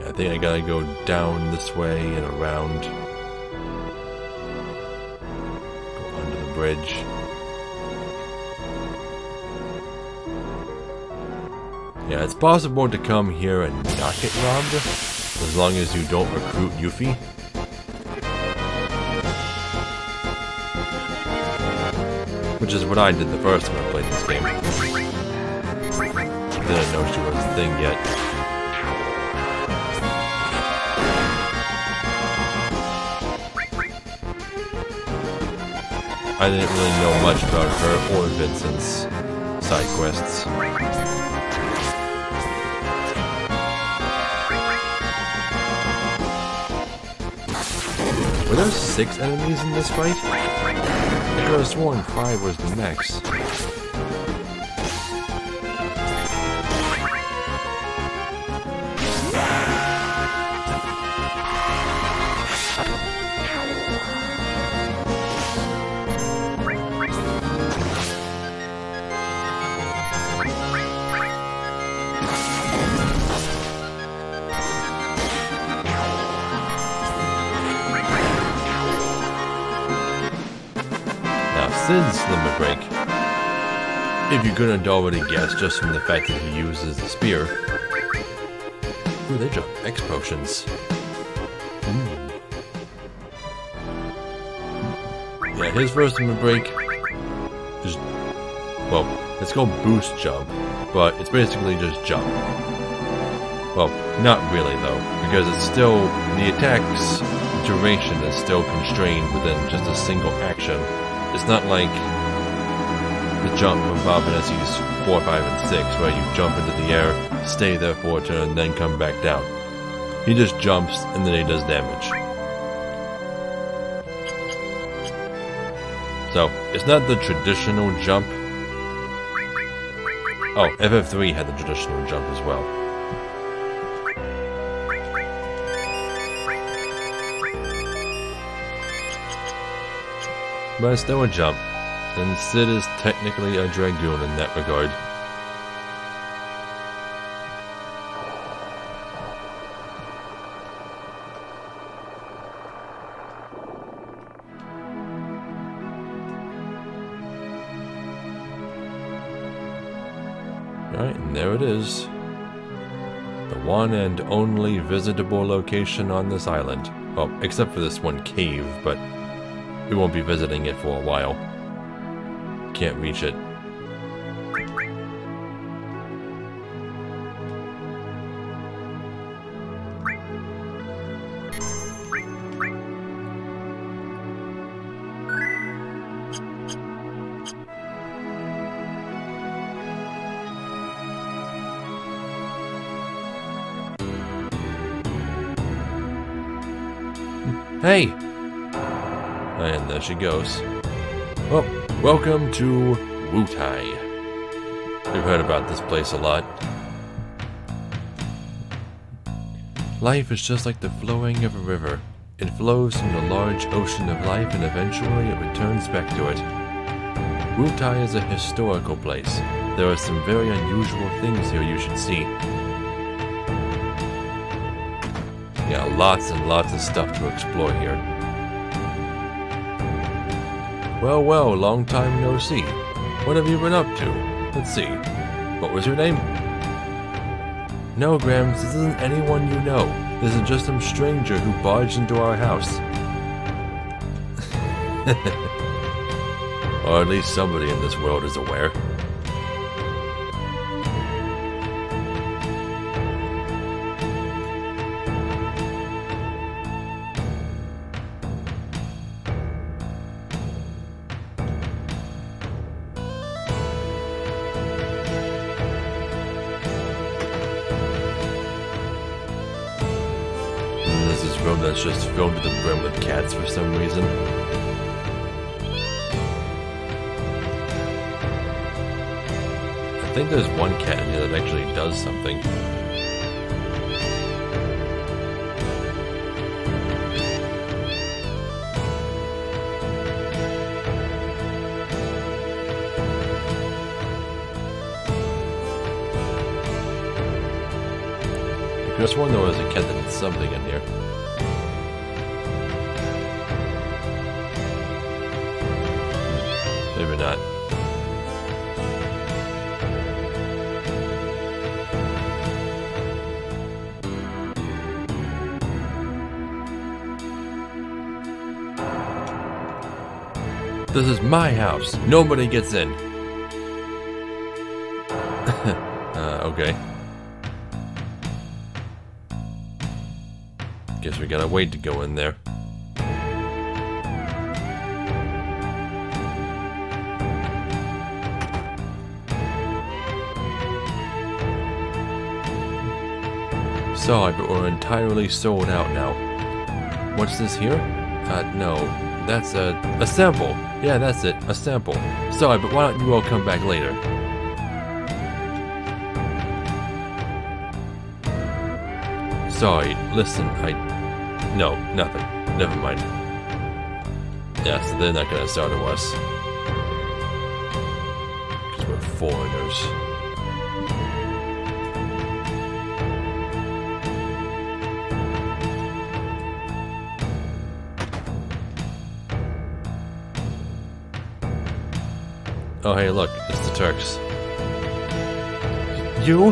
I think I gotta go down this way and around. Go under the bridge. Yeah, it's possible to come here and not get robbed, as long as you don't recruit Yuffie. Which is what I did the first time I played this game. Didn't know she was a thing yet. I didn't really know much about her or Vincent's side quests. Were there 6 enemies in this fight? I could have sworn 5 was the max. Sid's limit break, if you couldn't already guess just from the fact that he uses the spear. Ooh, they drop X potions. Yeah, his first limit break is, well, it's called boost jump, but it's basically just jump. Well, not really though, because it's still, the attack's duration is still constrained within just a single action. It's not like the jump from Bob and Essie's 4, 5, and 6, where you jump into the air, stay there for a turn, and then come back down. He just jumps, and then he does damage. So, it's not the traditional jump. Oh, FF3 had the traditional jump as well. But it's still a jump, and Sid is technically a Dragoon in that regard. Alright, and there it is. The one and only visitable location on this island. Well, except for this one cave, but we won't be visiting it for a while. Can't reach it. Hey! And there she goes. Well, welcome to Wutai. We've heard about this place a lot. Life is just like the flowing of a river. It flows from the large ocean of life and eventually it returns back to it. Wutai is a historical place. There are some very unusual things here you should see. Yeah, lots and lots of stuff to explore here. Well, well, long time no see. What have you been up to? Let's see. What was your name? No, Grams, this isn't anyone you know. This is just some stranger who barged into our house. Or at least somebody in this world is aware. Room that's just filled to the brim with cats for some reason. I think there's one cat in here that actually does something. I just wonder there was a cat that did something in here. Maybe not. This is my house. Nobody gets in. Okay. Guess we gotta wait to go in there. Sorry, but we're entirely sold out now. What's this here? No. That's a sample. Yeah, that's it. A sample. Sorry, but why don't you all come back later? Sorry, listen, No, nothing. Never mind. Yeah, so they're not gonna startle us. Because we're foreigners. Oh hey, look, it's the Turks. You?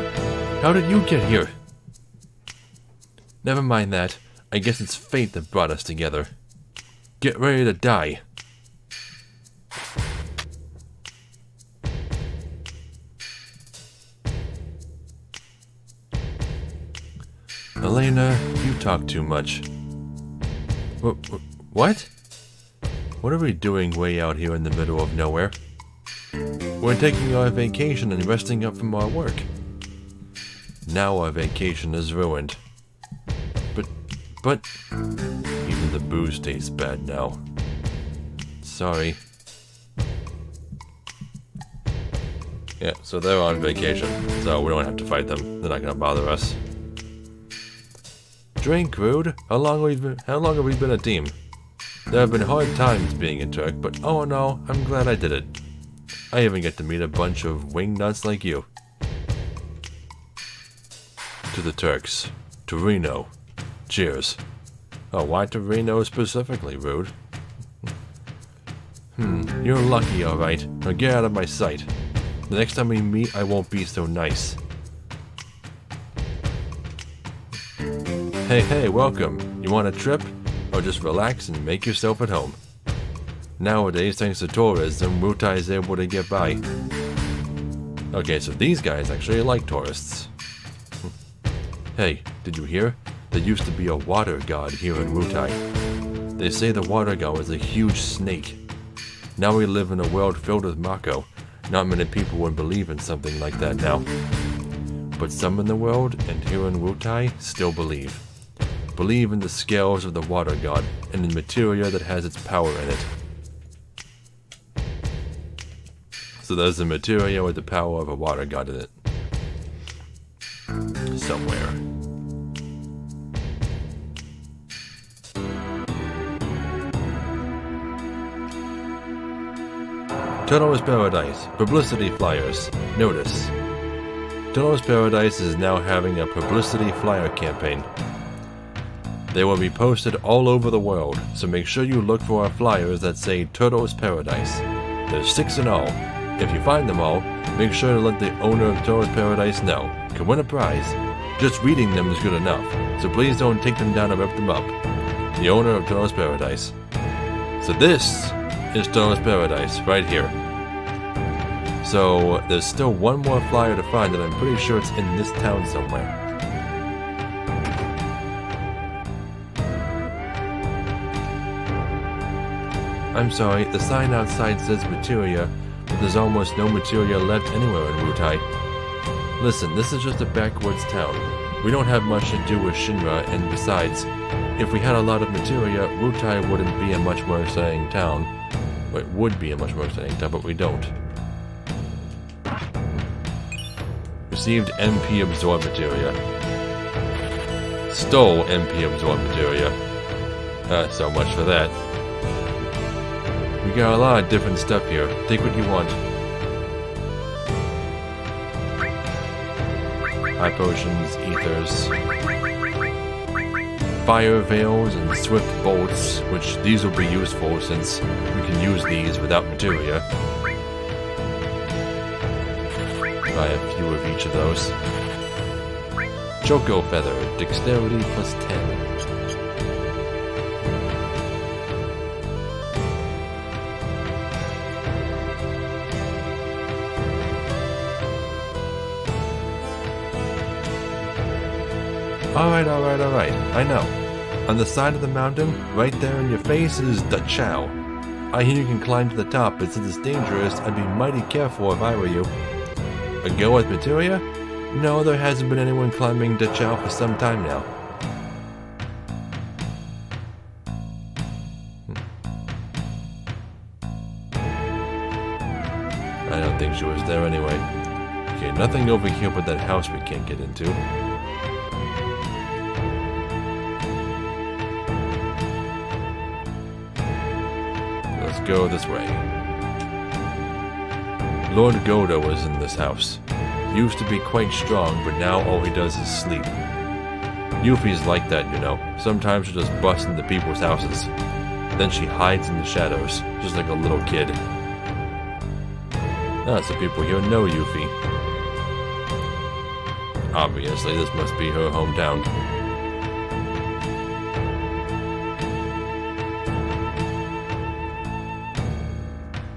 How did you get here? Never mind that. I guess it's fate that brought us together. Get ready to die. Elena, you talk too much. What? What are we doing way out here in the middle of nowhere? We're taking our vacation and resting up from our work. Now our vacation is ruined. But even the booze tastes bad now. Sorry. Yeah, so they're on vacation, so we don't have to fight them. They're not gonna bother us. Drink, Rude. How long have we been a team? There have been hard times being a Turk, but oh no, I'm glad I did it. I even get to meet a bunch of wingnuts like you. To the Turks. To Reno. Cheers. Oh, why to Reno specifically, Rude? You're lucky, alright. Now get out of my sight. The next time we meet, I won't be so nice. Hey, welcome. You want a trip? Or just relax and make yourself at home? Nowadays, thanks to tourism, Wutai is able to get by. Okay, so these guys actually like tourists. Hey, did you hear? There used to be a water god here in Wutai. They say the water god was a huge snake. Now we live in a world filled with Mako. Not many people would believe in something like that now. But some in the world, and here in Wutai, still believe. Believe in the scales of the water god, and in materia that has its power in it. So there's the materia with the power of a water god in it. Somewhere. Turtle's Paradise. Publicity flyers. Notice. Turtle's Paradise is now having a publicity flyer campaign. They will be posted all over the world, so make sure you look for our flyers that say Turtle's Paradise. There's 6 in all. If you find them all, make sure to let the owner of Turtle's Paradise know. You can win a prize. Just reading them is good enough, so please don't take them down and rip them up. The owner of Turtle's Paradise. So this is Turtle's Paradise, right here. So there's still one more flyer to find, and I'm pretty sure it's in this town somewhere. I'm sorry, the sign outside says Materia, but there's almost no Materia left anywhere in Wutai. Listen, this is just a backwoods town. We don't have much to do with Shinra, and besides, if we had a lot of Materia, Wutai wouldn't be a much more exciting town. Well, it would be a much more exciting town, but we don't. Received MP absorbed Materia. Stole MP absorbed Materia. So much for that. We got a lot of different stuff here. Take what you want. High potions, ethers, fire veils, and swift bolts, which these will be useful since we can use these without materia. Buy a few of each of those. Choco feather, dexterity plus 10. Alright, I know. On the side of the mountain, right there in your face, is the Chow. I hear you can climb to the top, but since it's dangerous, I'd be mighty careful if I were you. A go with materia? No, there hasn't been anyone climbing the Chow for some time now. I don't think she was there anyway. Okay, nothing over here but that house we can't get into. Go this way. Lord Goda was in this house. He used to be quite strong, but now all he does is sleep. Yuffie's like that, you know. Sometimes she'll just bust into people's houses. Then she hides in the shadows, just like a little kid. So people here know Yuffie. Obviously, this must be her hometown.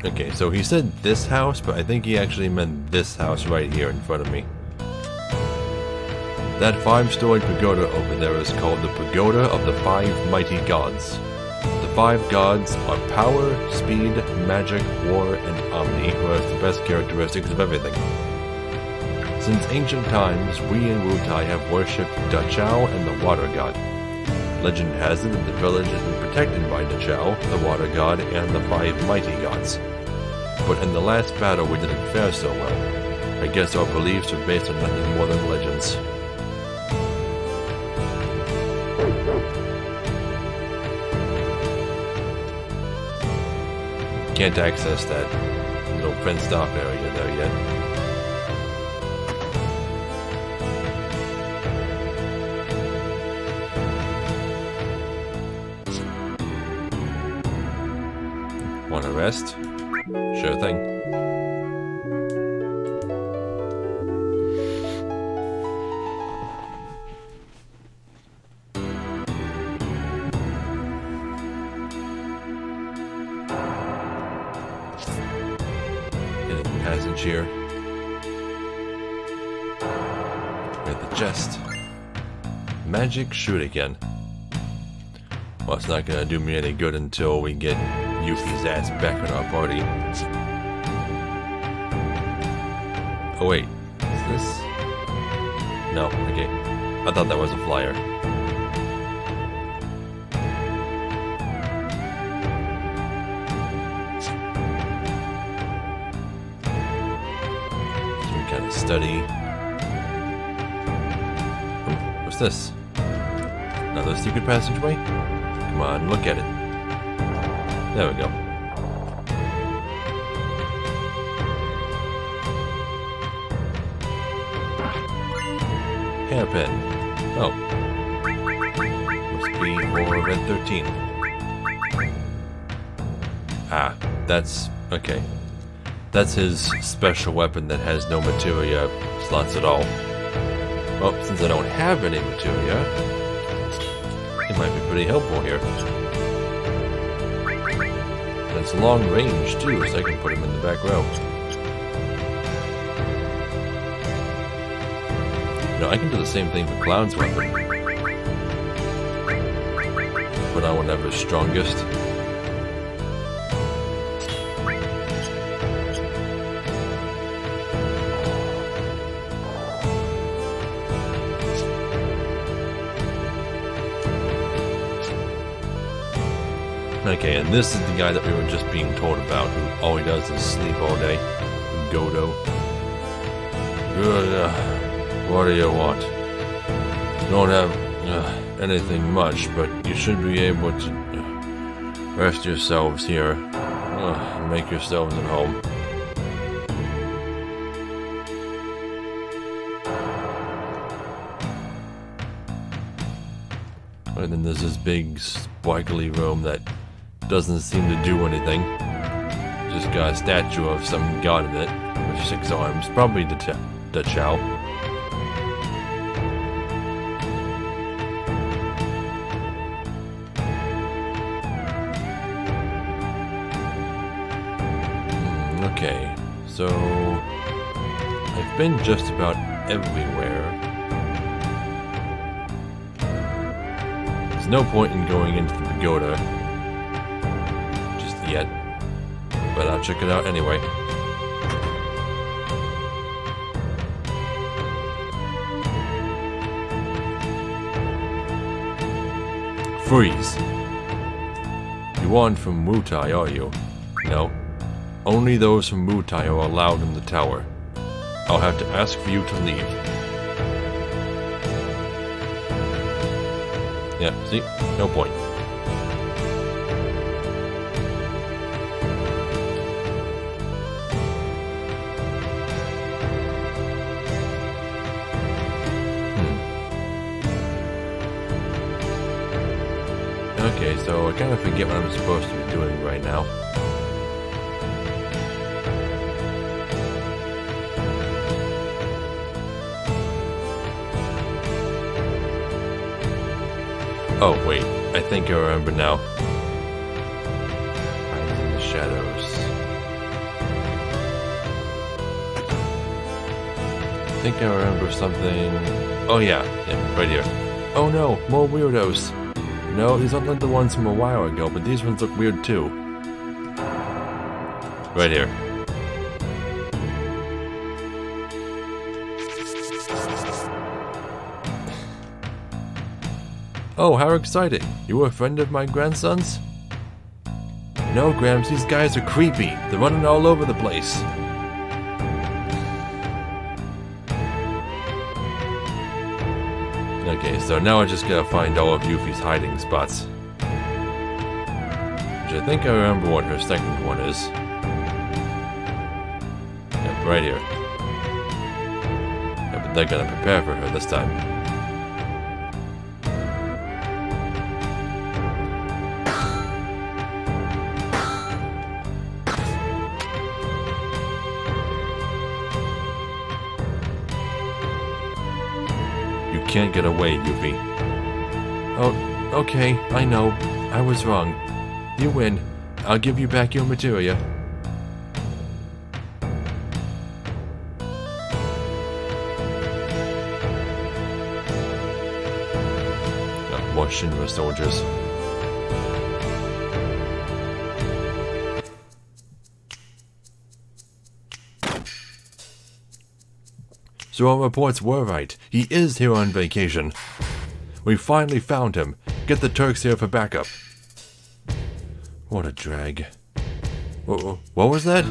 Okay, so he said this house, but I think he actually meant this house right here in front of me. That 5-story pagoda over there is called the Pagoda of the 5 Mighty Gods. The 5 gods are power, speed, magic, war, and omni, who has the best characteristics of everything. Since ancient times, we in Wutai have worshipped Dachao and the water god. Legend has it that the village has been protected by Dachao, the water god, and the 5 mighty gods. But in the last battle we didn't fare so well. I guess our beliefs are based on nothing more than legends. Can't access that little fenced off area there yet. Want to rest? Sure thing. passage here. With the chest. Magic shoot again. Well, it's not gonna do me any good until we get Yuffie's ass back in our party. Oh wait, is this? No, okay. I thought that was a flyer. Some kind of study. Oh, what's this? Another secret passageway? Come on, look at it. There we go. Hairpin. Oh. Must be for Red 13. Ah, that's... okay. That's his special weapon that has no materia slots at all. Well, since I don't have any materia, it might be pretty helpful here. And it's long range too, so I can put him in the back row. No, I can do the same thing for Cloud's weapon. Put on whatever's strongest. Okay, and this is the guy that we were just being told about, who all he does is sleep all day. Godo. What do you want? You don't have anything much, but you should be able to rest yourselves here. Make yourselves at home. And then there's this big sparkly room that doesn't seem to do anything. Just got a statue of some god in it with 6 arms, probably the Chow. Okay, so I've been just about everywhere. There's no point in going into the pagoda just yet, but I'll check it out anyway. Freeze! You aren't from Wutai, are you? No. Only those from Wutai are allowed in the tower. I'll have to ask for you to leave. Yeah, see? No point. Okay, so I kind of forget what I'm supposed to be doing right now. Oh, wait. I think I remember now. Hide in the shadows. I think I remember something... Oh, yeah. Yeah, right here. Oh, no. More weirdos. No, these aren't like the ones from a while ago, but these ones look weird, too. Right here. Oh, how exciting! You were a friend of my grandson's? No, Gramps, these guys are creepy. They're running all over the place. Okay, so now I just gotta find all of Yuffie's hiding spots. Which I think I remember what her second one is. Yep, right here. Yeah, but they're gonna prepare for her this time. Can't get away, Yuffie. Oh, okay, I know. I was wrong. You win. I'll give you back your materia. more Shinra soldiers. So our reports were right. He is here on vacation. We finally found him. Get the Turks here for backup. What a drag. What was that?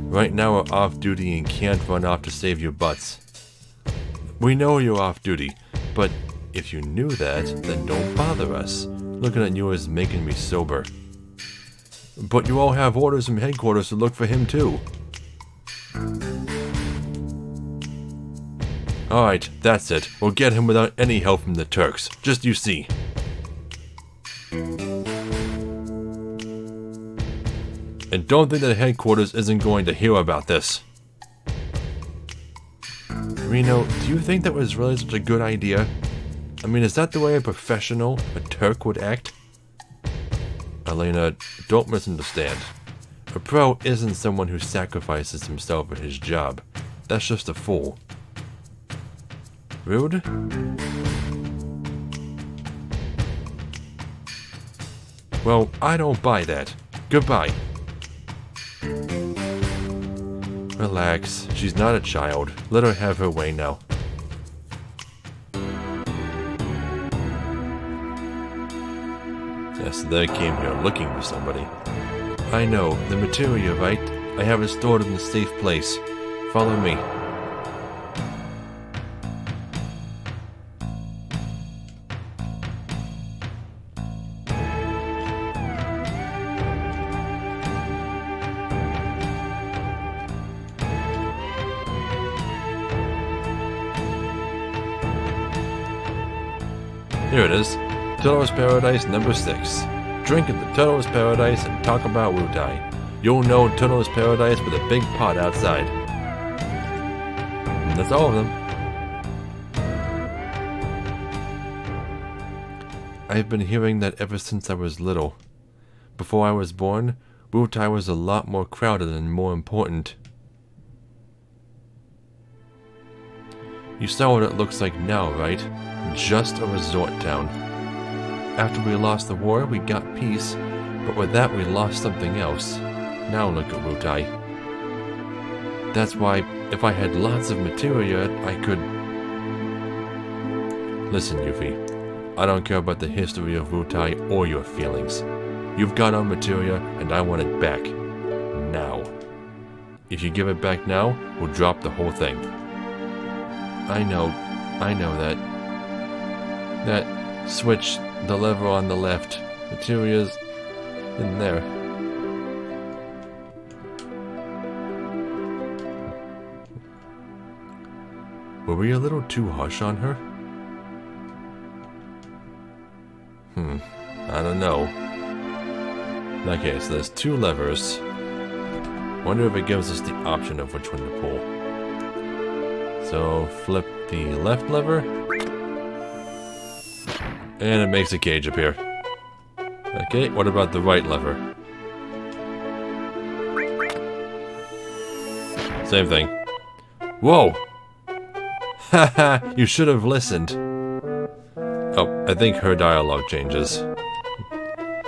Right now we're off duty and can't run off to save your butts. We know you're off duty, but if you knew that, then don't bother us. Looking at you is making me sober. But you all have orders from headquarters to look for him too. Alright, that's it. We'll get him without any help from the Turks. Just you see. And don't think that headquarters isn't going to hear about this. Reno, do you think that was really such a good idea? I mean, is that the way a professional, a Turk, would act? Elena, don't misunderstand. A pro isn't someone who sacrifices himself for his job. That's just a fool. Rude? Well, I don't buy that. Goodbye. Relax. She's not a child. Let her have her way now. Yes, they came here looking for somebody. I know. The materia, right? I have it stored in a safe place. Follow me. Here it is. Turtle's Paradise number 6. Drink at the Turtle's Paradise and talk about Wutai. You'll know Turtle's Paradise with a big pot outside. And that's all of them. I've been hearing that ever since I was little. Before I was born, Wutai was a lot more crowded and more important. You saw what it looks like now, right? Just a resort town. After we lost the war, we got peace, but with that we lost something else. Now look at Wutai. That's why, if I had lots of materia, I could... Listen, Yuffie. I don't care about the history of Wutai or your feelings. You've got our materia, and I want it back. Now. If you give it back now, we'll drop the whole thing. I know that. That switch, the lever on the left. Materia's in there. Were we a little too harsh on her? I don't know. Okay, so there's 2 levers. Wonder if it gives us the option of which one to pull. So, flip the left lever. And it makes a cage appear. Okay, what about the right lever? Same thing. Whoa! Haha, you should have listened. Oh, I think her dialogue changes.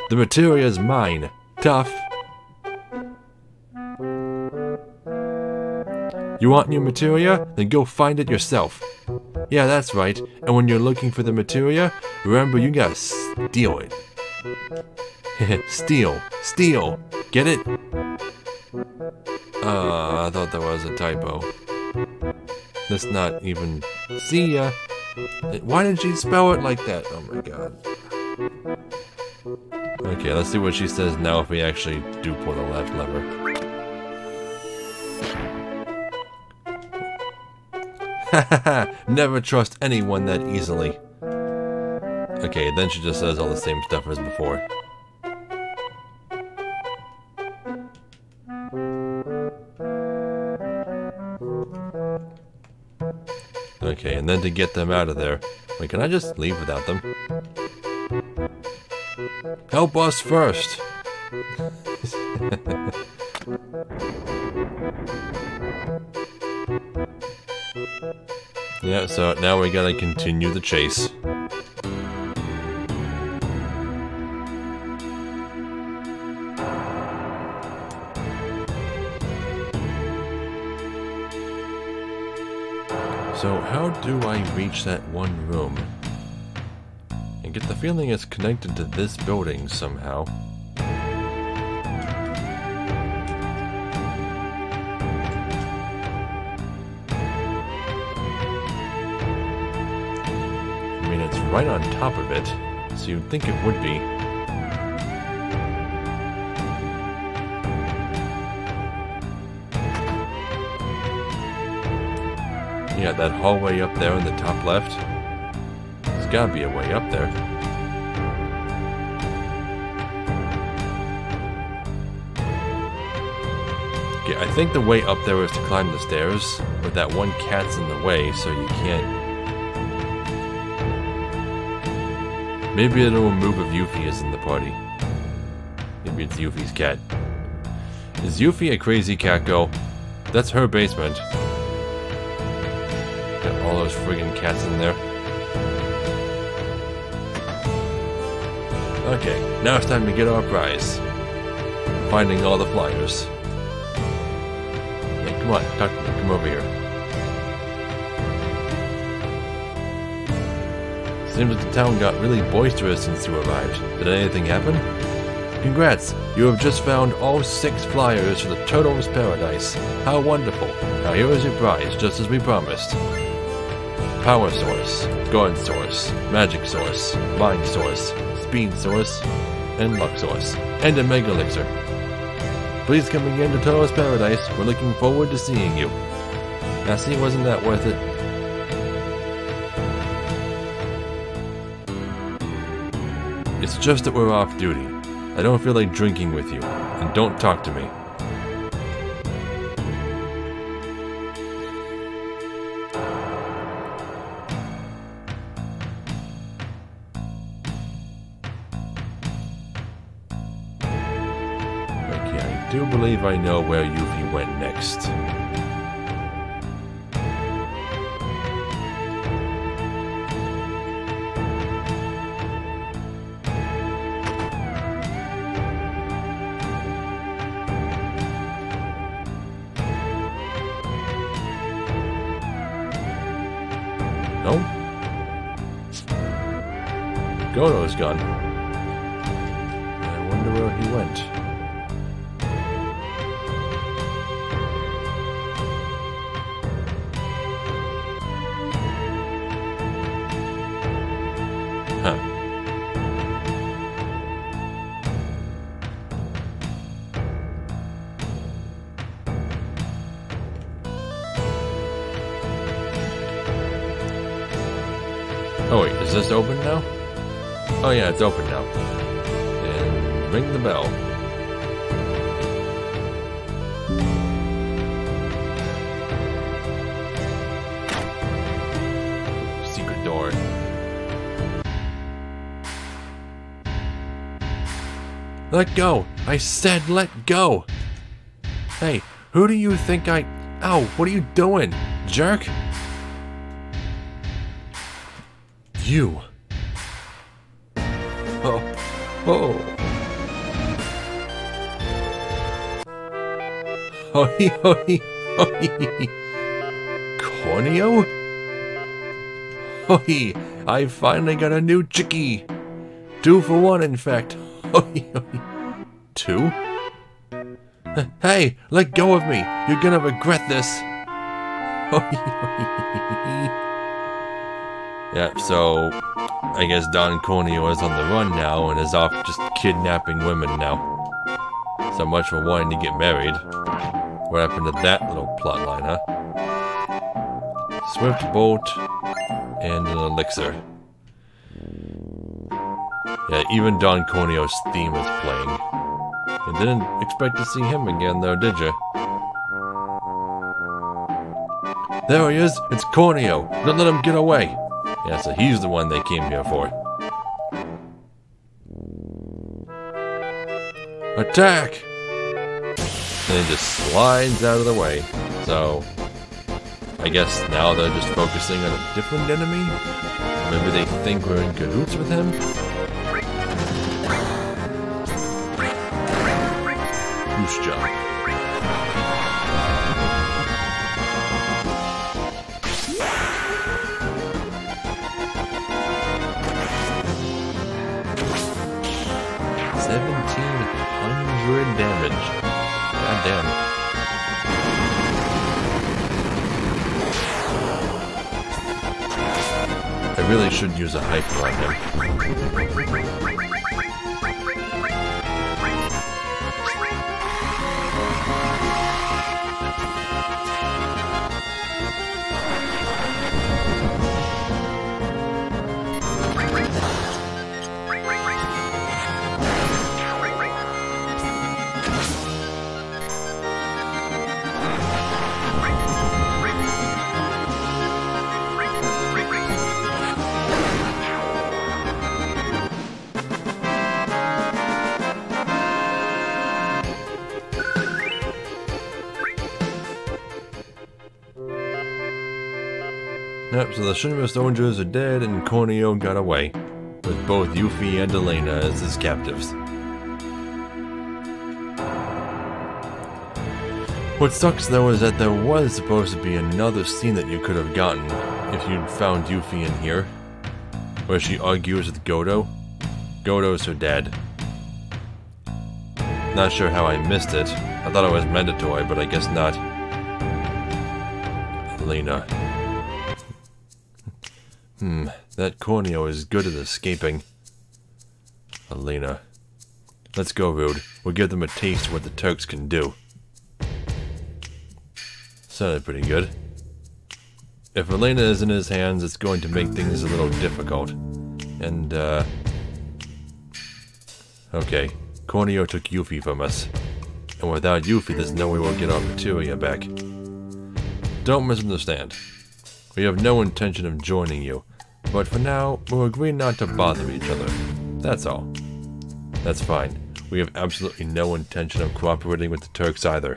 The materia is mine. Tough. You want new materia? Then go find it yourself. Yeah, that's right. And when you're looking for the materia, remember you gotta steal it. Steal. Steal. Get it? I thought that was a typo. That's not even... See ya. Why did she spell it like that? Oh my god. Okay, let's see what she says now if we actually do pull the left lever. Hahaha, never trust anyone that easily. Okay, then she just says all the same stuff as before. Okay, and then to get them out of there. Wait, can I just leave without them? Help us first! Yeah, so now we gotta continue the chase. So how do I reach that one room? I get the feeling it's connected to this building somehow. I mean, it's right on top of it, so you'd think it would be. Yeah, that hallway up there in the top left. There's gotta be a way up there. Okay, I think the way up there is to climb the stairs, but that one cat's in the way, so you can't... Maybe it'll remove if Yuffie is in the party. Maybe it's Yuffie's cat. Is Yuffie a crazy cat girl? That's her basement. Got all those friggin' cats in there. Okay, now it's time to get our prize. Finding all the flyers. Yeah, come on, talk to me. Come over here. Seems that the town got really boisterous since you arrived. Did anything happen? Congrats! You have just found all 6 flyers for the Turtle's Paradise. How wonderful! Now here is your prize, just as we promised. Power Source, Guard Source, Magic Source, Mind Source, Speed Source, and Luck Source, and a Mega Elixir. Please come again to Turtle's Paradise. We're looking forward to seeing you. Now see, wasn't that worth it? It's just that we're off duty. I don't feel like drinking with you, and don't talk to me. Okay, I do believe I know where Yuffie went next. No? Goto's gone. I wonder where he went. Huh. Oh wait, is this open now? Oh yeah, it's open now. And ring the bell. Secret door. Let go! I said let go! Hey, who do you think I... Ow, what are you doing, jerk? You. Oh. Oh. Hoi, hoi, hoi. Corneo? Hoi, I finally got a new chickie. 2 for 1, in fact. Hoi, hoi. 2? Hey, let go of me. You're gonna regret this. Hoi, hoi. Yeah, so I guess Don Corneo is on the run now and is off just kidnapping women now. So much for wanting to get married. What happened to that little plotline, huh? Swift Bolt and an elixir. Yeah, even Don Corneo's theme is playing. You didn't expect to see him again though, did you? There he is! It's Corneo! Don't let him get away! Yeah, so he's the one they came here for. Attack! And he just slides out of the way. So, I guess now they're just focusing on a different enemy? Maybe they think we're in cahoots with him? Goose jump. damage. God damn. I really should use a hyper on him. Yep, so the Shinra soldiers are dead and Corneo got away, with both Yuffie and Elena as his captives. What sucks though is that there was supposed to be another scene that you could have gotten if you'd found Yuffie in here, where she argues with Godo. Godo's her dad. Not sure how I missed it. I thought it was mandatory, but I guess not. Elena. That Corneo is good at escaping. Elena. Let's go, Rude. We'll give them a taste of what the Turks can do. Sounded pretty good. If Elena is in his hands, it's going to make things a little difficult. And, okay. Corneo took Yuffie from us. And without Yuffie, there's no way we'll get our Materia back. Don't misunderstand. We have no intention of joining you, but for now, we'll agree not to bother each other. That's all. That's fine. We have absolutely no intention of cooperating with the Turks either.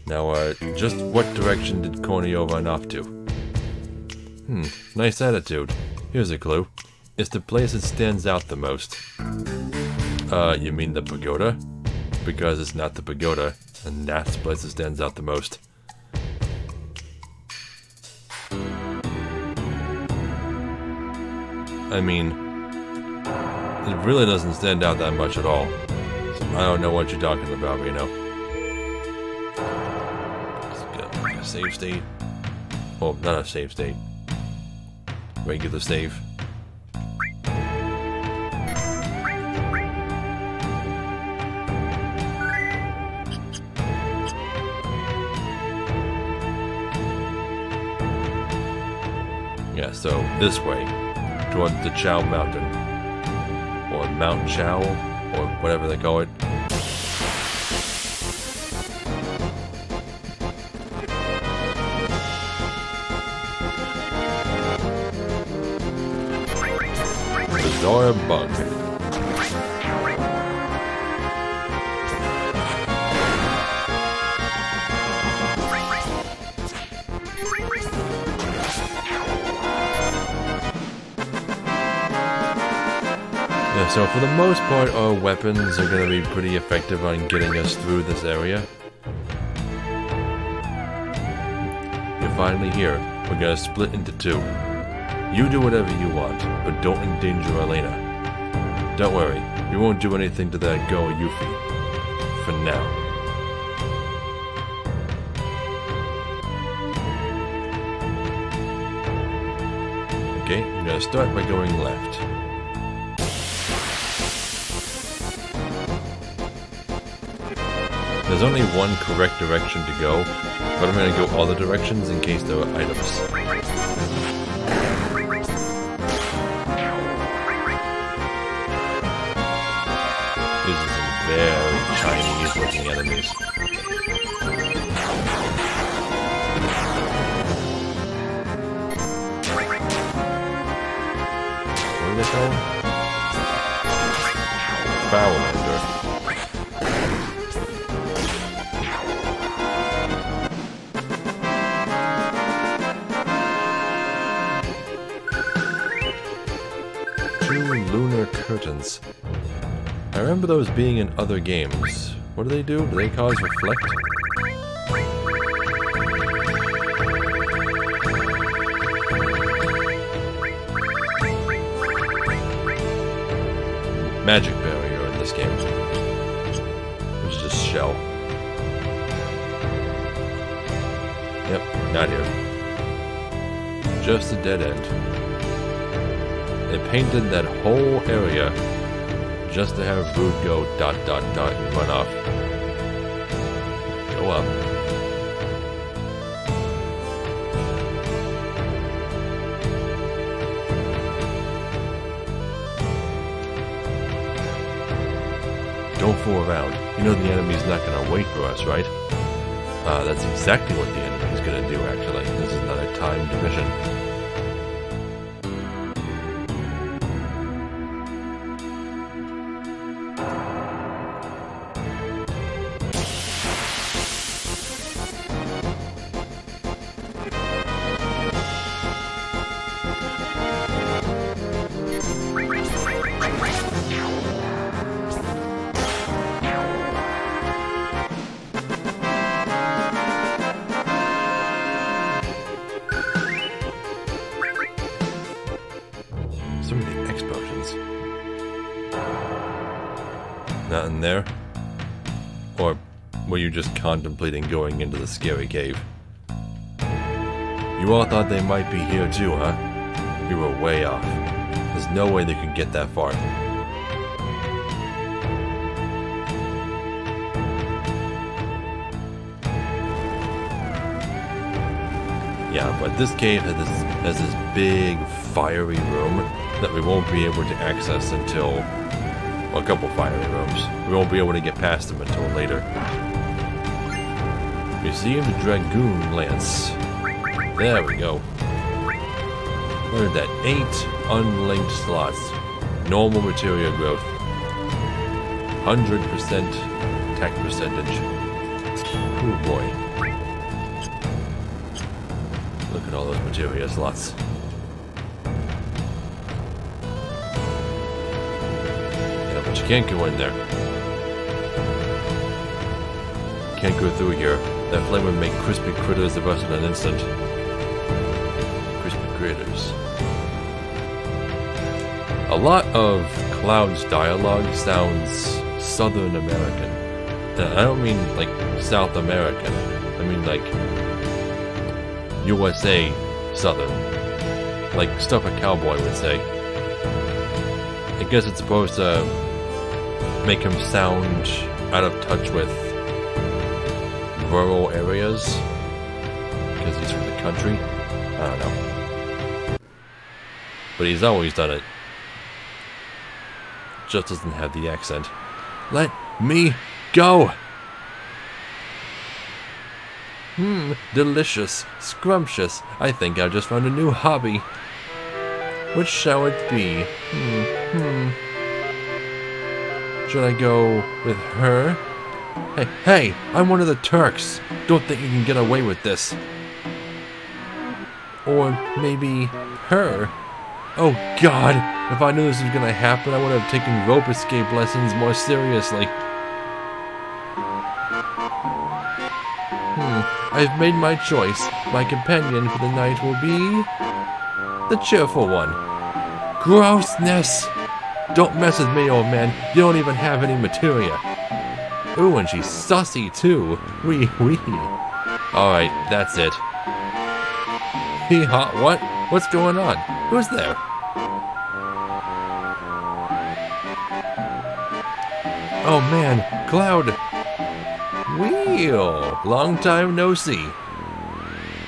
Now, just what direction did Corneo run off to? Nice attitude. Here's a clue. It's the place that stands out the most. You mean the pagoda? Because it's not the pagoda, and that's the place that stands out the most. I mean, it really doesn't stand out that much at all. So I don't know what you're talking about, Reno. Let's get a save state. Oh, not a save state. Regular save. Yeah, so this way. Towards the Chow Mountain, or Mount Chow, or whatever they call it. Bizarre bug. So for the most part, our weapons are going to be pretty effective on getting us through this area. You're finally here. We're going to split into two. You do whatever you want, but don't endanger Elena. Don't worry, we won't do anything to that girl Yuffie. For now. Okay, I'm going to start by going left. There's only one correct direction to go, but I'm going to go all the directions in case there are items. These are some very Chinese looking enemies. What are they called? Foulander. Lunar curtains. I remember those being in other games. What do? Do they cause reflect? Magic barrier in this game. shell. Yep, not here. Just a dead end. They painted that whole area just to have Brood go ... and run off. Go up. Don't fool around. You know the enemy's not gonna wait for us, right? That's exactly what the enemy's gonna do, actually. This is not a timed mission. So many explosions. Nothing there? Or were you just contemplating going into the scary cave? You all thought they might be here too, huh? You were way off. There's no way they could get that far. Yeah, but this cave has this big fiery room that we won't be able to access until, well, a couple fiery rooms. We won't be able to get past them until later. Museum Dragoon Lance. There we go. What is that? 8 unlinked slots. Normal materia growth. 100% attack percentage. Oh boy. Look at all those materia slots. Yeah, but you can't go in there. Can't go through here. That flame would make crispy critters of us in an instant. Crispy critters. A lot of Cloud's dialogue sounds Southern American. And I don't mean like South American. I mean like USA Southern. Like stuff a cowboy would say. I guess it's supposed to make him sound out of touch with rural areas because he's from the country. I don't know. But he's always done it. Just doesn't have the accent. Let me go! Delicious, scrumptious. I think I've just found a new hobby. Which shall it be? Should I go with her? Hey, I'm one of the Turks. Don't think you can get away with this. Or maybe her. Oh God, if I knew this was gonna happen, I would have taken rope escape lessons more seriously. I've made my choice. My companion for the night will be the cheerful one. Grossness! Don't mess with me, old man. You don't even have any materia. Ooh, and she's sussy too. Wee wee. Alright, that's it. Hee-haw, what? What's going on? Who's there? Oh man, Cloud! Wheel! Long time no see.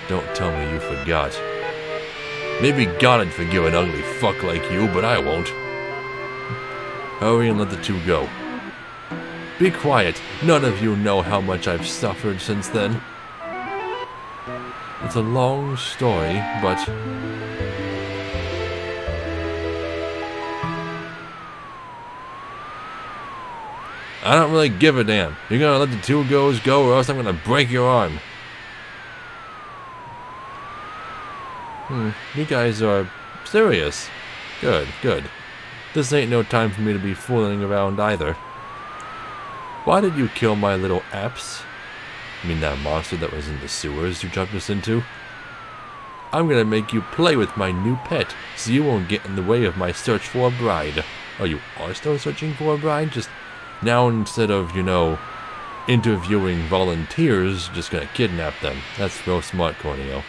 Don't tell me you forgot. Maybe God'd forgive an ugly fuck like you, but I won't. Hurry and let the two go. Be quiet. None of you know how much I've suffered since then. It's a long story, but I don't really give a damn. You're gonna let the two goes go or else I'm gonna break your arm. You guys are serious. Good, good. This ain't no time for me to be fooling around either. Why did you kill my little apps? You mean that monster that was in the sewers you jumped us into? I'm gonna make you play with my new pet, so you won't get in the way of my search for a bride. Oh, you are still searching for a bride? Just now instead of, you know, interviewing volunteers, just gonna kidnap them. That's real smart, Corneo.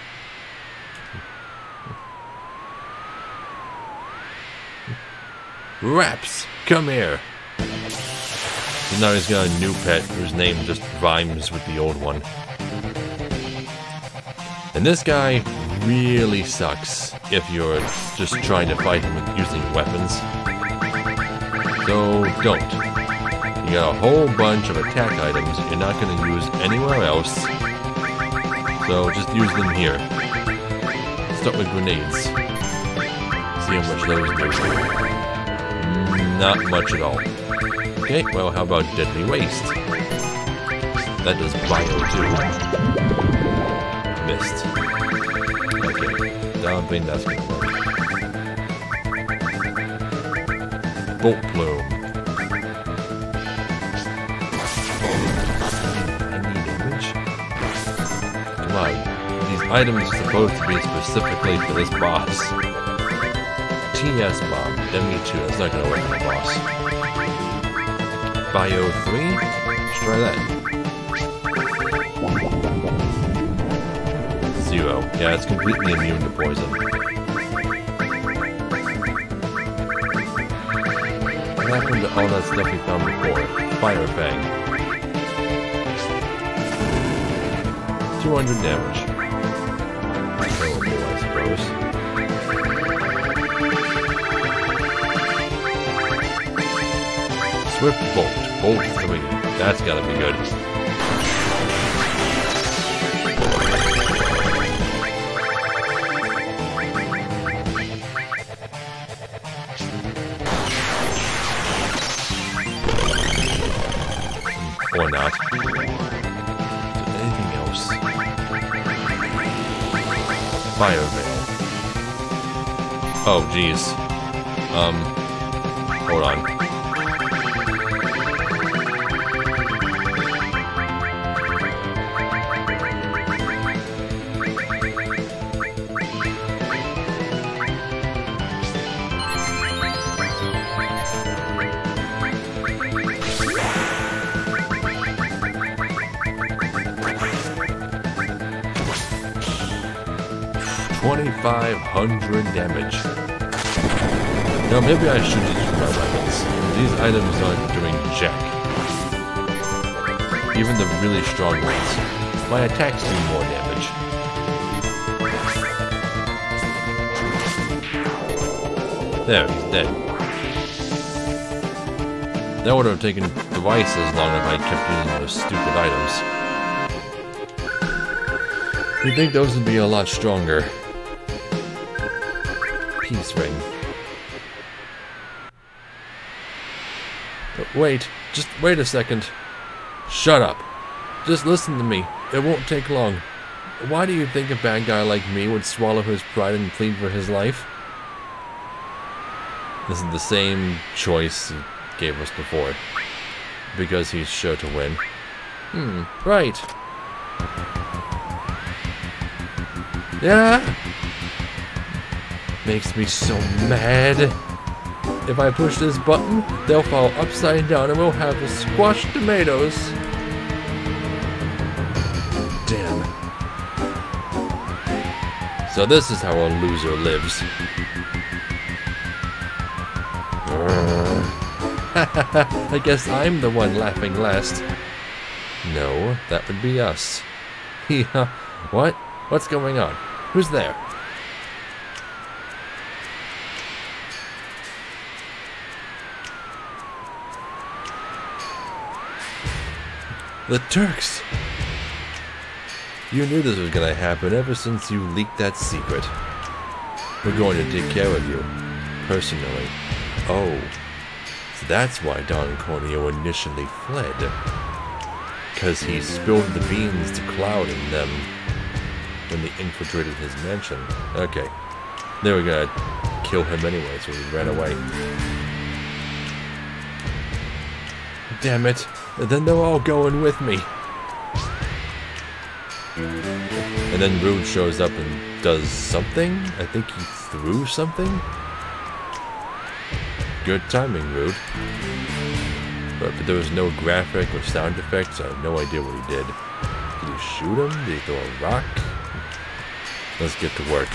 Raps, come here. So now he's got a new pet whose name just rhymes with the old one. And this guy really sucks if you're just trying to fight him with using weapons. So don't. You got a whole bunch of attack items you're not going to use anywhere else. So just use them here. Start with grenades. See how much those do. Not much at all. Okay, well, how about Deadly Waste? That does bio too. Missed. Okay, don't think that's gonna work. Bolt Plume. I need damage. Come on, these items are supposed to be specifically for this boss. TS Bomb, Demi 2, that's not gonna work on the boss. Bio 3, let's try that. 0, yeah, it's completely immune to poison. What happened to all that stuff we found before? Fire Fang. 200 damage. Terrible, I suppose. Swift Bolt. Bolt 3. That's gotta be good. Or not. Anything else? Fire Veil. Oh, jeez. Hold on. $2,500 damage. Now maybe I should use my weapons. These items aren't doing jack. Even the really strong ones. My attacks do more damage. There, he's dead. That would have taken twice as long if I kept using those stupid items. You'd think those would be a lot stronger. Peace Ring. But wait, just wait a second. Shut up. Just listen to me. It won't take long. Why do you think a bad guy like me would swallow his pride and plead for his life? This is the same choice he gave us before. Because he's sure to win. Right. Yeah? Makes me so mad. If I push this button, they'll fall upside down and we'll have squashed tomatoes. Damn. So this is how a loser lives. I guess I'm the one laughing last. No, that would be us. Yeah. What? What's going on? Who's there? The Turks! You knew this was gonna happen ever since you leaked that secret. We're going to take care of you. Personally. Oh. So that's why Don Corneo initially fled. Because he spilled the beans to Cloud and them when they infiltrated his mansion. Okay. They were gonna kill him anyway, so he ran away. Damn it. And then they're all going with me. And then Rude shows up and does something? I think he threw something? Good timing, Rude. But there was no graphic or sound effects, so I have no idea what he did. Did he shoot him? Did he throw a rock? Let's get to work.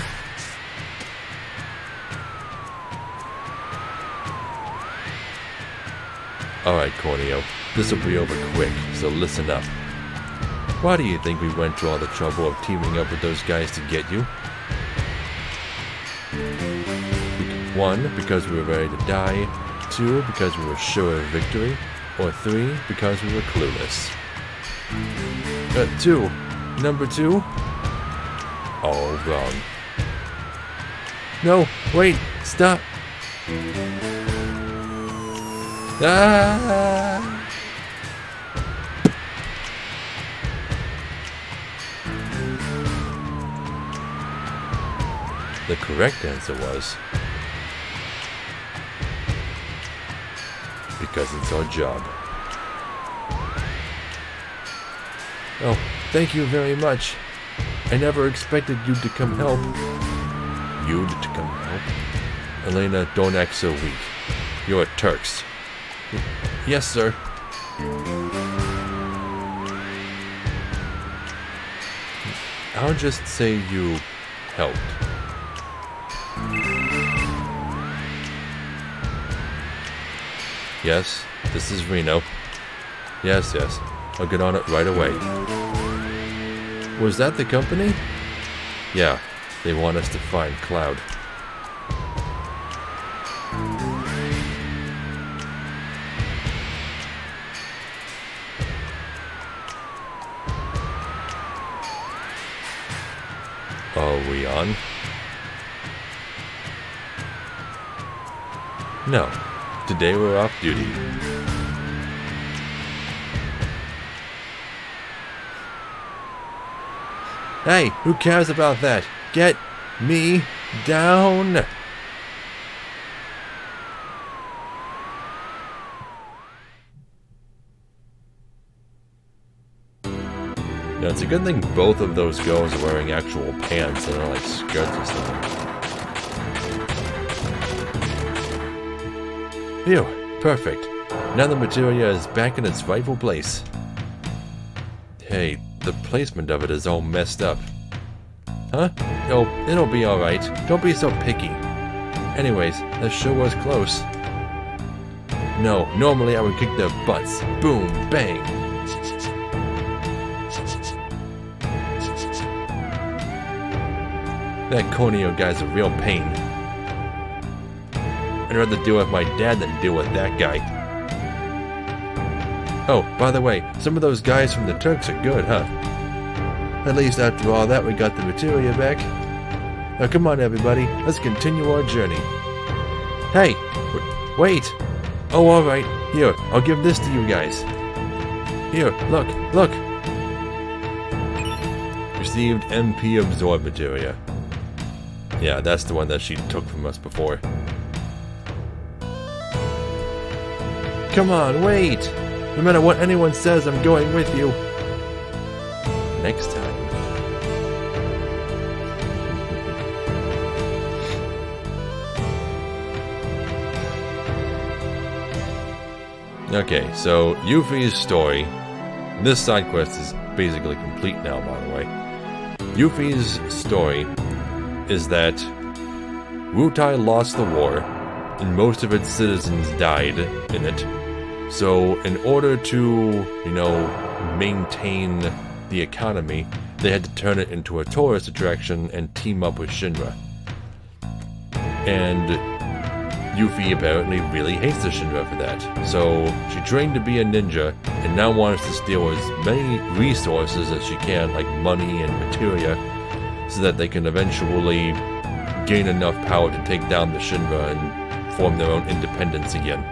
Alright, Corneo, this will be over quick, so listen up. Why do you think we went to all the trouble of teaming up with those guys to get you? 1, because we were ready to die. 2, because we were sure of victory. Or 3, because we were clueless. 2. Number 2? All wrong. No, wait, stop. Ah! The correct answer was, because it's our job. Oh, thank you very much. I never expected you to come help. You to come help? Elena, don't act so weak. You're Turks. Yes, sir. I'll just say you helped. Yes, this is Reno. Yes, yes. I'll get on it right away. Was that the company? Yeah, they want us to find Cloud. Are we on? No. Today we're off duty. Hey, who cares about that? Get me down! Now, it's a good thing both of those girls are wearing actual pants and not like skirts or something. Phew, perfect. Now the Materia is back in its rightful place. Hey, the placement of it is all messed up. Huh? Oh, it'll be alright. Don't be so picky. Anyways, that sure was close. No, normally I would kick their butts. Boom, bang. That Corneo guy's a real pain. I'd rather deal with my dad than deal with that guy. Oh, by the way, some of those guys from the Turks are good, huh? At least after all that, we got the Materia back. Now come on, everybody, let's continue our journey. Hey, wait! Oh, alright, here, I'll give this to you guys. Here, look, look! Received MP Absorb Materia. Yeah, that's the one that she took from us before. Come on, wait! No matter what anyone says, I'm going with you. Next time. Okay, so Yuffie's story. This side quest is basically complete now, by the way. Yuffie's story is that Wutai lost the war, and most of its citizens died in it. So in order to, you know, maintain the economy, they had to turn it into a tourist attraction and team up with Shinra. And Yuffie apparently really hates the Shinra for that. So she trained to be a ninja and now wants to steal as many resources as she can, like money and materia, so that they can eventually gain enough power to take down the Shinra and form their own independence again.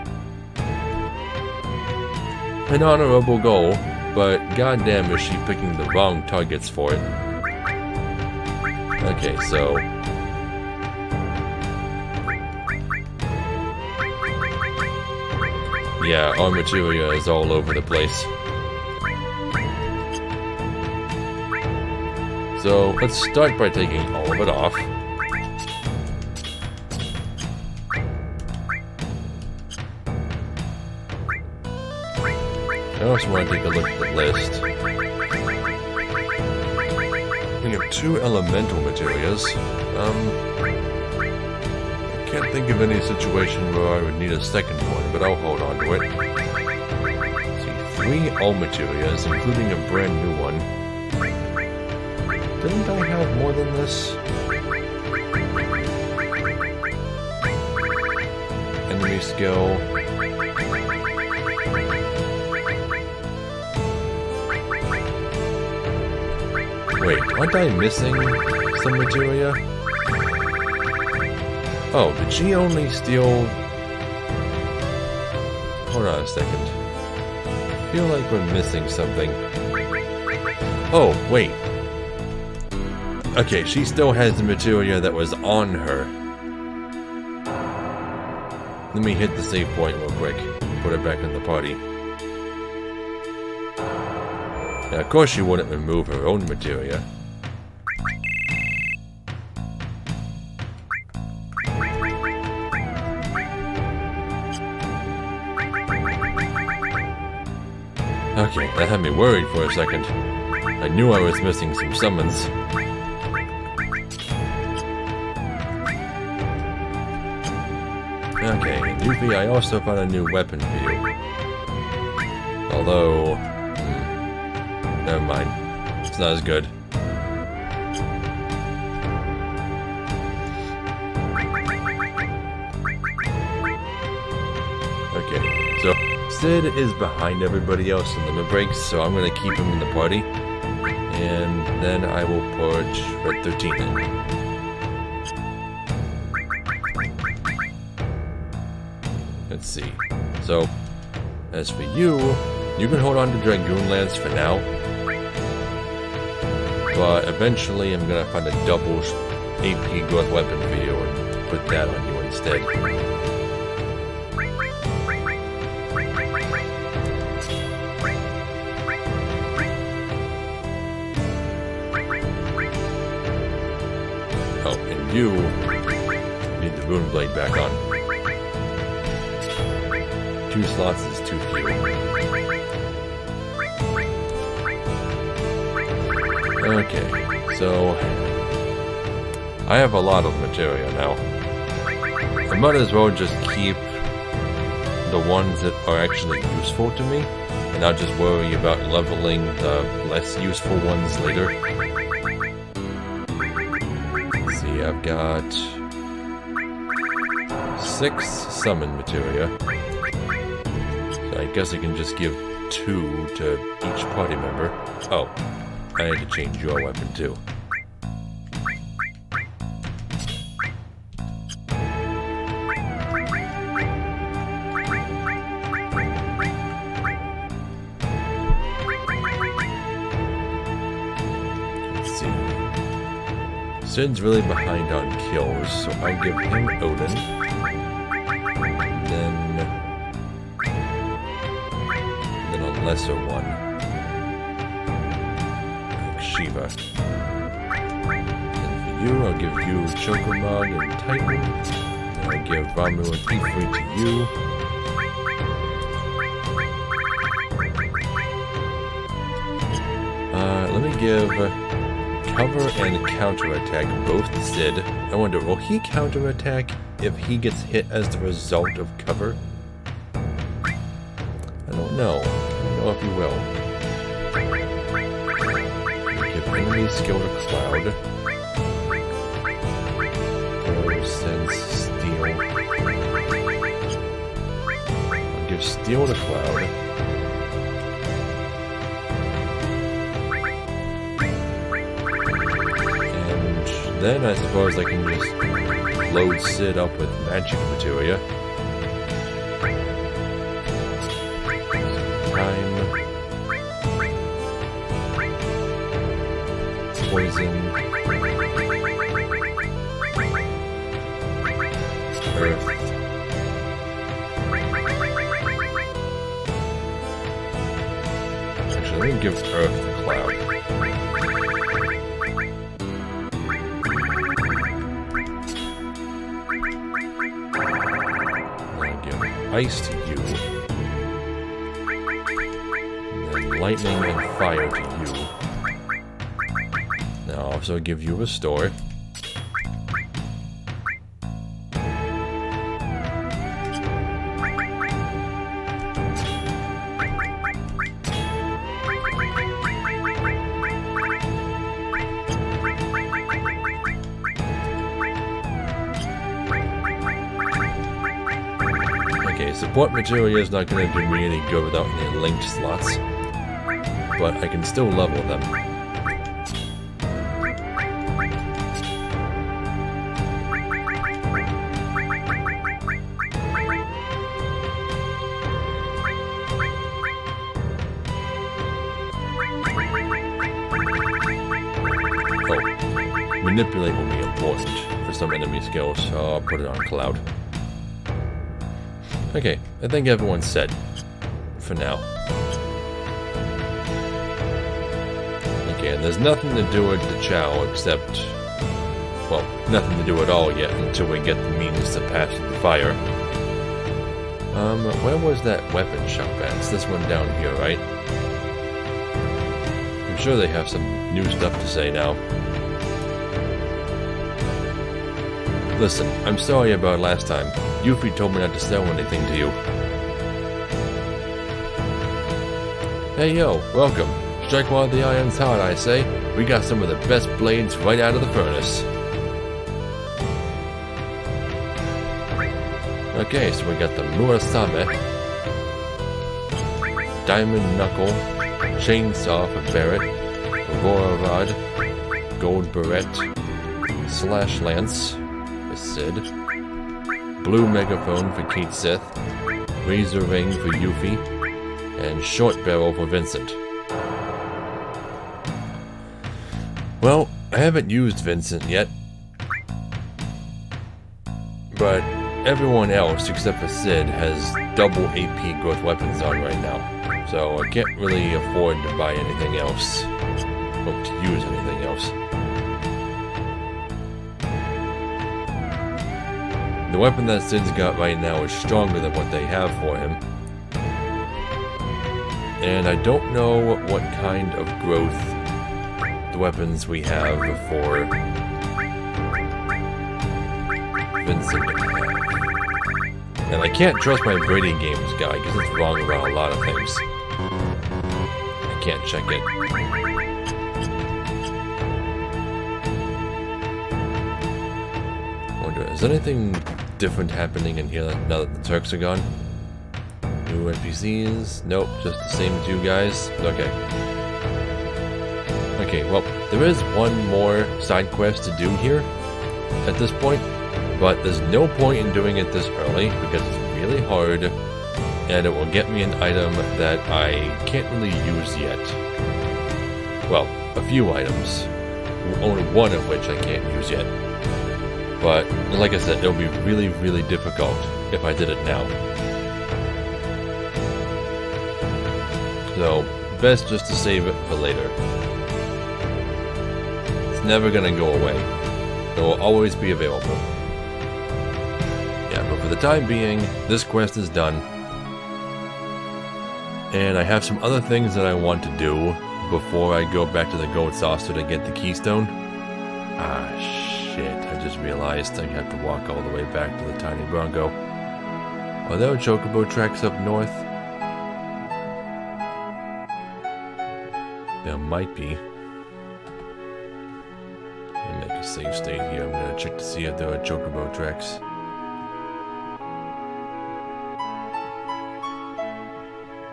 An honorable goal, but goddamn is she picking the wrong targets for it. Okay, so... yeah, our materia is all over the place. So, let's start by taking all of it off. also want to take a look at the list. We have 2 elemental materias. I can't think of any situation where I would need a second one, but I'll hold on to it. Let's see, 3 all materias, including a brand new one. Didn't I have more than this? Enemy skill. Wait, aren't I missing some materia? Oh, did she only steal... Hold on a second. I feel like we're missing something. Oh, wait. Okay, she still has the materia that was on her. Let me hit the save point real quick. Put her back in the party. Now, of course she wouldn't remove her own materia. Okay, that had me worried for a second. I knew I was missing some summons. Okay, in Yuffie I also found a new weapon for you. Although... never mind. It's not as good. Okay, so Sid is behind everybody else in limit breaks, so I'm gonna keep him in the party. And then I will put Red 13 in. Let's see. So, as for you, you can hold on to Dragoon Lance for now. But eventually I'm gonna find a double AP growth weapon for you and put that on you instead. Oh, and you need the Rune Blade back on. 2 slots is too few. Okay, so I have a lot of materia now. I might as well just keep the ones that are actually useful to me, and I'll just worry about leveling the less useful ones later. Let's see, I've got 6 summon materia. I guess I can just give 2 to each party member. Oh, I had to change your weapon too. Let's see. Sid's really behind on kills, so I'll give him Odin. Then a lesser one, like Shiva. And for you, I'll give you Chokomog and Titan. And I'll give Ramu and Ifrit to you. Let me give cover and counterattack both to Sid. I wonder, will he counterattack if he gets hit as the result of cover? I don't know. I don't know if you will. Give enemy skill to Cloud. Or sense Steel. I'll give Steel to Cloud. And then I suppose I can just load Sid up with magic materia. Poison, Earth, actually let me give Earth to Cloud. I'll give Ice to you. lightning and fire to you. Now I'll also give you a restore. Okay, support materia is not going to do me any good without any linked slots, but I can still level them. Oh, manipulate will be important for some enemy skills, so I'll put it on Cloud. Okay, I think everyone's set for now. Okay, and there's nothing to do with the Chow except, well, nothing to do at all yet until we get the means to pass the fire. Where was that weapon shop at? It's this one down here, right? I'm sure they have some new stuff to say now. Listen, I'm sorry about last time. Yuffie told me not to sell anything to you. Hey yo, welcome. Strike while the iron's hot, I say. We got some of the best blades right out of the furnace. Okay, so we got the Murasame, Diamond Knuckle, Chainsaw for Barret, Aurora Rod, Gold Barrette, Slash Lance for Sid, Blue Megaphone for Kate Sith, Razor Ring for Yuffie, and Short Barrel for Vincent. Well, I haven't used Vincent yet, but everyone else except for Sid has double AP growth weapons on right now, so I can't really afford to buy anything else, or to use anything else. The weapon that Sid's got right now is stronger than what they have for him. And I don't know what kind of growth the weapons we have for Vincent can have. And I can't trust my Brady Games guy because it's wrong about a lot of things. I can't check it. I wonder, is anything different happening in here now that the Turks are gone? New NPCs? Nope, just the same two guys. Okay. Okay, well, there is one more side quest to do here at this point, but there's no point in doing it this early because it's really hard and it will get me an item that I can't really use yet. Well, a few items, only one of which I can't use yet. But, like I said, it'll be really, really difficult if I did it now. So, best just to save it for later. It's never gonna go away. It will always be available. Yeah, but for the time being, this quest is done. And I have some other things that I want to do before I go back to the Gold Saucer to get the Keystone. Ah, shit. I just realized I have to walk all the way back to the Tiny Bronco. Are there chocobo tracks up north? There might be. Let me make a save state here. I'm gonna check to see if there are chocobo tracks.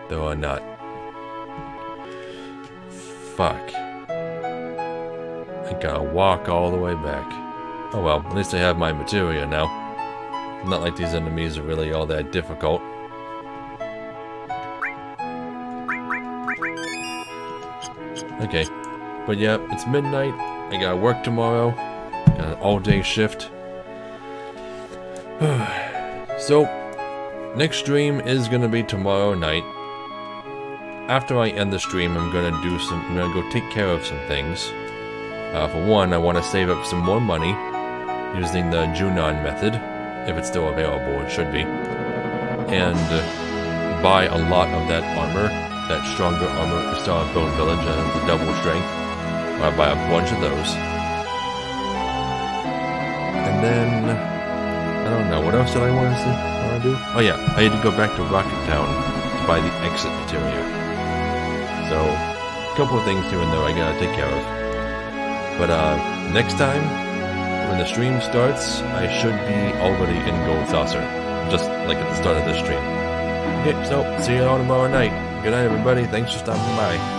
There are not. Fuck. I gotta walk all the way back. Oh well, at least I have my materia now. Not like these enemies are really all that difficult. Okay, but yeah, it's midnight. I gotta work tomorrow. Got an all-day shift. So, next stream is gonna be tomorrow night. After I end the stream, I'm gonna go take care of some things. For one, I want to save up some more money using the Junon method, if it's still available, it should be, and buy a lot of that armor that stronger armor we saw in Bone Village and the double strength. I'll buy a bunch of those. And then, I don't know, what else did I want to do? Oh yeah, I had to go back to Rocket Town to buy the exit materia. So, a couple of things here and there I gotta take care of. But next time, when the stream starts, I should be already in Gold Saucer. Just like at the start of this stream. Okay, so, see you all tomorrow night. Good night, everybody. Thanks for stopping by.